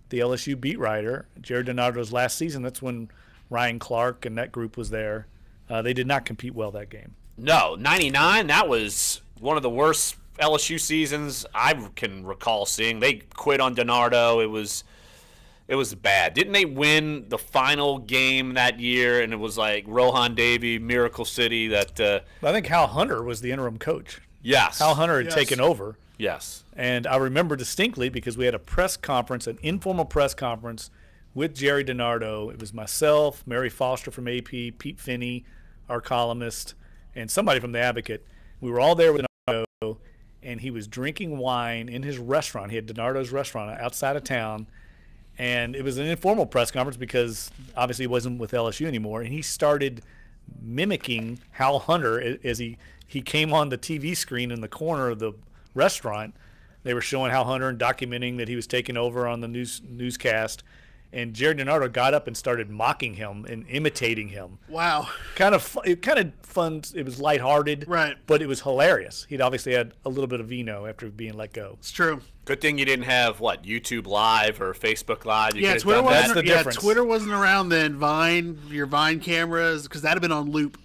the LSU beat writer. Jared Donato's last season, that's when Ryan Clark and that group was there. They did not compete well that game. No, 99, that was one of the worst LSU seasons I can recall seeing. They quit on Donato. It was bad. Didn't they win the final game that year, and it was like Rohan Davey, Miracle City? That I think Hal Hunter was the interim coach. Yes. Hal Hunter had taken over. Yes. And I remember distinctly because we had a press conference, an informal press conference with Jerry DiNardo. It was myself, Mary Foster from AP, Pete Finney, our columnist, and somebody from The Advocate. We were all there with DiNardo, and he was drinking wine in his restaurant. He had DiNardo's restaurant outside of town, and it was an informal press conference because obviously he wasn't with LSU anymore, and he started mimicking Hal Hunter as he came on the TV screen in the corner of the restaurant. They were showing Hal Hunter and documenting that he was taking over on the newscast. And Jerry DiNardo got up and started mocking him and imitating him. Wow. Kind of fun. It was lighthearted. Right. But it was hilarious. He'd obviously had a little bit of vino after being let go. It's true. Good thing you didn't have, YouTube Live or Facebook Live. You Twitter wasn't. That's the difference. Twitter wasn't around then. Vine, your Vine cameras, because that'd have been on loop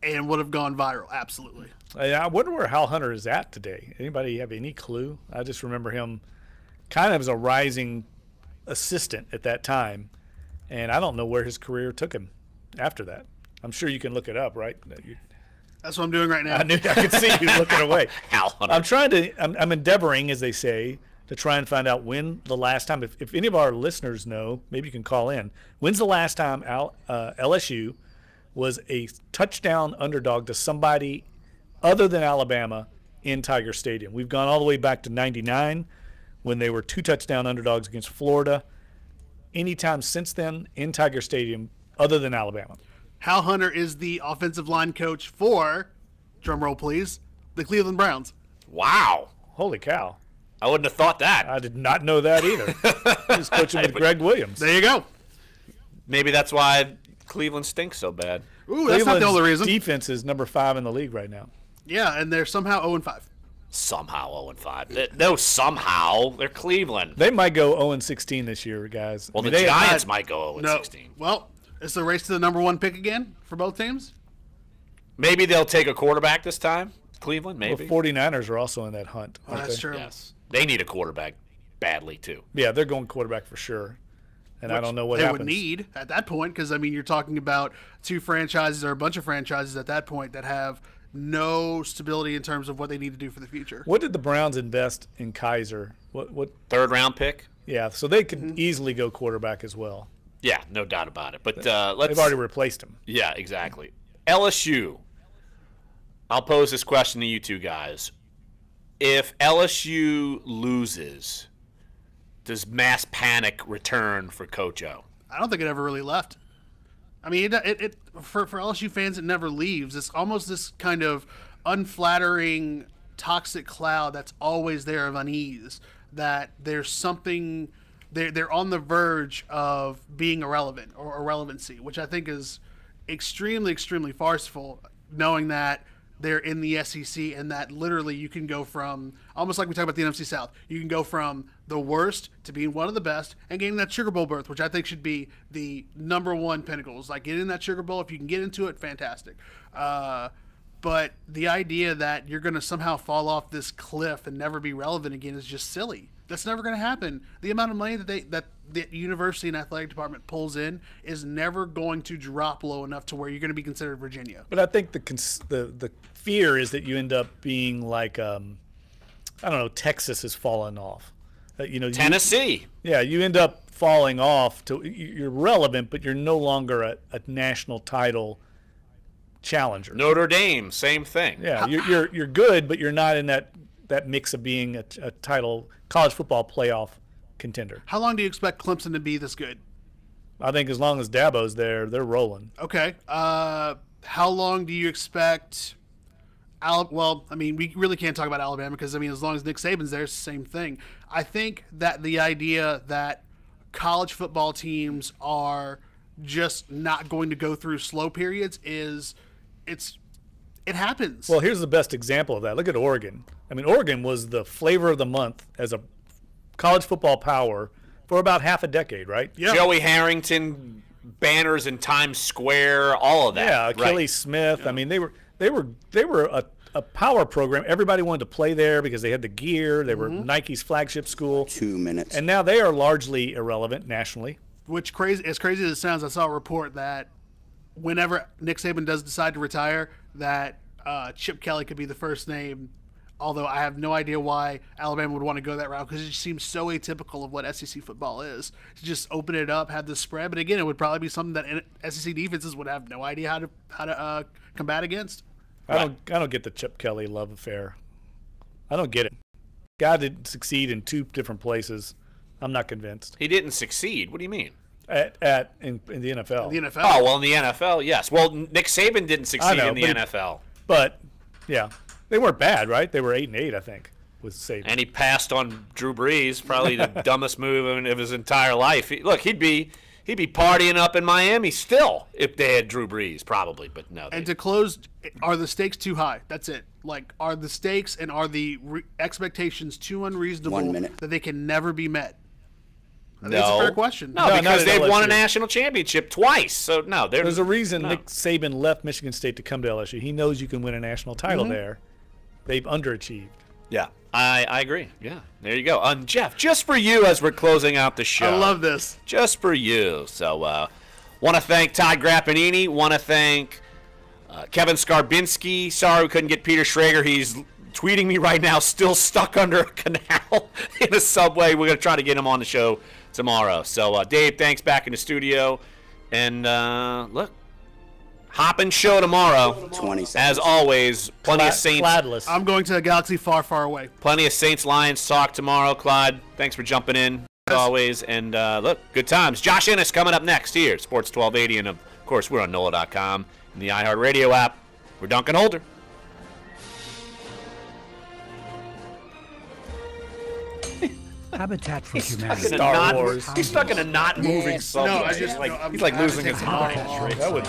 and would have gone viral. Absolutely. I wonder where Hal Hunter is at today. Anybody have any clue? I just remember him kind of as a rising assistant at that time, and I don't know where his career took him after that. I'm sure you can look it up, right? That's what I'm doing right now. I could see you looking away. Hal Hunter. I'm endeavoring, as they say, to try and find out when the last time, if any of our listeners know, maybe you can call in. When's the last time LSU was a touchdown underdog to somebody other than Alabama in Tiger Stadium? We've gone all the way back to 99 when they were 2 touchdown underdogs against Florida. Anytime since then in Tiger Stadium other than Alabama. Hal Hunter is the offensive line coach for, drumroll please, the Cleveland Browns. Wow. Holy cow. I wouldn't have thought that. I did not know that either. He was coaching with Greg Williams. There you go. Maybe that's why Cleveland stinks so bad. Ooh, that's not the only reason. Defense is number 5 in the league right now. Yeah, and they're somehow 0-5. Somehow 0-5. No, somehow. They're Cleveland. They might go 0-16 this year, guys. Well, the Giants might go 0-16. No. Well, it's the race to the number 1 pick again for both teams. Maybe they'll take a quarterback this time. Cleveland, maybe. The 49ers are also in that hunt. Oh, that's true. Yes. They need a quarterback badly, too. Yeah, they're going quarterback for sure. And I don't know what happens. They would need at that point because, you're talking about 2 franchises or a bunch of franchises at that point that have no stability in terms of what they need to do for the future. What did the Browns invest in Kaiser? What 3rd round pick? Yeah, so they could easily go quarterback as well. Yeah, no doubt about it. But they've already replaced him. Yeah, exactly. LSU. I'll pose this question to you two guys. If LSU loses, does mass panic return for Coach O? I don't think it ever really left. It for LSU fans, it never leaves. It's almost this kind of unflattering, toxic cloud that's always there of unease, that there's something, they're on the verge of being irrelevant or irrelevancy, which I think is extremely, extremely farcical, knowing that they're in the SEC and that literally you can go from, almost like we talk about the NFC South, you can go from the worst to being one of the best and getting that Sugar Bowl berth, which I think should be the number 1 pinnacle. It's like getting in that Sugar Bowl. If you can get into it, fantastic. But the idea that you're going to somehow fall off this cliff and never be relevant again is just silly. That's never going to happen. The amount of money that the university and athletic department pulls in is never going to drop low enough to where you're going to be considered Virginia. But I think the fear is that you end up being like, I don't know, Texas has fallen off. Tennessee. You end up falling off. You're relevant, but you're no longer a national title challenger. Notre Dame, same thing. Yeah, you're good, but you're not in that mix of being a title college football playoff contender. How long do you expect Clemson to be this good? I think as long as Dabo's there, they're rolling. Okay. How long do you expect? We really can't talk about Alabama because, as long as Nick Saban's there, it's the same thing. I think that the idea that college football teams are just not going to go through slow periods it happens. Well, here's the best example of that. Look at Oregon. Oregon was the flavor of the month as a college football power for about half a decade, right? Yeah. Joey Harrington, banners in Times Square, all of that. Yeah, Achilles Smith. Yeah. They were a power program. Everybody wanted to play there because they had the gear. They were Nike's flagship school. 2 minutes. And now they are largely irrelevant nationally. Which, as crazy as it sounds, I saw a report that whenever Nick Saban does decide to retire, that Chip Kelly could be the first name although I have no idea why Alabama would want to go that route because it just seems so atypical of what SEC football is. To just open it up, have the spread, but again, it would probably be something that SEC defenses would have no idea how to combat against. I don't get the Chip Kelly love affair. I don't get it. God didn't succeed in 2 different places. I'm not convinced. He didn't succeed. What do you mean? In the NFL. In the NFL. Oh, well, in the NFL, yes. Well, Nick Saban didn't succeed in the NFL. But, yeah. They weren't bad, right? They were 8-8, I think, with Saban. And he passed on Drew Brees, probably the dumbest move of his entire life. Look, he'd be partying up in Miami still if they had Drew Brees, probably, but no. And to close, are the stakes too high? That's it. Like, are the stakes and are the expectations too unreasonable that they can never be met? I think it's a fair question. No, because they've won a national championship twice. So, no. There's a reason Nick Saban left Michigan State to come to LSU. He knows you can win a national title there. They've underachieved. Yeah, I agree. Yeah, there you go. Jeff, just for you as we're closing out the show. I love this. Just for you. So, want to thank Todd Grappanini. Want to thank Kevin Skarbinski. Sorry we couldn't get Peter Schrager. He's tweeting me right now, still stuck under a canal in a subway. We're going to try to get him on the show tomorrow. So, Dave, thanks, back in the studio. And, look, hopping show tomorrow. 20 seconds. As always, plenty of Saints. Cladless. I'm going to a galaxy far, far away. Plenty of Saints-Lions talk tomorrow. Clyde, thanks for jumping in, as always. And, look, good times. Josh Ennis coming up next here at Sports 1280. And, of course, we're on NOLA.com and the iHeartRadio app. We're Dunc and Holder. Habitat for Humanity. Star Wars. He's stuck in a not moving subway. No, he's like losing his mind. That would